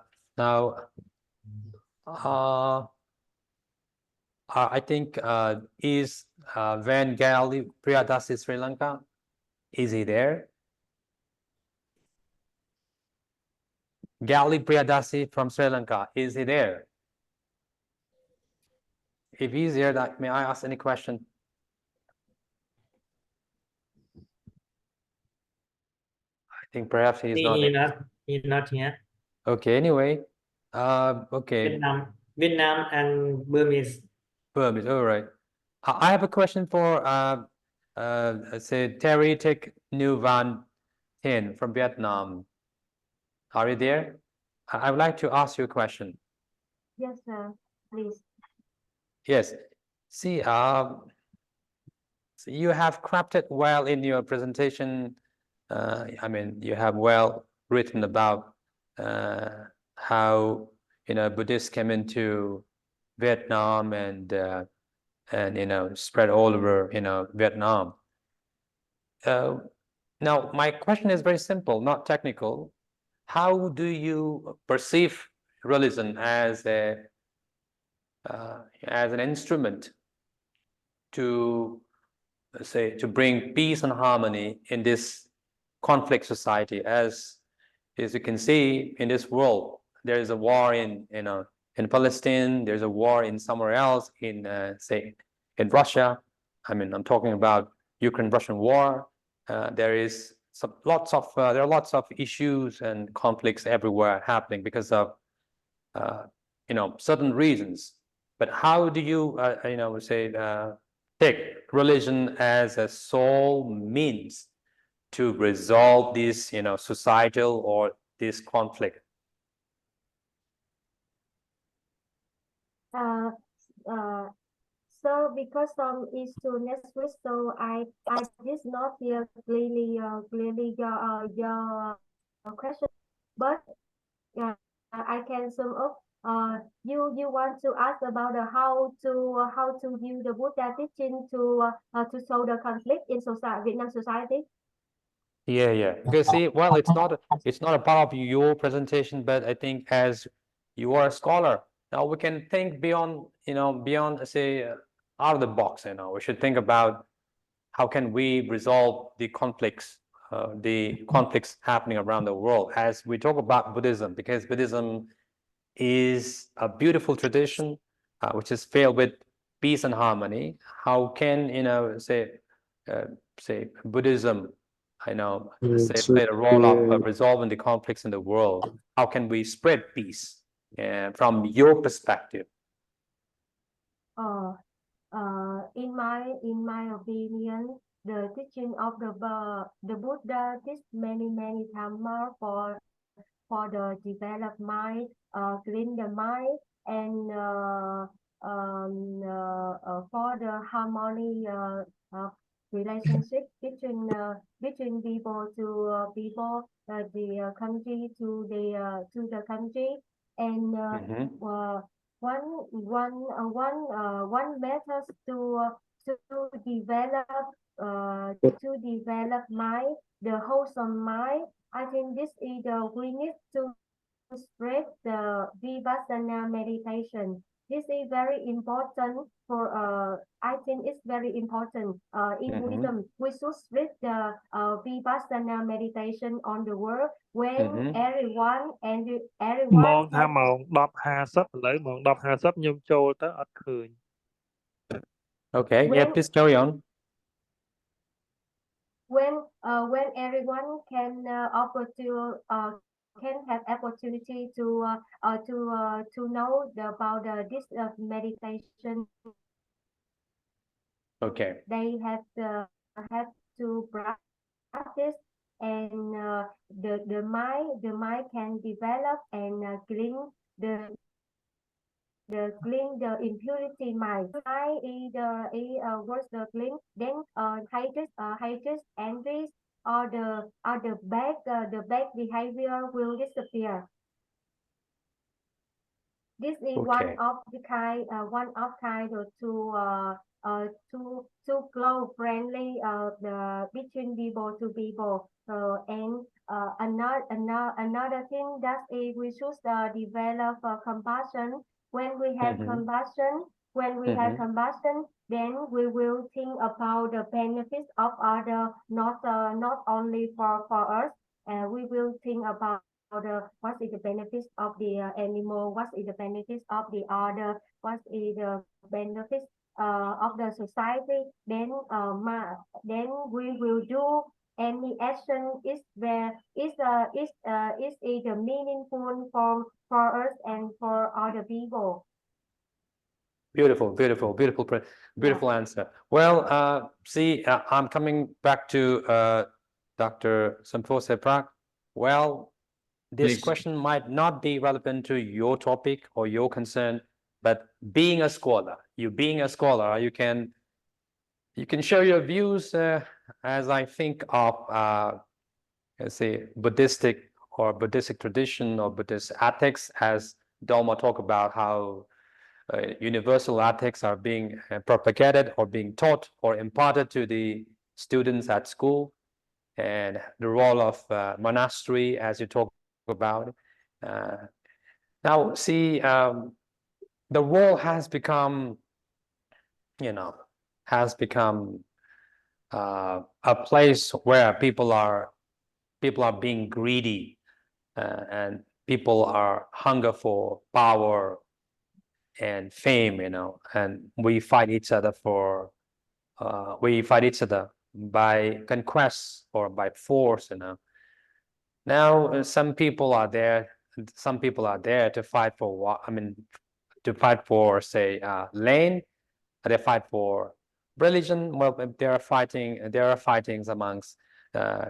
I think is Van Gali Priyadasi Sri Lanka? Is he there? Gali Priyadasi from Sri Lanka, is he there? If he's here, may I ask any question? I think perhaps he's not there. He's not here. Okay, anyway. Okay. Vietnam and Burmese. Burmese, all right. I have a question for say Terry Tek New Van Tien from Vietnam. Are you there? I would like to ask you a question. Yes, sir. Please. Yes. See, so you have crafted well in your presentation. I mean, you have well written about how Buddhists came into Vietnam and spread all over Vietnam. Now my question is very simple, not technical. How do you perceive religion as an instrument to bring peace and harmony in this conflict society? As you can see in this world, there is a war in Palestine, there's a war in somewhere else, in Russia. I mean, I'm talking about Ukraine-Russian war. There are lots of issues and conflicts everywhere happening because of certain reasons. But how do you take religion as a sole means to resolve this societal or this conflict? So because is to next week, so I did not hear clearly your question, but I can sum up. You want to ask about how to use the Buddha teaching to solve the conflict in Vietnam society. Yeah. Because see, well, it's not a part of your presentation, but I think as you are a scholar, now we can think beyond say out of the box. We should think about how can we resolve the conflicts happening around the world as we talk about Buddhism, because Buddhism is a beautiful tradition which is filled with peace and harmony. How can say Buddhism play a role of resolving the conflicts in the world? How can we spread peace from your perspective? In my opinion, the teaching of the Buddha teach many times more for the developed mind, clean the mind, and for the harmony relationship between people to people, the country to the country, and one method to develop mind, the wholesome mind, I think this is we need to spread the Vipassana meditation. This is very important for I think it's very important in Buddhism. We should spread the Vipassana meditation on the world when everyone and มองថា everyone ម៉ោង 10:50 ឥឡូវម៉ោង 10:50 ខ្ញុំចូលទៅអត់ឃើញ Okay, yeah, please carry on. When everyone can offer to can have opportunity to know about this meditation. Okay. They have to practice, and the mind can develop and clean the impurity mind. Mind is what's the clean? Then hatred, envy, or the bad behavior will disappear. This is one of the kind to grow friendly between people to people. And another thing that is we should develop compassion. When we have compassion, then we will think about the benefits of other, not only for us. We will think about what is the benefits of the animal, what is the benefits of the other, what is the benefits of the society. Then we will do any action is meaningful for us and for other people. Beautiful answer. Well, see, I'm coming back to Dr. Sampose Prak. Well, this question might not be relevant to your topic or your concern, but being a scholar, you can share your views as I think of let's say Buddhistic tradition or Buddhist ethics, as Dharma talk about how universal ethics are being propagated or being taught or imparted to the students at school, and the role of monastery, as you talk about. Now, see, the world has become a place where people are being greedy, and people are hunger for power and fame, and we fight each other by conquest or by force, Now some people are there to fight for what? To fight for, say, land. They fight for religion. Well, there are fightings amongst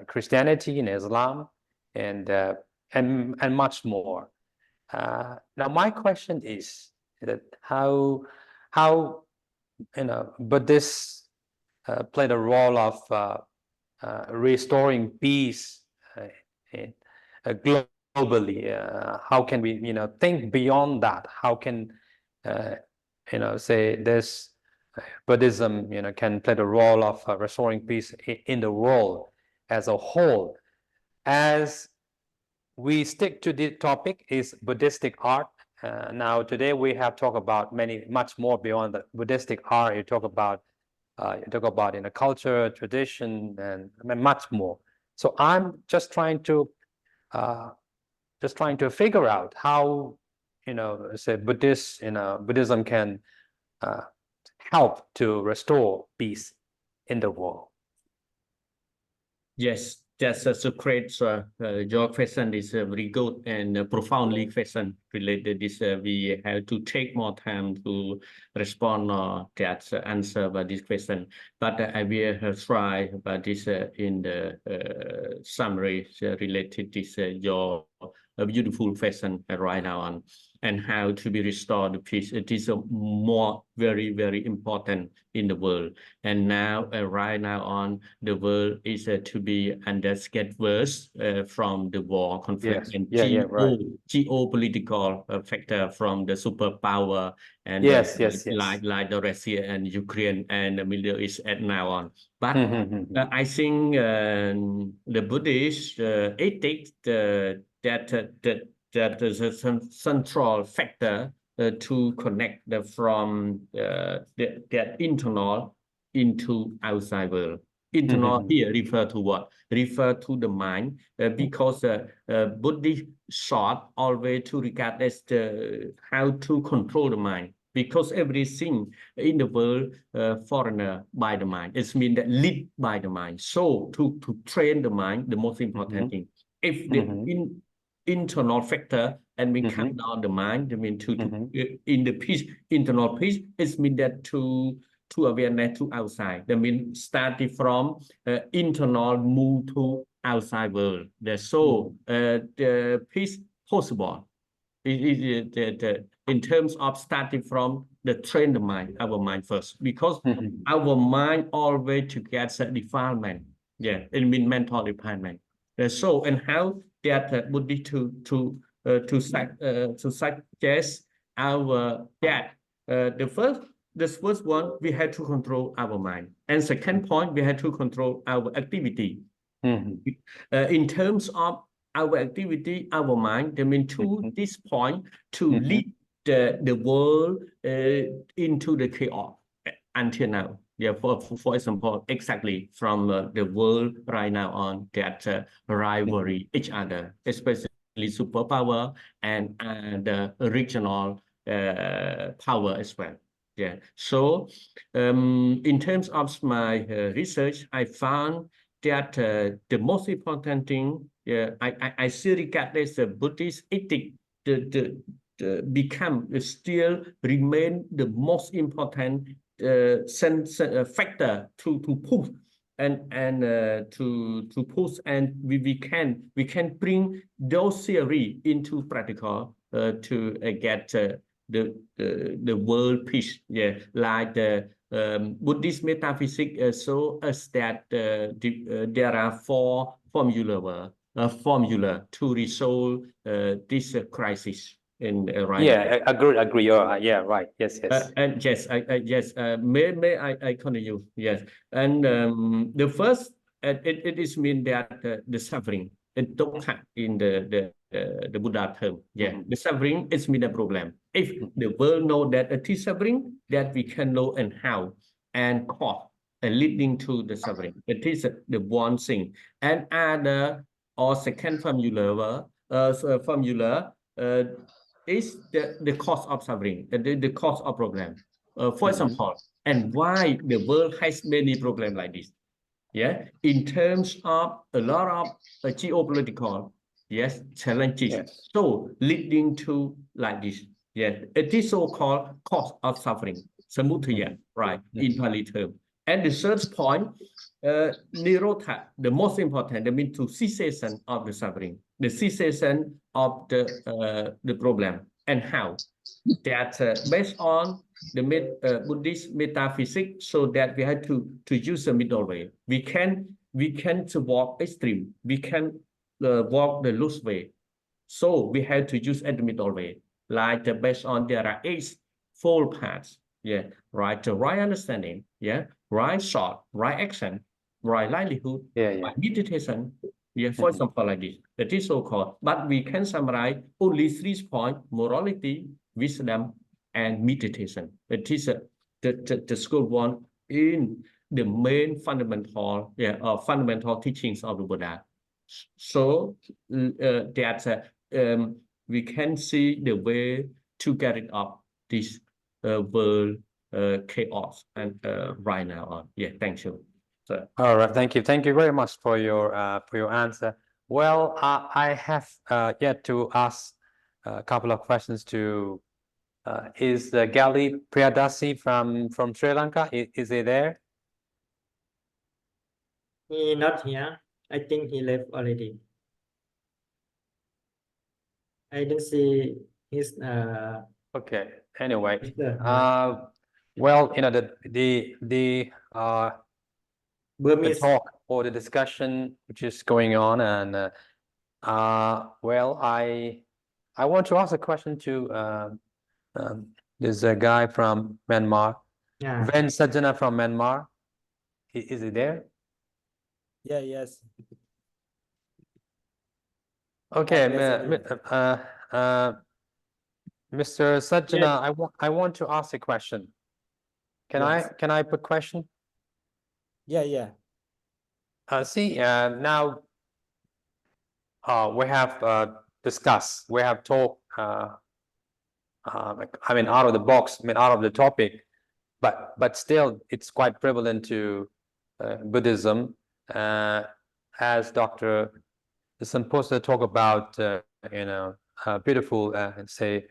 Christianity and Islam, and much more. Now my question is that how Buddhists played a role of restoring peace globally. How can we think beyond that? How can say this Buddhism can play the role of restoring peace in the world as a whole? As we stick to the topic is Buddhistic art. Now today we have talked about much more beyond the Buddhistic art. You talk about culture, tradition, and much more. So I'm just trying to figure out how say Buddhism can help to restore peace in the world. Yes, that's a great. Your question is very good and profoundly question related. This we have to take more time to respond that answer by this question. But I will try by this in the summary related this your a beautiful fashion right now on, and how to be restored the peace. It is a more very important in the world. And now right now on, the world is to be under get worse from the war conflict and geopolitical factor from the superpower and like the Russia and Ukraine and the Middle East at now on. But I think the Buddhist ethics that is a central factor to connect from that internal into outside world. Internal here refer to what? Refer to the mind, because Buddhist thought always to regard as how to control the mind. Because everything in the world foreigner by the mind. It means that lead by the mind. So to train the mind, the most important thing. If the internal factor and we calm down the mind, I mean to in the peace, internal peace, it means that to awareness to outside. That means starting from internal move to outside world. So the peace possible. In terms of starting from the train the mind, our mind first, because our mind always to get defilement. Yeah, it means mental defilement. So and how that would be to suggest our that the first one we had to control our mind, and second point we had to control our activity. In terms of our activity, our mind, I mean to this point to lead the world into the chaos until now. Yeah, for example, exactly from the world right now on that rivalry each other, especially superpower and the regional power as well. Yeah. So in terms of my research, I found that the most important thing, I still regard as a Buddhist ethic, still remain the most important factor to push and to push, and we can bring those theory into practical to get the world peace. Yeah, like the Buddhist metaphysics show us that there are four formula to resolve this crisis. Right. Agree. Yeah, right. Yes. And yes, may I continue? Yes, and the first it is mean that the suffering and dukkha in the Buddha term. Yeah, the suffering is mean a problem. If the world know that it is suffering, that we can know and how and cause and leading to the suffering. It is the one thing. And other or second formula is the cause of suffering, the cause of problem. For example, and why the world has many problems like this. Yeah, in terms of a lot of geopolitical challenges. So leading to like this. Yeah, it is so-called cause of suffering, samudaya, right, in Pali term. And the third point, nirodha, the most important, that means to cessation of the suffering, the cessation of the problem, and how that based on the Buddhist metaphysics, so that we have to use a middle way. We can walk extreme, we can walk the loose way, so we have to use at the middle way, like based on there are 8 fold paths. Yeah, right, the right understanding, right thought, right action, right livelihood, right meditation. Yeah, for example, like this. That is so-called. But we can summarize only 3 points: morality, wisdom, and meditation. It is the school one in the main fundamental teachings of the Buddha. So that we can see the way to get it up this world chaos and right now on. Yeah, thank you. So, all right, thank you very much for your answer. Well, I have yet to ask a couple of questions to is Gali Priyadasi from Sri Lanka, is he there? He not here. I think he left already. I don't see his Okay. Anyway, picture. well, the Burmese. talk or the discussion which is going on, and well, I want to ask a question to there's a guy from Myanmar, Yeah. Ven Sajjana from Myanmar. Is he there? Yeah, yes. Okay, Yes, Mr. Sajjana, Yes. I want to ask a question. Yes. Can I put question? Yeah. See, now we have discussed, we have talked, I mean, out of the box, I mean, out of the topic, but still, it's quite prevalent to Buddhism, as Dr. Samposa talk about, beautiful, say,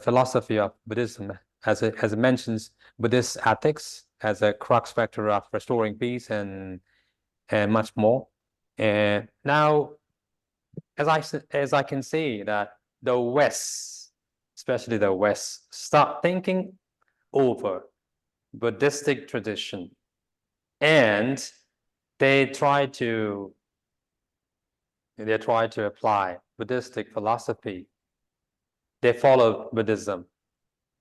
philosophy of Buddhism, as it mentions Buddhist ethics as a crux factor of restoring peace and much more. And now, as I can see that the West, especially the West, start thinking over Buddhistic tradition, and they try to apply Buddhistic philosophy. They follow Buddhism.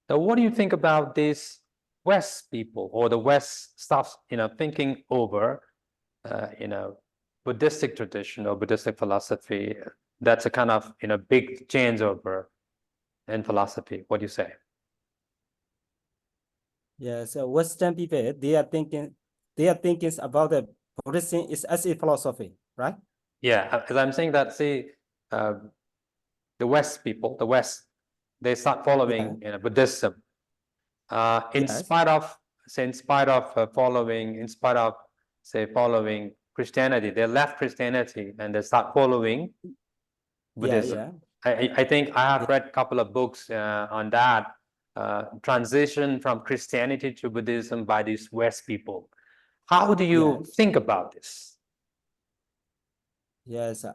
Now, what do you think about these West people, or the West starts, thinking over, Buddhistic tradition or Buddhistic philosophy? That's a kind of, big changeover in philosophy. What do you say? Yeah, so Western people, they are thinking about the Buddhism is as a philosophy, right? Yeah, as I'm saying that, see, the West people, they start following Buddhism. In Yes. spite of following Christianity, they left Christianity and they start following Buddhism. I think I have read a couple of books on that, transition from Christianity to Buddhism by these West people. How do you think about this? Yes,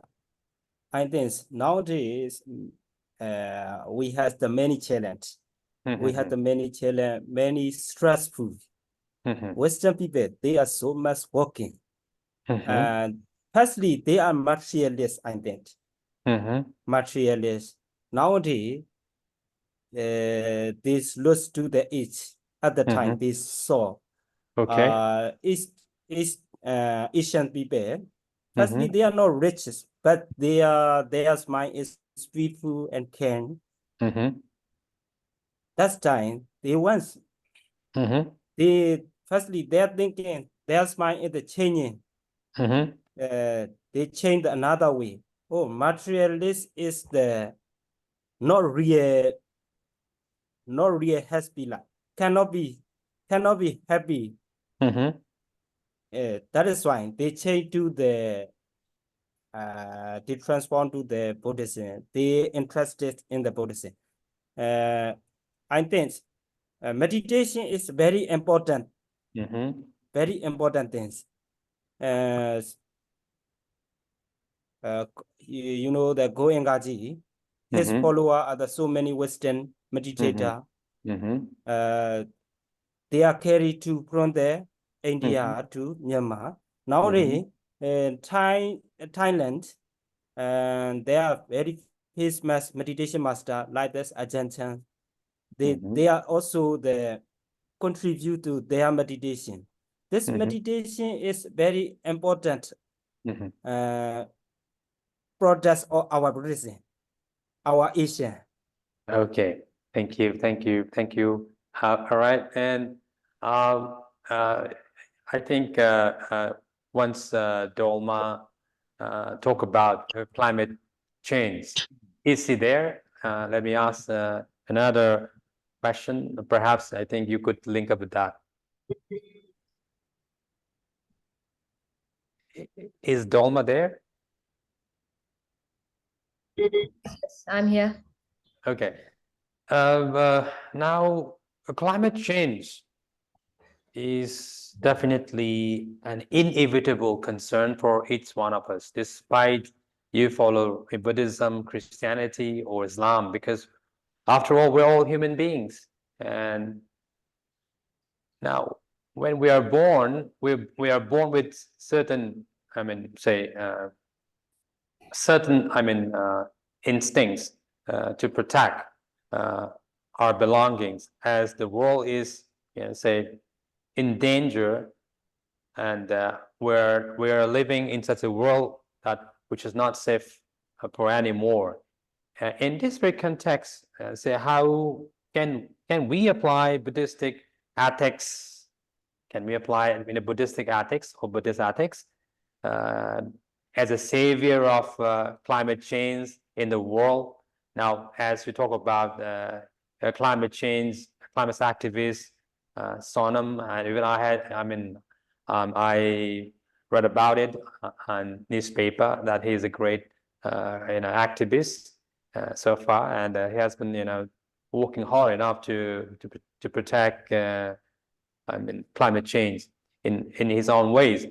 I think nowadays we have the many challenge. We have the many challenge, many stressful. Western people, they are so much working, and firstly they are materialist. I think materialist nowadays. This lose to the age at the time they saw. Okay. Asian people. Firstly, they are not rich, but their mind is peaceful and kind. That time they once firstly their thinking, their mind is changing. They change another way. Oh, materialist is the not real happy life. Cannot be happy. That is why they change to they transform to the Buddhism. They interested in the Buddhism. I think meditation is very important. Very important things. The Goengaji, his follower are so many Western meditator. They are carried from there, India to Myanmar. Nowadays, Thailand, and they are very famous meditation master like this Ajahn. They are also the contribute to their meditation. This meditation is very important product of our Buddhism, our Asian. Okay, thank you. All right, and I think once Dolma talk about climate change, is he there? Let me ask another question. Perhaps I think you could link up with that. Is Dolma there? Yes, I'm here. Okay. Now, climate change is definitely an inevitable concern for each one of us, despite you follow Buddhism, Christianity, or Islam, because after all, we're all human beings. And now, when we are born, we are born with certain, instincts to protect our belongings, as the world is, in danger, and we're living in such a world which is not safe for anymore. In this very context, how can we apply Buddhistic ethics? Can we apply Buddhistic ethics or Buddhist ethics as a savior of climate change in the world? Now, as we talk about climate change, climate activists, Sonam, and even I read about it on newspaper that he is a great activist so far, and he has been working hard enough to protect climate change in his own ways.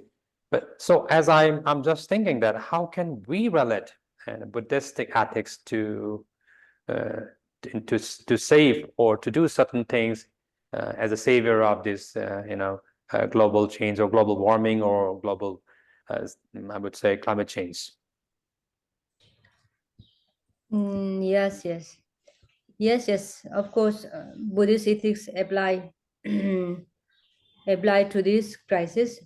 But so as I'm just thinking that how can we relate Buddhistic ethics to save or to do certain things as a savior of this global change or global warming or global I would say climate change. Yes, of course, Buddhist ethics apply to this crisis.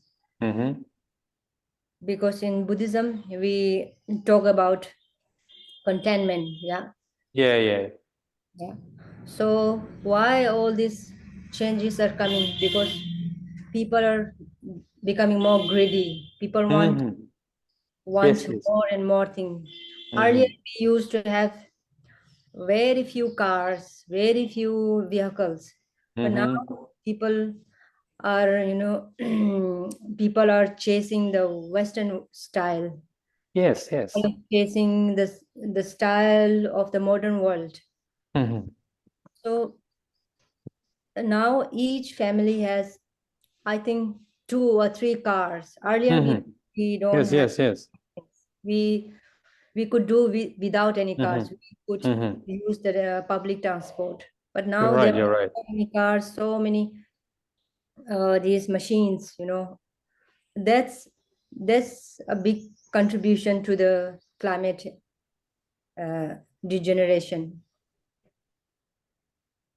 Because in Buddhism we talk about contentment. Yeah. So why all these changes are coming? Because people are becoming more greedy. People want Yes. more and more things. Earlier we used to have very few cars, very few vehicles, but now people are people are chasing the Western style. Yes. Chasing the style of the modern world. So now each family has, I think, 2 or 3 cars. Earlier we don't have. Yes. We could do without any cars. We could use the public transport. But now there are so many cars, so many these machines. That's a big contribution to the climate degeneration.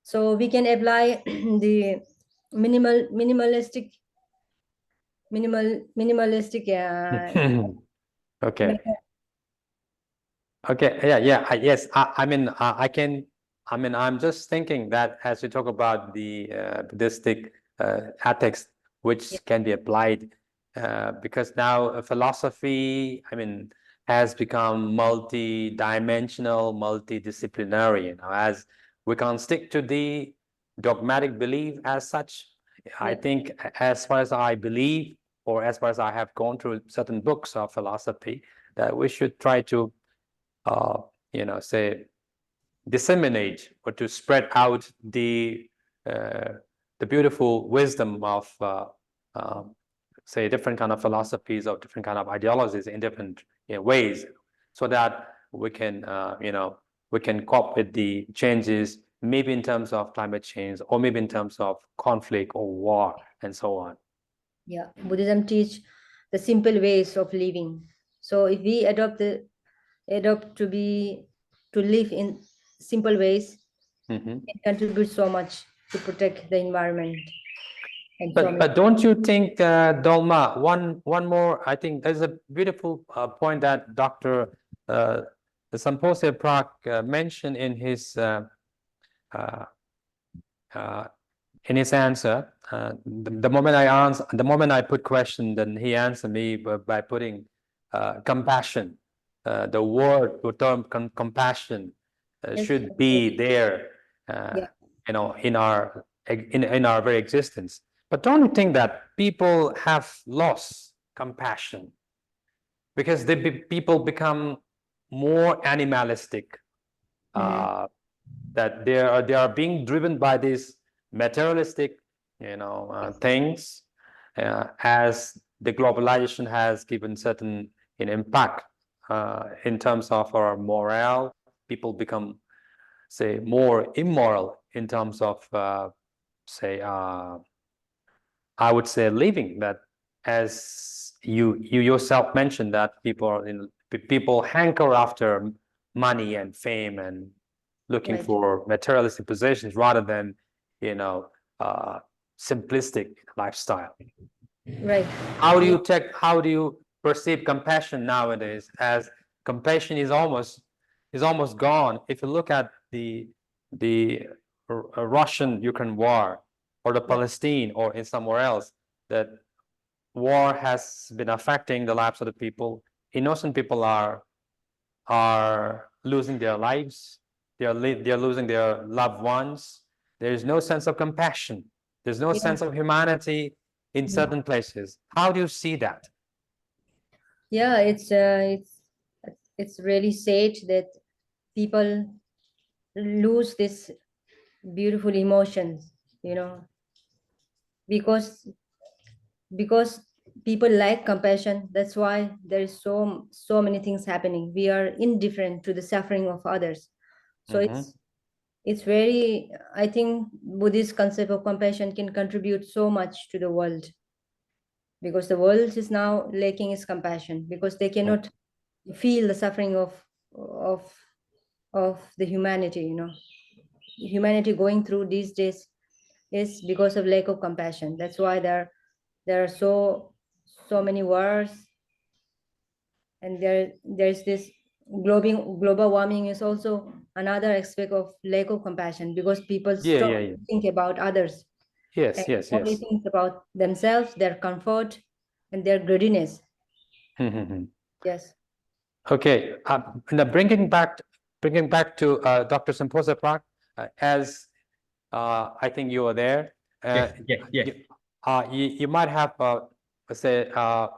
So we can apply the minimalistic. Okay. Yes. I'm just thinking that as we talk about the Buddhistic ethics, which can be applied, because now philosophy, has become multi-dimensional, multidisciplinary. As we can't stick to the dogmatic belief as such. I think, as far as I believe, or as far as I have gone through certain books of philosophy, that we should try to disseminate or to spread out the beautiful wisdom of different kind of philosophies or different kind of ideologies in different ways, so that we can cope with the changes, maybe in terms of climate change, or maybe in terms of conflict or war and so on. Yeah, Buddhism teach the simple ways of living. So if we adopt to live in simple ways, it contributes so much to protect the environment. But don't you think, Dolma, one more, I think there's a beautiful point that Dr. Samposia Prak mentioned in his answer. The moment I put question, then he answered me by putting compassion. The word or term compassion should be there, in our very existence. But don't you think that people have lost compassion because people become more animalistic? That they are being driven by these materialistic, things, as the globalization has given certain impact in terms of our morale. People become, say, more immoral in terms of, say, I would say living. That, as you yourself mentioned, that people hanker after money and fame and looking Right. for materialistic possessions rather than, simplistic lifestyle. Right. How do you perceive compassion nowadays, as compassion is almost gone? If you look at the Russian-Ukraine war, or the Palestine, or in somewhere else, that war has been affecting the lives of the people. Innocent people are losing their lives. They are losing their loved ones. There is no sense of compassion. There's no sense of humanity in certain places. How do you see that? Yeah, it's really sad that people lose this beautiful emotions, because people lack compassion. That's why there is so many things happening. We are indifferent to the suffering of others. So it's very, I think Buddhist concept of compassion can contribute so much to the world, because the world is now lacking its compassion, because they cannot feel the suffering of the humanity. Humanity going through these days is because of lack of compassion. That's why there are so many wars, and there's this global warming is also another aspect of lack of compassion, because people stop to think about others. Yes. Only think about themselves, their comfort, and their greediness. Yes. Okay. Now bringing back to Dr. Semposa Prak, as I think you are there. You might have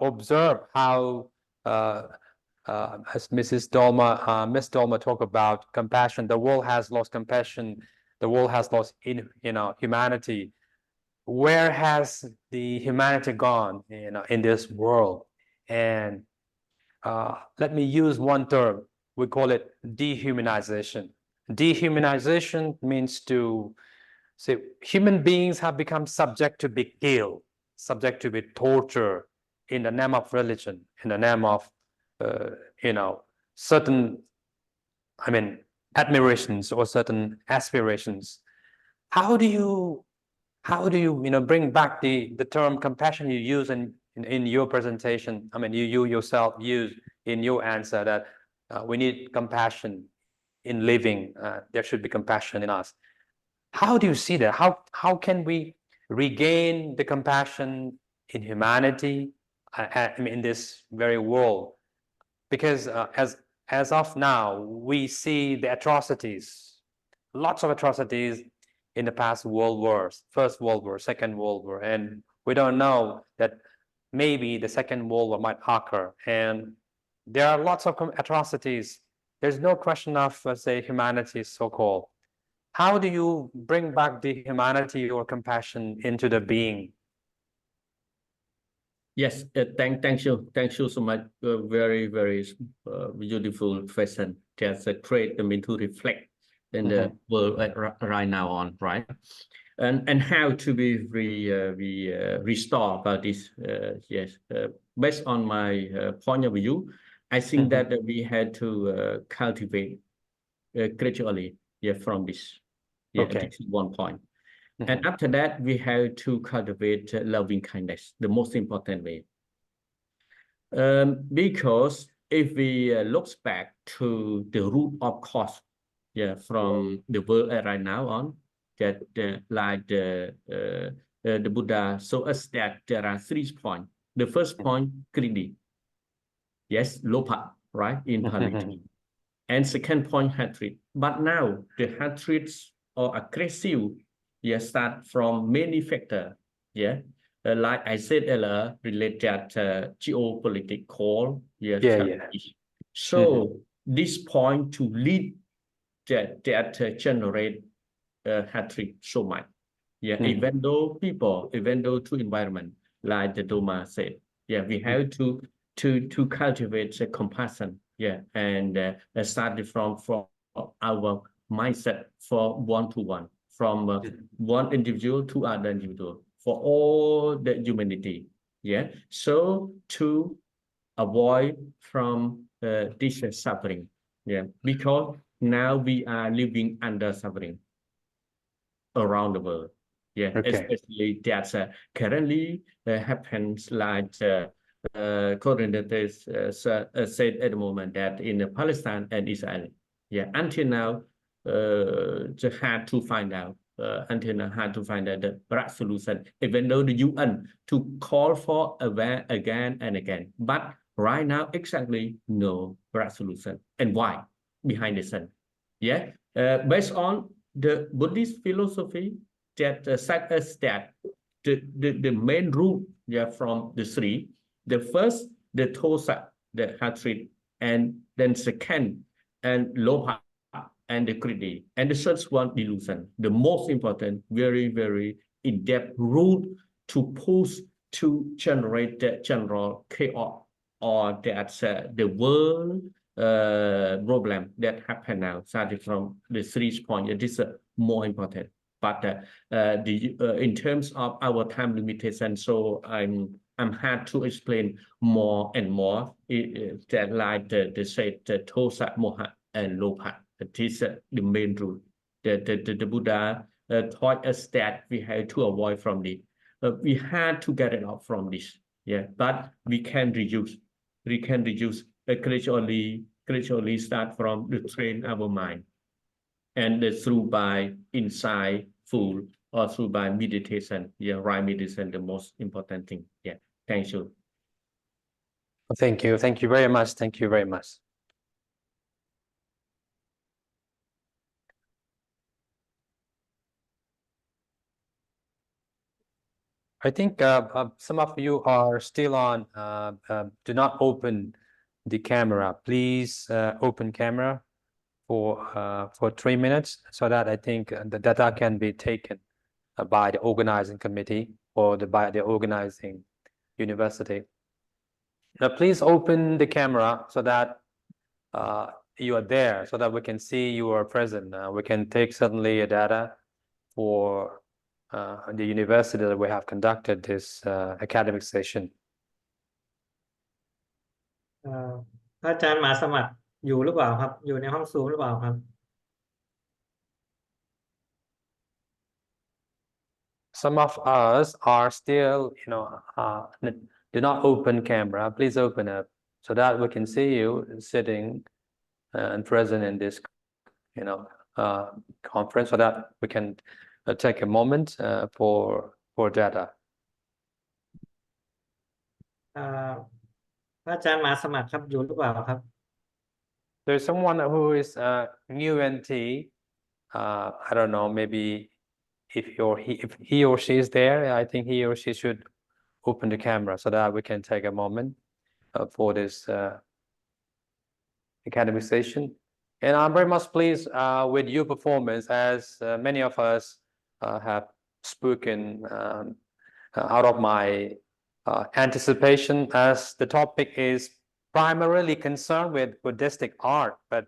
observed how, as Miss Dolma talked about compassion. The world has lost compassion. The world has lost humanity. Where has the humanity gone, in this world? And let me use one term. We call it dehumanization. Dehumanization means to say human beings have become subject to be killed, subject to be tortured in the name of religion, in the name of certain, admirations or certain aspirations. How do you bring back the term compassion you use in your presentation? You yourself use in your answer that we need compassion in living. There should be compassion in us. How do you see that? How can we regain the compassion in humanity, in this very world? Because as of now, we see the atrocities, lots of atrocities in the past world wars, First World War, Second World War, and we don't know that maybe the Second World War might occur. And there are lots of atrocities. There's no question of, say, humanity, so-called. How do you bring back the humanity or compassion into the being? Yes, thank you so much. Very, very beautiful question. That's a great to reflect in the world right now on, right? And how to be restore about this? Yes, based on my point of view, I think that we had to cultivate gradually, from this. This is one point. And after that, we have to cultivate loving kindness, the most important way. Because if we look back to the root of cause, from the world right now on, that like the Buddha showed us that there are 3 points. The first point, greedy. Yes, lopa, right, in Pali. And second point, hatred. But now the hatreds or aggressive, start from many factors. Like I said earlier, related geopolitical. So this point to lead that generate hatred so much. Even though to environment, like the Doma said, we have to cultivate the compassion Yeah, and started from our mindset for one-to-one, from one individual to other individual, for all the humanity. Yeah, so to avoid from this suffering. Yeah, because now we are living under suffering around the world. Yeah, Okay. especially that currently happens like coordinators said at the moment that in Palestine and Israel. Yeah, until now, just had to find out. Until now, had to find out the right solution, even though the UN to call for again and again. But right now, exactly no right solution. And why? Behind the sun. Yeah, based on the Buddhist philosophy that said us that the main root, yeah, from the three, the first, the tosa, the hatred, and then second, and lobha, and the greedy, and the third one, delusion. The most important, very, very in-depth root to push to generate the general chaos, or that's the world problem that happen now, starting from the three points. This is more important. But in terms of our time limitation, so I'm hard to explain more and more. That like the say the tosa, moha, and lobha. This is the main rule. The Buddha taught us that we have to avoid from it. We had to get it out from this. Yeah, but we can reduce. We can reduce gradually start from the train our mind, and through by insight, food, or through by meditation. Yeah, right meditation, the most important thing. Yeah, thank you. Thank you. Thank you very much. Thank you very much. I think some of you are still on. Do not open the camera. Please open camera for 3 minutes, so that I think the data can be taken by the organizing committee or by the organizing university. Now, please open the camera so that you are there, so that we can see you are present. We can take certainly a data for the university that we have conducted this academic session. พระอาจารย์มหาสมัครอยู่หรือเปล่าครับอยู่ในห้องซูมหรือเปล่าครับ Some of us are still, do not open camera. Please open up so that we can see you sitting and present in this, conference, so that we can take a moment for data. พระอาจารย์มหาสมัครครับอยู่หรือเปล่าครับ There's someone who is new NT. I don't know, maybe if he or she is there, I think he or she should open the camera so that we can take a moment for this academic session. And I'm very much pleased with your performance, as many of us have spoken out of my anticipation, as the topic is primarily concerned with Buddhistic art, but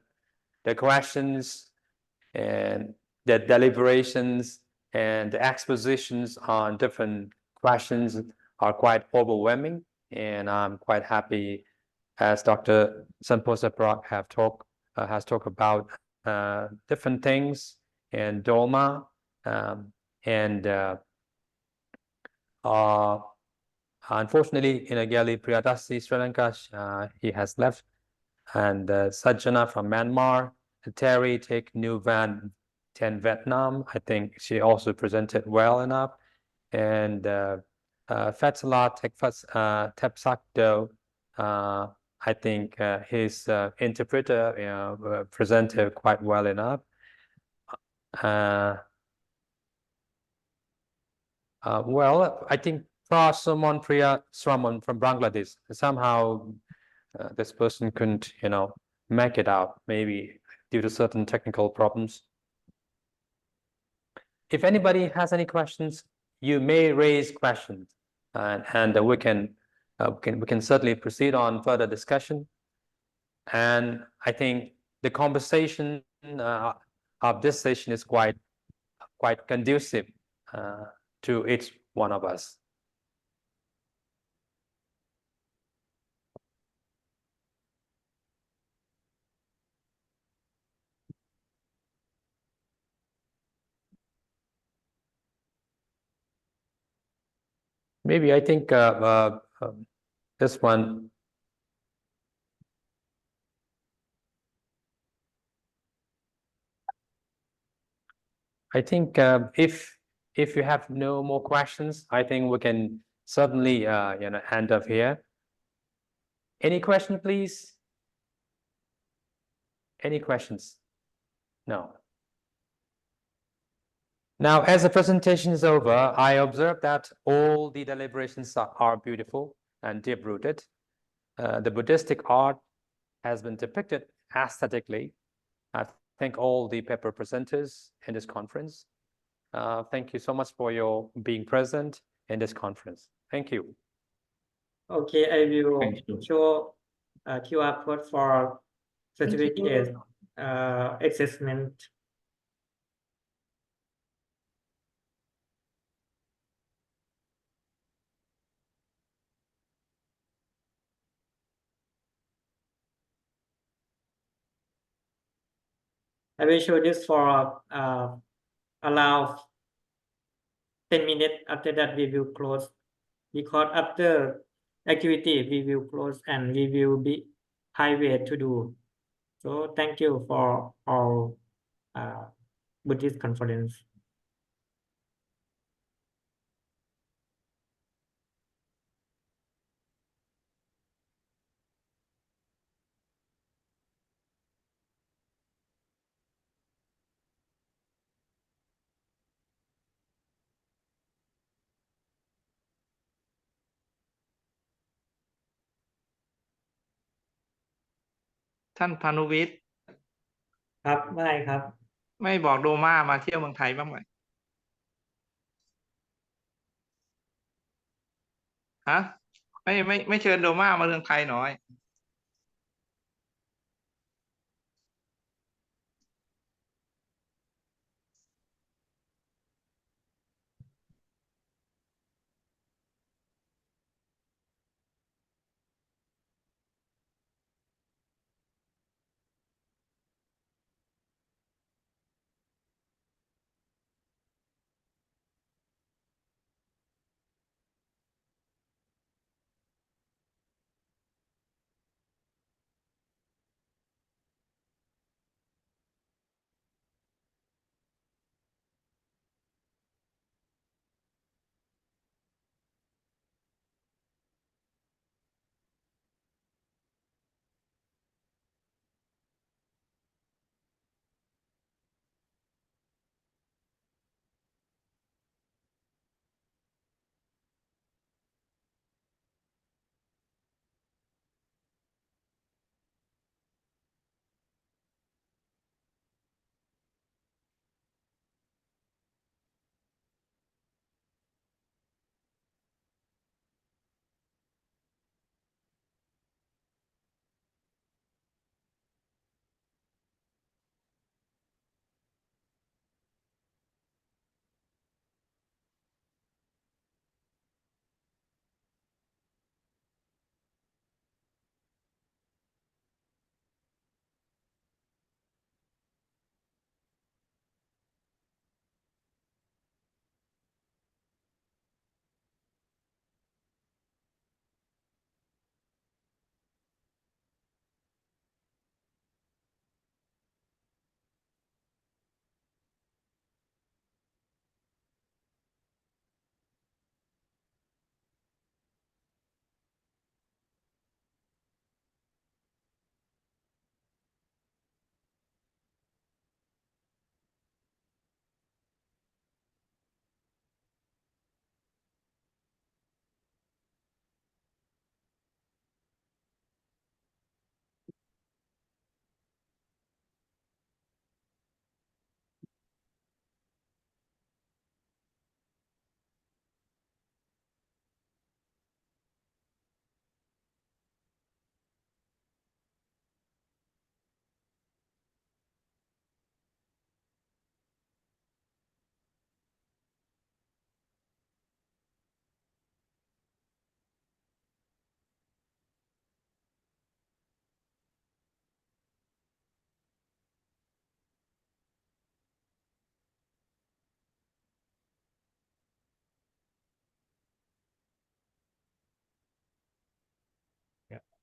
the questions and the deliberations and the expositions on different questions are quite overwhelming, and I'm quite happy, as Dr. Samposa Prak has talked about different things and Dharma, and unfortunately, Gali Priyadasi Sri Lanka, he has left, and Sajjana from Myanmar, Terry Take New Van 10 Vietnam, I think she also presented well enough, and Fatsala Tepsakdo, I think his interpreter presented quite well enough. Well, I think Prasamon Priya Sramon from Bangladesh, somehow this person couldn't, make it out, maybe due to certain technical problems. If anybody has any questions, you may raise questions, and we can certainly proceed on further discussion. And I think the conversation of this session is quite conducive to each one of us. Maybe I think this one. I think if you have no more questions, I think we can certainly end up here. Any question, please? Any questions? No. Now, as the presentation is over, I observe that all the deliberations are beautiful and deep-rooted. The Buddhistic art has been depicted aesthetically. I thank all the paper presenters in this conference. Thank you so much for your being present in this conference. Thank you. Okay, I will Thank you. show QR code for certificate assessment. I will show this for allow 10 minutes. After that, we will close, because after activity we will close and we will be private to do. So thank you for our Buddhist conference. ท่านพานุวิทย์ ครับไม่ครับ ไม่บอกโดมามาเที่ยวเมืองไทยบ้างไหมฮะไม่เชิญโดมามาเมืองไทยหน่อย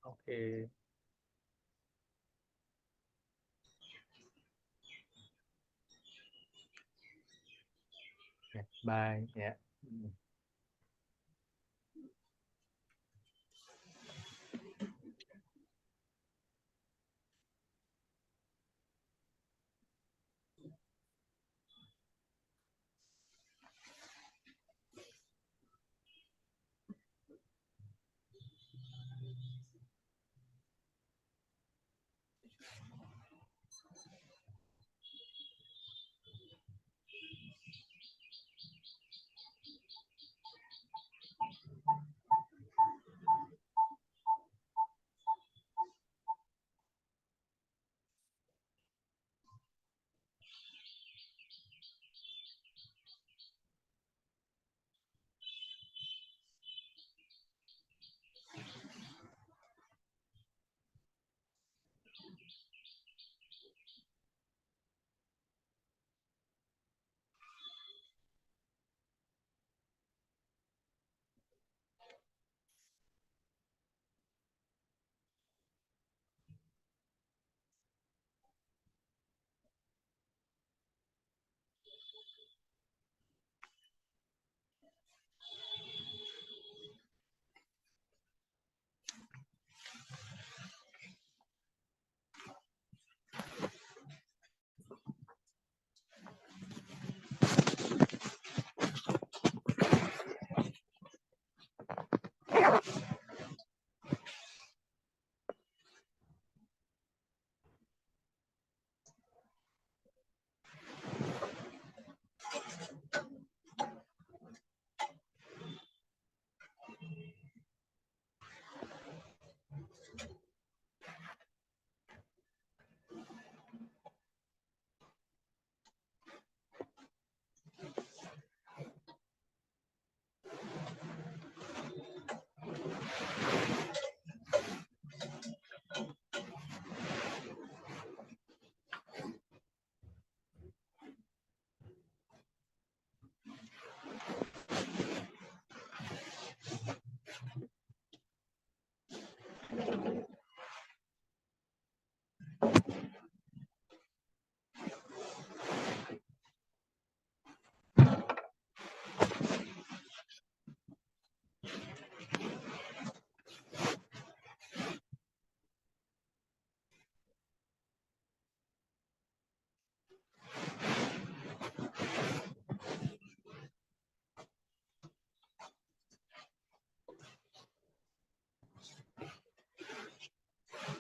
Okay. Bye. Yeah.